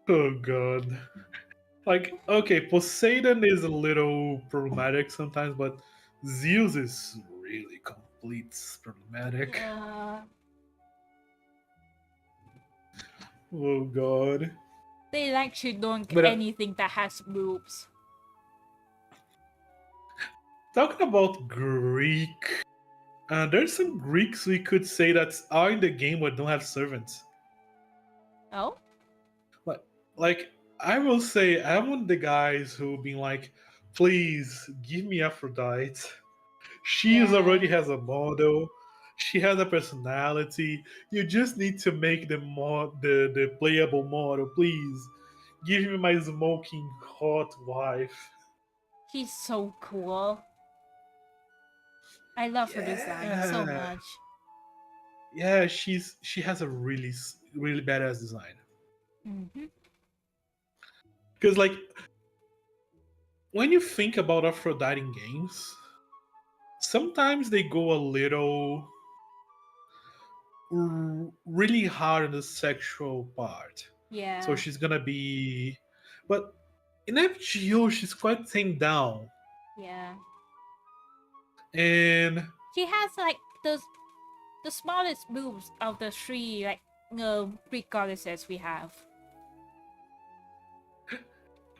Oh god. Like, okay, Poseidon is a little problematic sometimes, but Zeus is really complete problematic. Yeah, Oh god. they like to dunk But anything that has boobs. talking about Greek, there's some Greeks we could say that are in the game but don't have servants. Oh, Like, like I will say, I'm one of the guys who been like, please give me Aphrodite. She is yeah. already has a model. She has a personality. You just need to make the playable model, please. Give me my smoking hot wife. She's so cool. I love her design so Yeah, much. yeah. She has a really badass design. Hmm. Because like when you think about Aphrodite in games, sometimes they go a little really hard on the sexual part. So Yeah, she's gonna be, but in FGO she's quite tamed down, yeah. and She has like the smallest boobs of the three like Greek goddesses we have.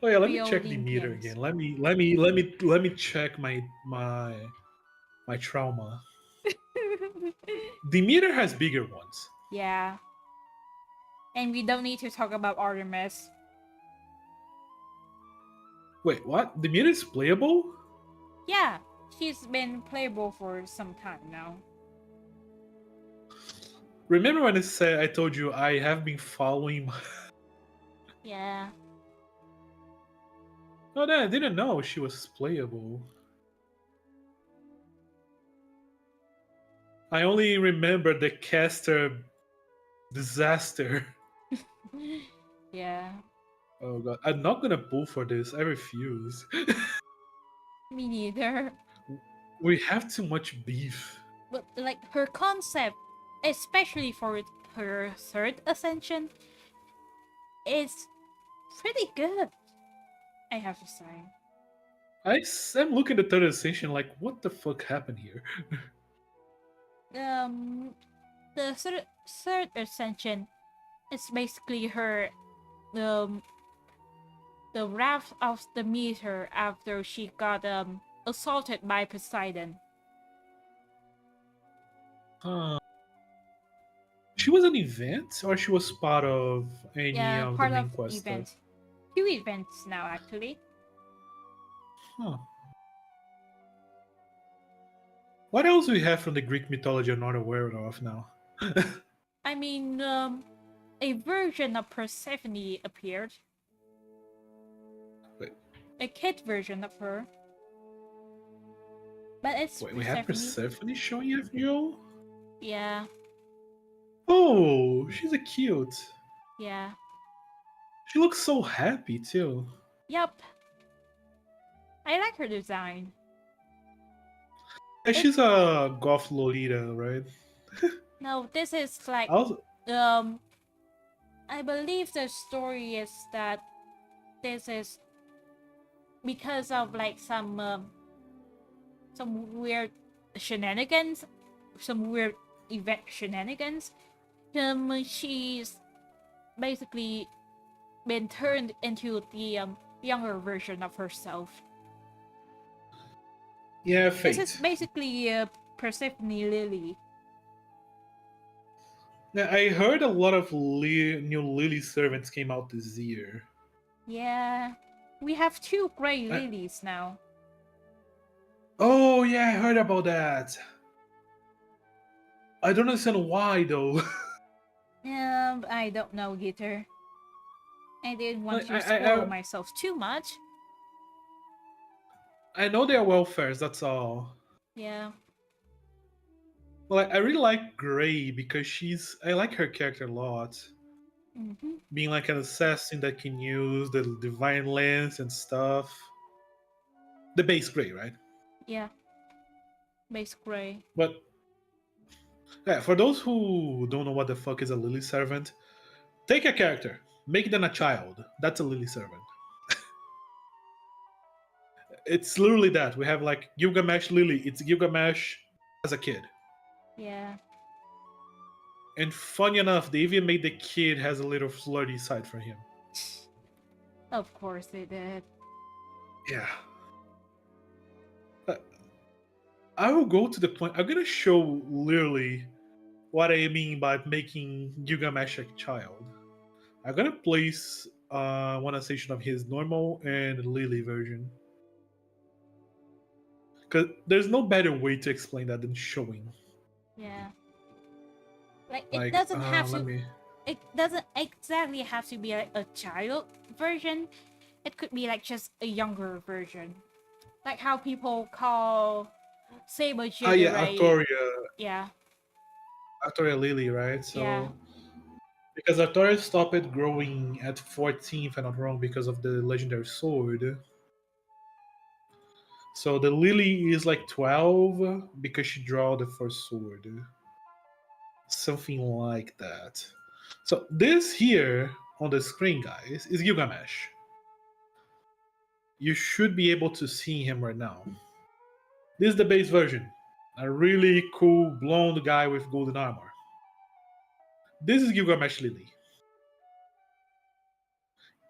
oh yeah, let me Three check the meter again. Olympians. Let me check my trauma. The meter has bigger ones. Yeah. And we don't need to talk about Artemis. Wait, what? The meter is playable? Yeah, she's been playable for some time now. Remember when I told you I have been following? Yeah. Oh, no, I didn't know she was playable. I only remember the caster disaster. Yeah. Oh god, I'm not gonna pull for this. I refuse. Me neither. We have too much beef. But like her concept, especially for her third ascension, is pretty good. I have to say. I'm looking at the third ascension like, what the fuck happened here? Um, the third ascension is basically her um the wrath of the meter after she got assaulted by Poseidon. Huh. She was an event, or she was part of any Yeah, of the part of main quest stuff? events. Two events now actually. Huh. What else do we have from the Greek mythology I'm not aware of now? I mean, a version of Persephone appeared. Wait, A kid version of her. But it's wait, we have Persephone. Persephone showing FGO? Yeah, Oh, she's a cute. yeah. She looks so happy too. Yup. I like her design. Yeah, It she's a goth Lolita, right? no, this is like Also, um I believe the story is that this is because of like some weird shenanigans, some weird event shenanigans. She's basically been turned into the younger version of herself. yeah, This is fate. basically Persephone Lily. Yeah, I heard a lot of new Lily servants came out this year. Yeah, we have two gray I, lilies now. oh yeah, I heard about that. I don't understand why though. I don't know either. I didn't want like, to spoil myself too much. I know they are welfares. That's all. Yeah. Well, I really like Gray because I like her character a lot. Mm-hmm. Being like an assassin that can use the divine lens and stuff. The base Gray, right? Yeah, base gray. But yeah, for those who don't know what the fuck is a lily servant, take a character, make them a child. That's a lily servant. It's literally that. We have like Gilgamesh Lily. It's Gilgamesh as a kid. Yeah, And funny enough, they even made the kid has a little flirty side for him. of course they did. Yeah. Uh, I will go to the point. I'm gonna show literally what I mean by making Gilgamesh a child. I'm gonna place one station of his normal and Lily version. Because there's no better way to explain that than showing. Yeah, like it Like, doesn't have let to. me. It doesn't exactly have to be like a child version. It could be like just a younger version, like how people call Saber Ah, yeah, Jiggeray. Yeah, Artoria Lily, right? yeah, So because Artoria stopped growing at 14, if I'm not wrong, because of the legendary sword. So the Lily is like 12 because she draw the first sword. Something like that. So this here on the screen, guys, is Gilgamesh. You should be able to see him right now. This is the base version. A really cool blonde guy with golden armor. This is Gilgamesh Lily.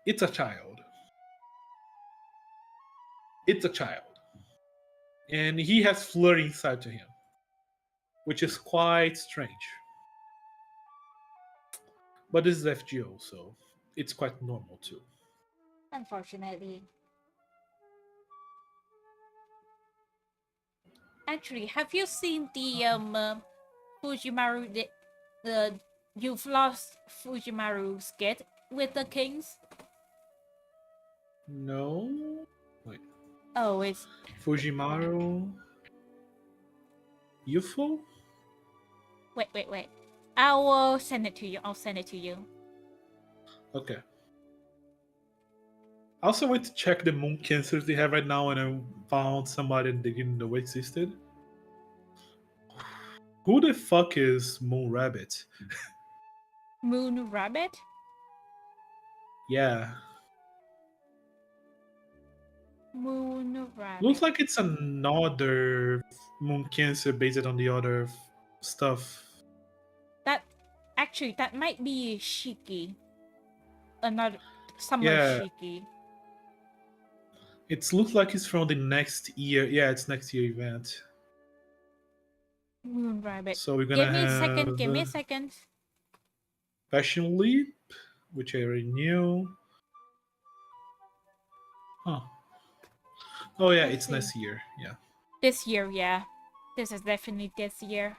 It's a child. It's a child. And he has flirting side to him, which is quite strange. But this is FGO, so it's quite normal too. unfortunately. Actually, have you seen the Fujimaru the You've Lost Fujimaru skit with the kings? No? Wait. Oh, it's Fujimaru? UFO? wait. I will send it to you. I'll send it to you. Okay. I also went to check the moon cancers they have right now, and I found somebody they didn't know existed. Who the fuck is Moon Rabbit? Moon Rabbit? Yeah. Moon Rabbit. Looks like it's another moon cancer based on the other stuff. That actually that might be Shiki. Another summer Yeah, Shiki. it looks like it's from the next year. Yeah, it's next year event. Moon Rabbit. So we're Give gonna me a second. have Give me a second. Passion Leap, which I already knew. Huh. Oh yeah, Let's it's see. next year. Yeah. This year, yeah. This is definitely this year.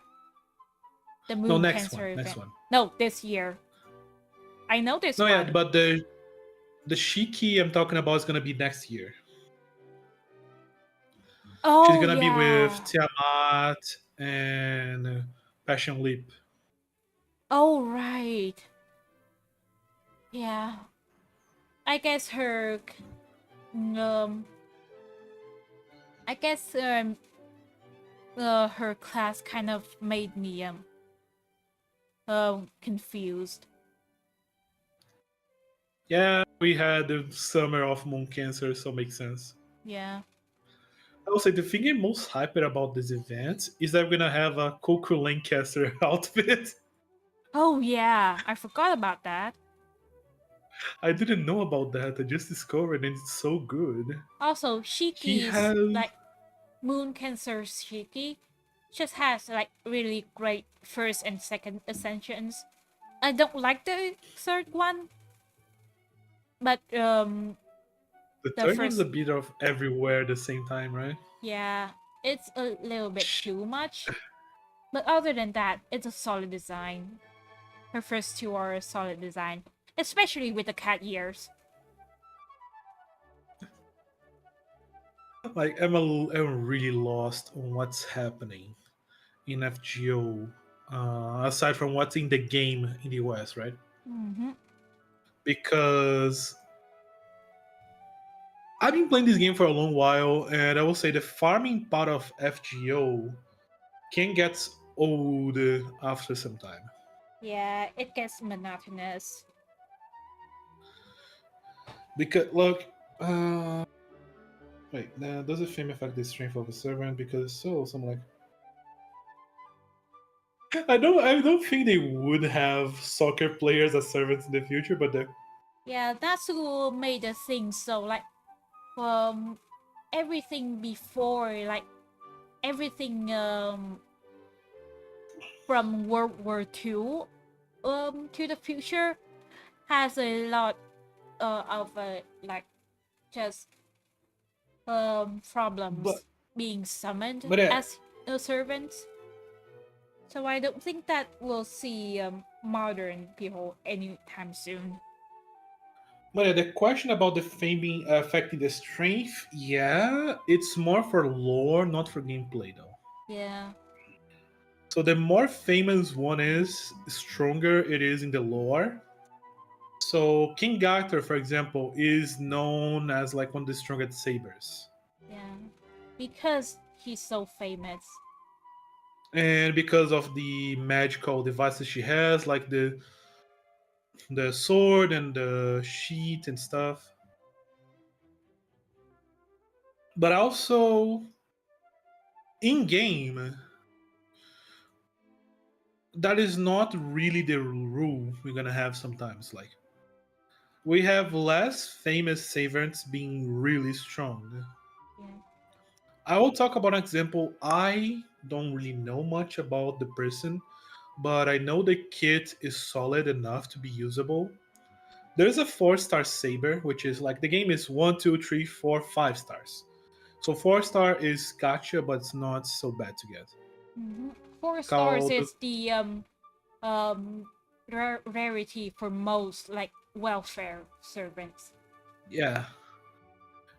The No, Moon next Cancer one. event. Next one. No, this year. I know this No, yeah, one. but the Shiki I'm talking about is gonna be next year. She's Oh gonna be with yeah. Tiamat and Passion Leap. Oh right. Yeah. I guess her um I guess her class kind of made me confused. Yeah, we had the summer of Moon Cancer, so makes sense. Yeah. I will say the thing I'm most hyped about this event is that we're gonna have a Coco Lancaster outfit. Oh yeah. I forgot about that. I didn't know about that. I just discovered and it's so good. Also, He Shiki's has like Moon Cancer Shiki just has like really great first and second ascensions. I don't like the third one, but the the third one's a first, bit of everywhere at the same time, right? yeah, it's a little bit too much. But other than that, it's a solid design. Her first two are a solid design, especially with the cat ears. Like I'm really lost on what's happening in FGO, aside from what's in the game in the US, right? Mm-hmm. Because I've been playing this game for a long while, and I will say the farming part of FGO can get old after some time. Yeah, it gets monotonous. Because look, wait, does the fame affect the strength of a servant? Because so I'm like, I don't think they would have soccer players as servants in the future, but Yeah, that's who made the thing so like um everything before like everything from World War II to the future has a lot of like just but problems being summoned but as servants. So I don't think that we'll see modern people anytime soon. the question about the fame being affecting the strength, yeah, it's more for lore, not for gameplay though. Yeah. So the more famous one is, stronger it is in the lore. So King Arthur, for example, is known as like one of the strongest sabers, Yeah. Because he's so famous. and because of the magical devices she has, like the sword and the sheet and stuff. But also in game, that is not really the rule we're gonna have sometimes. Like we have less famous savants being really strong. Yeah. I will talk about an example. I don't really know much about the person, but I know the kit is solid enough to be usable. There's a 4-star saber, which is like the game is 1, 2, 3, 4, 5 stars. So 4-star is gotcha, but it's not so bad to get. 4 stars Called is the um rarity for most like welfare servants. yeah.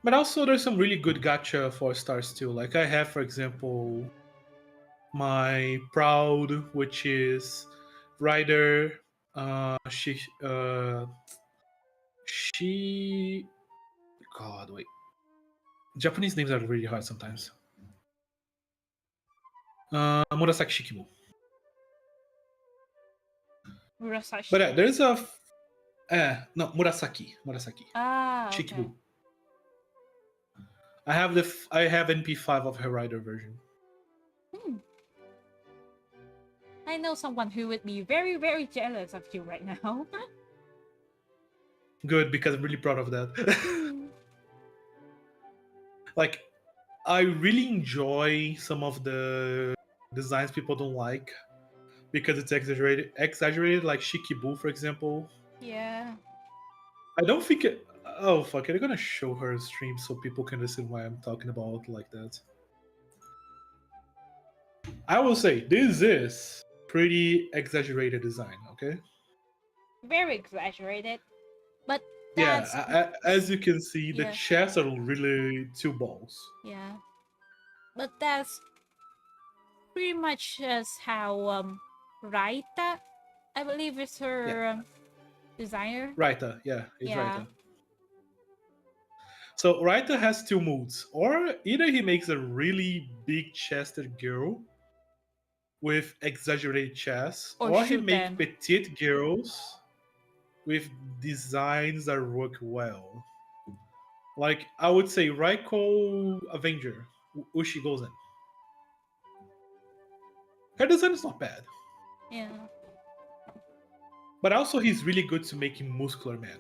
But also there's some really good gotcha 4 stars too. Like I have, for example, my proud, which is Rider. She God wait. Japanese names are really hard sometimes. Murasaki Shikibu. But Murasashi. there's a no Murasaki Ah, okay. Shikibu. I have NP5 of her rider version. Hmm. I know someone who would be very, very jealous of you right now. Good, because I'm really proud of that. Hmm. Like I really enjoy some of the designs people don't like because it's exaggerated, like Shikibu, for example. Yeah. I don't think it. Oh fuck! They're gonna show her stream so people can listen why I'm talking about like that. I will say this is pretty exaggerated design. Okay. Very exaggerated. But Yeah, that's as you can see, the yeah. chests are really two balls. Yeah. But that's pretty much just how Raita, I believe is Yeah, her designer. Raita. Yeah, it's Yeah. Raita. So Raita has two moods, or either he makes a really big-chested girl with exaggerated chest, Or or he make Shuten. petite girls with designs that work well. Like I would say, Raiko Avenger, Ushi Gozen. Her design is not bad, Yeah. but also he's really good to making muscular man.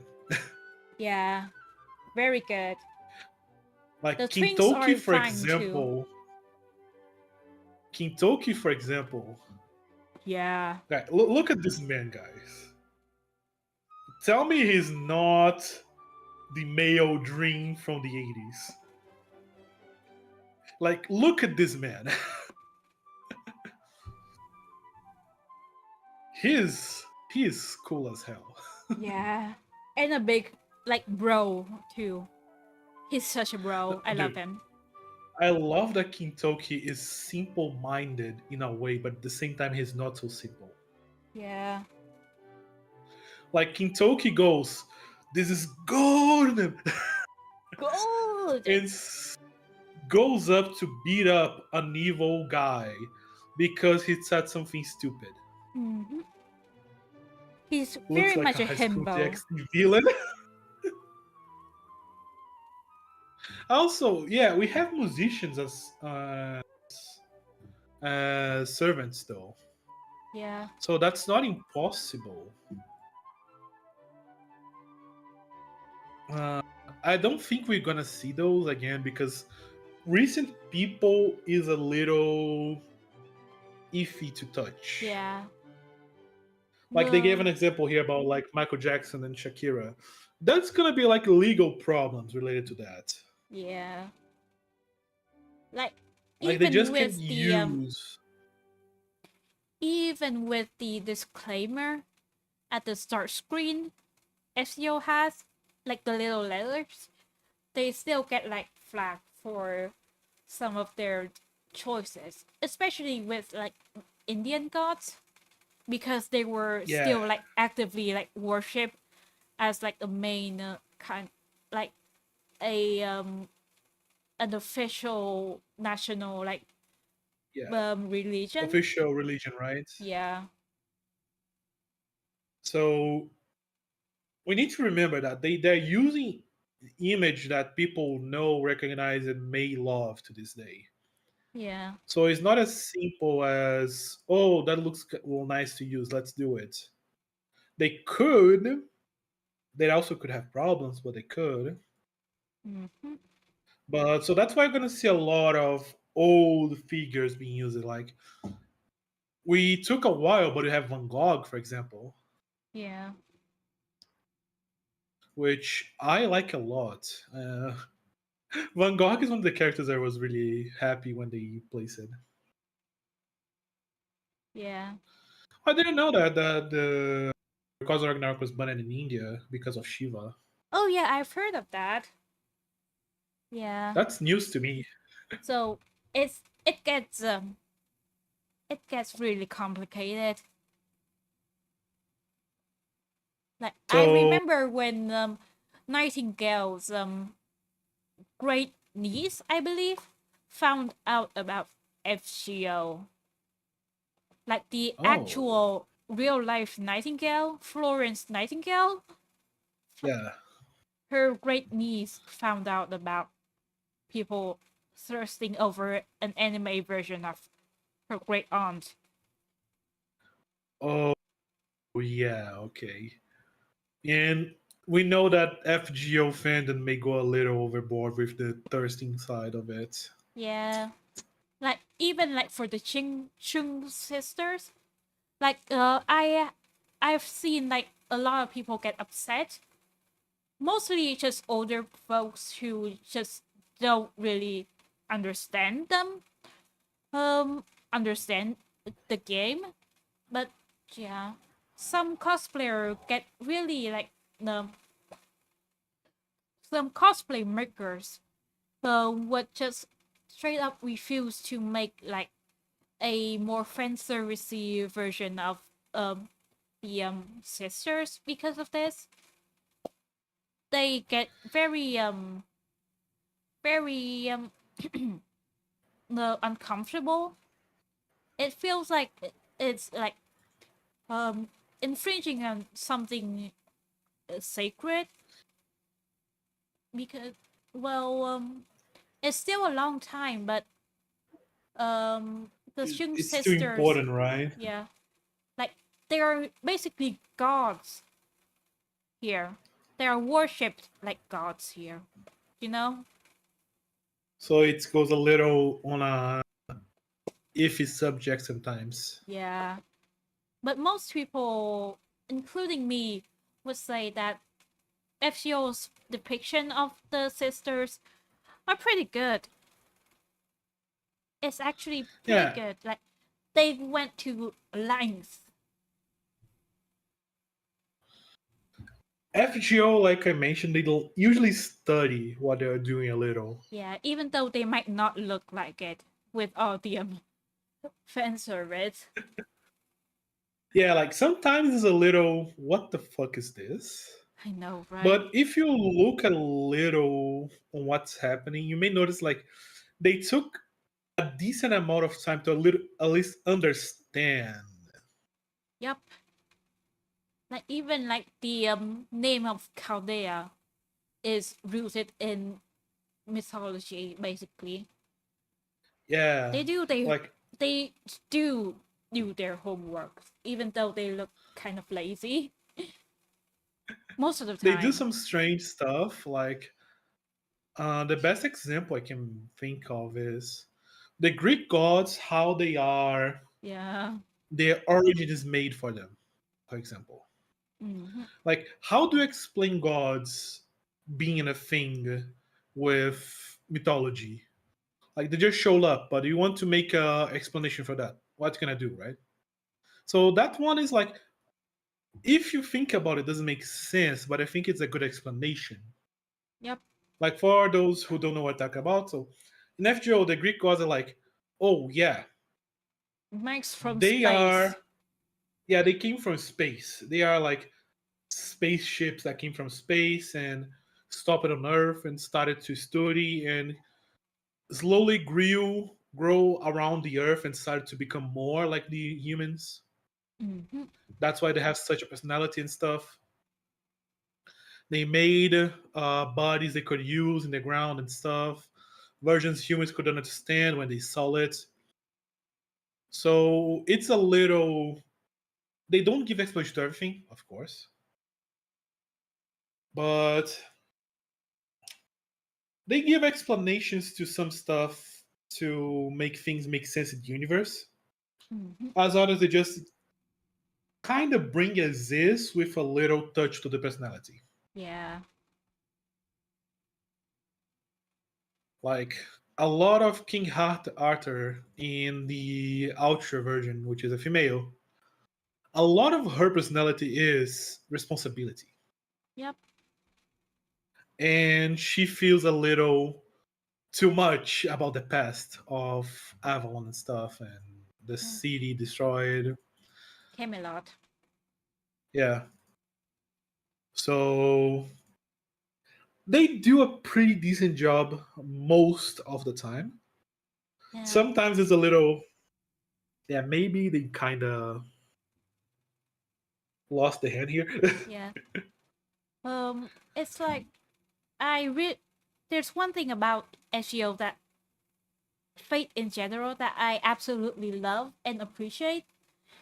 Yeah. Very good. The Like twins Kintoki, are for fine too. example. Kintoki, for example. Yeah. Look at this man, guys. Tell me he's not the male dream from the 80s. Like, look at this man. He's cool as hell. Yeah. And a big like bro too. He's such a bro. I love Dude, him. I love that Kintoki is simple-minded in a way, but at the same time he's not so simple. Yeah. Like Kintoki goes, "This is golden," Gold. and goes up to beat up an evil guy because he said something stupid. Hmm. He's Looks very like much a a High School himbo. DxD villain. Also, yeah, we have musicians as servants though, Yeah. so that's not impossible. Uh, I don't think we're gonna see those again because recent people is a little iffy to touch. Yeah. Like they gave Well, an example here about like Michael Jackson and Shakira. That's gonna be like legal problems related to that. yeah. Like Like they even just can't with the use. disclaimer at the start screen SEO has, like the little letters, they still get like flagged for some of their choices, especially with like Indian gods, because they were Yeah, still like actively like worshipped as like the main kind, like a an official national like yeah. religion. Official religion, right? Yeah. So we need to remember that they're using image that people know, recognize, and may love to this day. Yeah. So it's not as simple as, oh, that looks well nice to use, let's do it. They could. They also could have problems, but they could. Hmm. But so that's why we're gonna see a lot of old figures being used. Like we took a while, but we have Van Gogh, for example, Yeah. which I like a lot. Van Gogh is one of the characters I was really happy when they placed it. Yeah. I didn't know that the Cause of Ragnarok was banned in India because of Shiva. Oh yeah, I've heard of that. Yeah. That's news to me. So it gets really complicated. Like I So, remember when Nightingale's great niece, I believe, found out about FGO. Like the oh, actual real life Nightingale, Florence Nightingale, yeah. her great niece found out about people thirsting over an anime version of her great aunt. Oh, yeah, okay. And we know that FGO fandom may go a little overboard with the thirsting side of it. Yeah. Like even like for the Chung sisters, like I've seen like a lot of people get upset. Mostly just older folks who just don't really understand them. Understand the game, but yeah, some cosplayer get really like the some cosplay makers would just straight up refuse to make like a more fan servicey version of the sisters because of this. They get very uncomfortable. It feels like it's like um infringing on something sacred because well it's still a long time, but the Shun It's too sisters, important, right? yeah, like they are basically gods here. They are worshipped like gods here, you know? So it goes a little on a iffy subject sometimes. Yeah. But most people, including me, would say that FCO's depiction of the sisters are pretty good. It's actually pretty Yeah, good. Like they went to lengths. FGO, like I mentioned, they don't usually study what they're doing a little. Yeah, even though they might not look like it with all the fan service. Yeah, like sometimes it's a little, what the fuck is this? I know, right? But if you look a little on what's happening, you may notice like they took a decent amount of time to at least understand. Yep. Like even like the name of Chaldea is rooted in mythology, basically. Yeah, They do like they do do their homework, even though they look kind of lazy most of the they do time. some strange stuff. Like the best example I can think of is the Greek gods, how they are, Yeah. their origin is made for them. For example, Hmm. like how do you explain gods being a thing with mythology? Like they just show up, but you want to make a explanation for that. What can I do, right? So that one is like, if you think about it, doesn't make sense, but I think it's a good explanation. Yep. Like for those who don't know what I talk about, so in FGO, the Greek gods are like, oh yeah, Max from they space. are, yeah, they came from space. They are like spaceships that came from space and stopped on Earth and started to study and slowly grow around the Earth and started to become more like the humans. Hmm. That's why they have such a personality and stuff. They made bodies they could use in the ground and stuff. Versions humans could understand when they saw it. So it's a little. They don't give explanation to everything, of course, but they give explanations to some stuff to make things make sense in the universe. Hmm. As others, they just kind of bring as is with a little touch to the personality. Yeah. Like a lot of King Arthur in the Ultra version, which is a female, a lot of her personality is responsibility. Yep. And she feels a little too much about the past of Avalon and stuff and the Yeah. city destroyed. Camelot. Yeah. So they do a pretty decent job most of the time. Yeah. Sometimes it's a little, yeah, maybe they kind of lost the hand here. Yeah. It's like I read. There's one thing about SEO that Fate in general that I absolutely love and appreciate,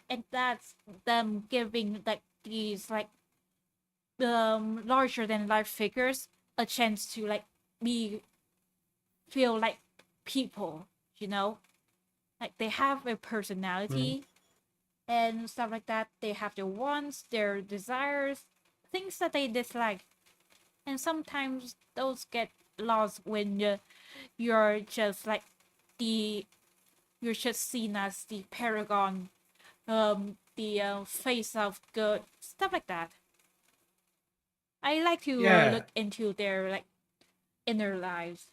and that's them giving like these like larger than life figures a chance to like be feel like people, you know, like they have a Mhm. personality and stuff like that. They have their wants, their desires, things that they dislike, and sometimes those get lost when you're just like the you're just seen as the paragon, the face of good, stuff like that. I like to Yeah, look into their like inner lives.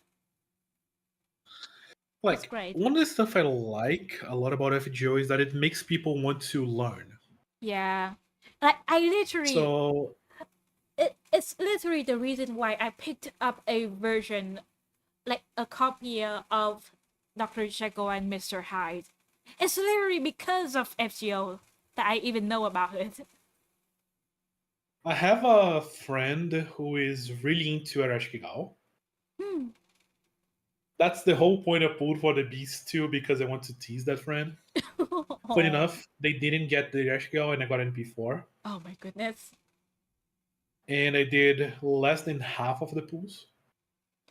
It's like great. one of the stuff I like a lot about FGO is that it makes people want to learn. Yeah, like I literally, So it's literally the reason why I picked up a version, like a copy of Dr. Jekyll and Mr. Hyde. It's literally because of FGO that I even know about it. I have a friend who is really into Arashkigal. Hmm. That's the whole point of Pulled for the Beast too, because I want to tease that friend. Funny Oh, enough, they didn't get the Arashkigal and I got an MP4. oh my goodness. And I did less than half of the pools.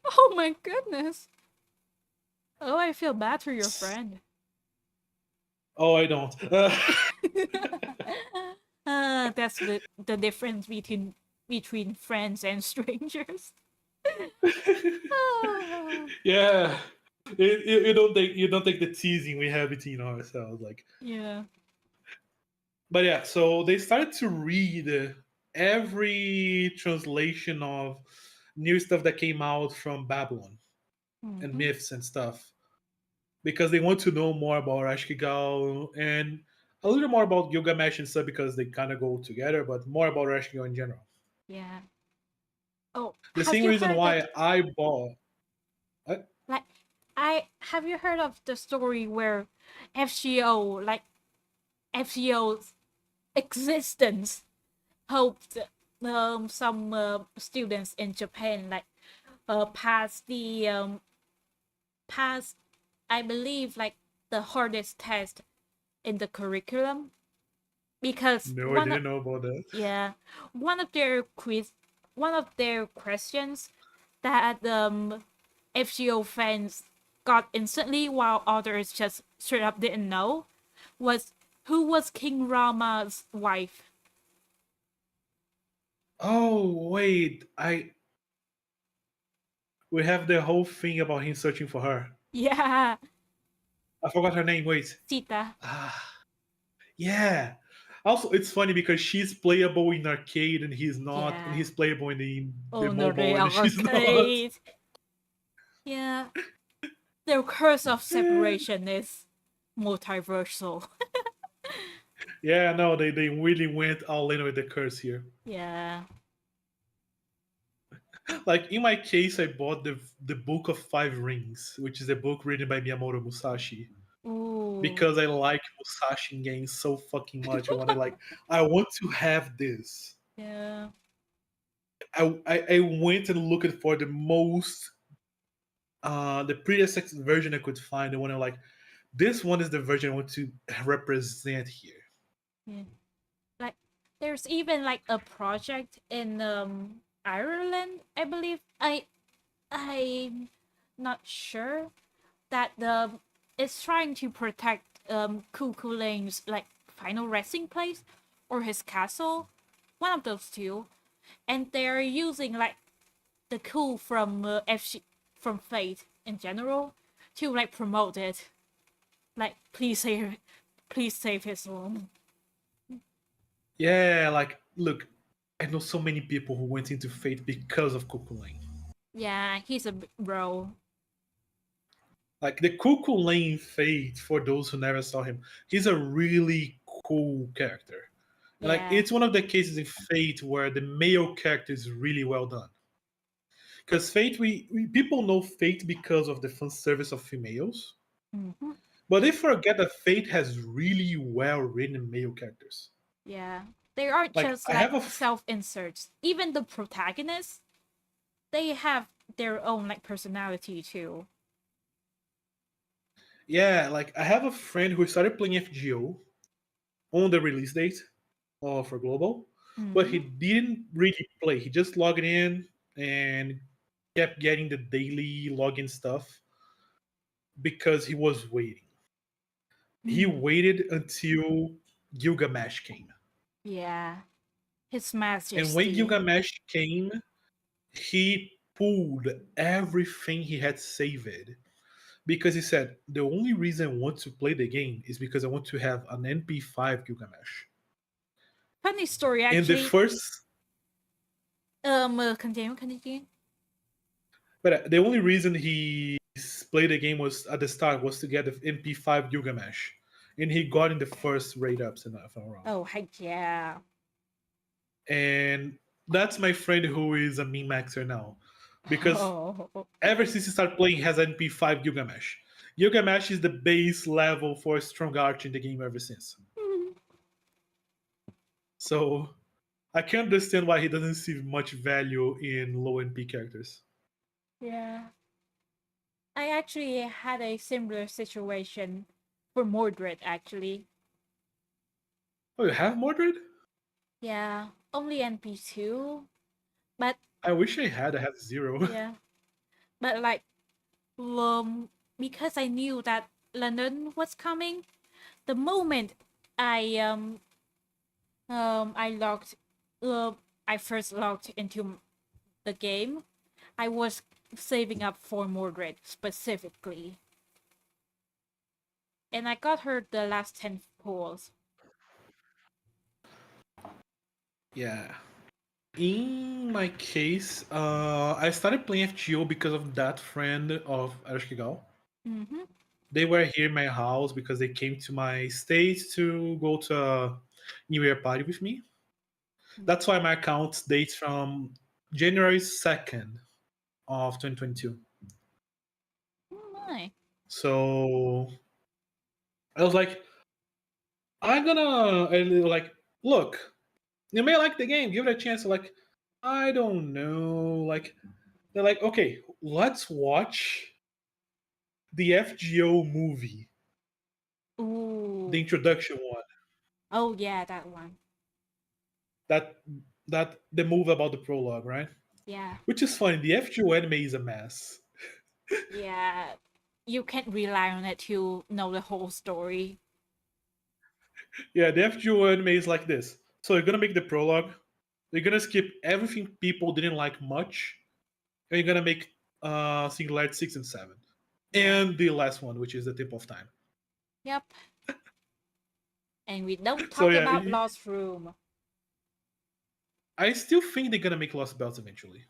Oh my goodness. Oh, I feel bad for your friend. Oh, I don't. That's the difference between friends and strangers. Ah, Yeah, you don't take the teasing we have between ourselves. Like, yeah. but yeah, so they started to read. every translation of new stuff that came out from Babylon and Mm-hmm. myths and stuff because they want to know more about Ashkigal and a little more about Gilgamesh and stuff because they kind of go together, but more about Ashkigal in general. Yeah. Oh, The have same you reason heard why that? I bought. Like, I have you heard of the story where FGO, like FGO's existence, helped some students in Japan like pass the pass, I believe, like the hardest test in the curriculum because No, I didn't know about that. yeah, one of their one of their questions that FGO fans got instantly while others just straight up didn't know was who was King Rama's wife. Oh wait, I we have the whole thing about him searching for her. Yeah, I forgot her name. Wait. Sita. Ah, yeah. Also, it's funny because she's playable in arcade and he's not, and Yeah. he's playable in the Oh no, mobile they and are she's not. arcade. Yeah, their curse of separation is multiversal. Yeah, no, they really went all in with the curse here. Yeah. Like in my case, I bought the Book of Five Rings, which is a book written by Miyamoto Musashi, Ooh. because I like Musashi games so fucking much. I want to have this. Yeah. I went and looked for the most the prettiest version I could find. The one I'm like, this one is the version I want to represent here. Yeah. Like there's even like a project in Ireland, I believe. I'm not sure that the it's trying to protect Cuckoo Lane's like final resting place or his castle, one of those two, and they're using like the cool from FC from Fate in general to like promote it. Like please save his home. Yeah, like look, I know so many people who went into Fate because of Cuckoo Lane. Yeah, he's a bro. Like the Cuckoo Lane Fate, for those who never saw him, he's a really cool character. And like Yeah. it's one of the cases in Fate where the male character is really well done. Because Fate, we people know Fate because of the fan service of females, Mm-hmm. but they forget that Fate has really well written male characters. Yeah. They aren't Like just I like have self inserts. Even the protagonists, they have their own like personality too. yeah, like I have a friend who started playing FGO on the release date for global, but he Mm-hmm. didn't really play. He just logged in and kept getting the daily login stuff because he was waiting. He Mm. waited until Gilgamesh came. Yeah. His And when Majesty. Gilgamesh came, he pulled everything he had saved because he said, the only reason I want to play the game is because I want to have an NP5 Gilgamesh. Funny story And the actually. first, Continue. but the only reason he played the game was at the start was to get the NP5 Gilgamesh. And he got in the first raid ups, if I'm wrong. Oh heck yeah. And that's my friend who is a meme maxer now. Because Oh. ever since he started playing, he has NP5 Gilgamesh. Gilgamesh is the base level for a strong archer in the game ever since. So I can understand why he doesn't see much value in low NP characters. Yeah. I actually had a similar situation for Mordred actually. Oh, you have Mordred? Yeah. Only NP2. But I wish I had. I have zero. yeah. But like um because I knew that London was coming, the moment I I logged I first logged into the game, I was saving up for Mordred specifically. And I got her the last 10 pulls. Yeah. In my case, I started playing FGO because of that friend of Arashkigal. Mm-hmm. They were here in my house because they came to my state to go to a New Year party with me. That's why my account dates from January 2nd of 2022. Oh my. So I was like, I'm gonna like look. You may like the game, give it a chance. Like, I don't know. Like, they're like, okay, let's watch the FGO movie, the Ooh. introduction one. Oh yeah, that one. That that the movie about the prologue, right? Yeah. Which is funny. The FGO anime is a mess. Yeah. You can't rely on it to know the whole story. Yeah, the FGO anime is like this. So you're gonna make the prologue. You're gonna skip everything people didn't like much, and you're gonna make Singularity 6 and 7. Yeah. And the last one, which is the Tip of Time. Yep. And we don't So talk yeah, about Lost Room. I still think they're gonna make Lost Belts eventually.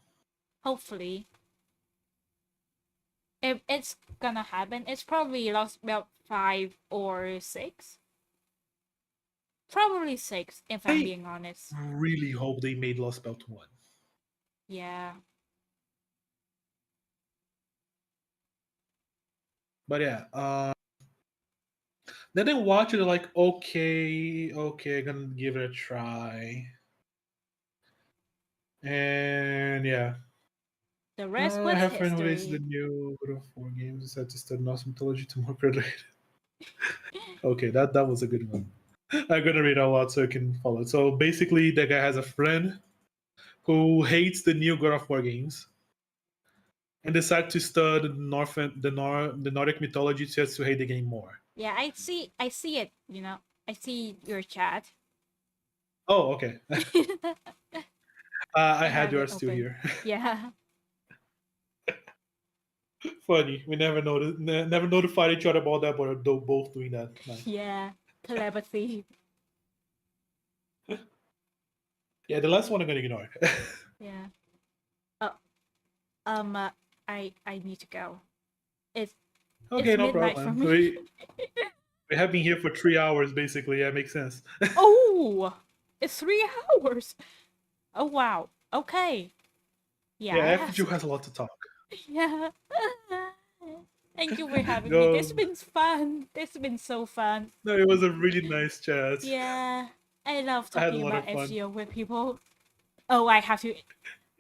Hopefully. If it's gonna happen, it's probably Lost about 5 or 6. Probably 6, if I'm I being honest. really hope they made Lost Belt 1. Yeah. But yeah, then they watch it like, okay, I'm gonna give it a try. And yeah, The rest was I have friend who hates the history. new God of War games. Decided to study Norse mythology to more relate. Okay, that was a good one. I'm gonna read out loud so I can follow. So basically, the guy has a friend who hates the new God of War games and decided to study the Nordic mythology just to hate the game more. Yeah, I see it, I see your chat. Oh, okay. I I had have it yours too open. here. Yeah. Funny. We never notified each other about that, but are both doing that. Nice. Yeah. Telepathy. Yeah, the last one I'm gonna ignore. Yeah. Oh, um uh, I need to go. It's Okay, it's no midnight for problem. me. We have been here for 3 hours basically. Yeah, makes sense. Oh, it's 3 hours. Oh wow. Okay. Yeah, Yeah, I have FGO to. has a lot to talk. Yeah. Thank you for having me. This Go. has been fun. This has been so fun. No, it was a really nice chat. Yeah. I love I had a talking lot about of fun. FGO with people. Oh, I have to.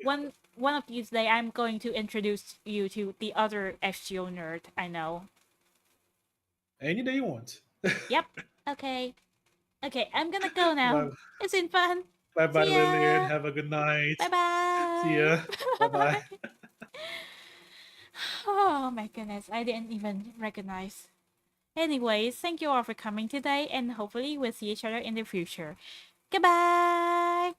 One of these days, I'm going to introduce you to the other FGO nerd I know. Any day you want. Yep. Okay. Okay, I'm gonna go now. Bye, It's been fun. bye, bye, See Lillian. ya. Have a good night. Bye See bye. ya. Bye, bye. Oh my goodness, I didn't even recognize. Anyways, thank you all for coming today, and hopefully we'll see each other in the future. Goodbye!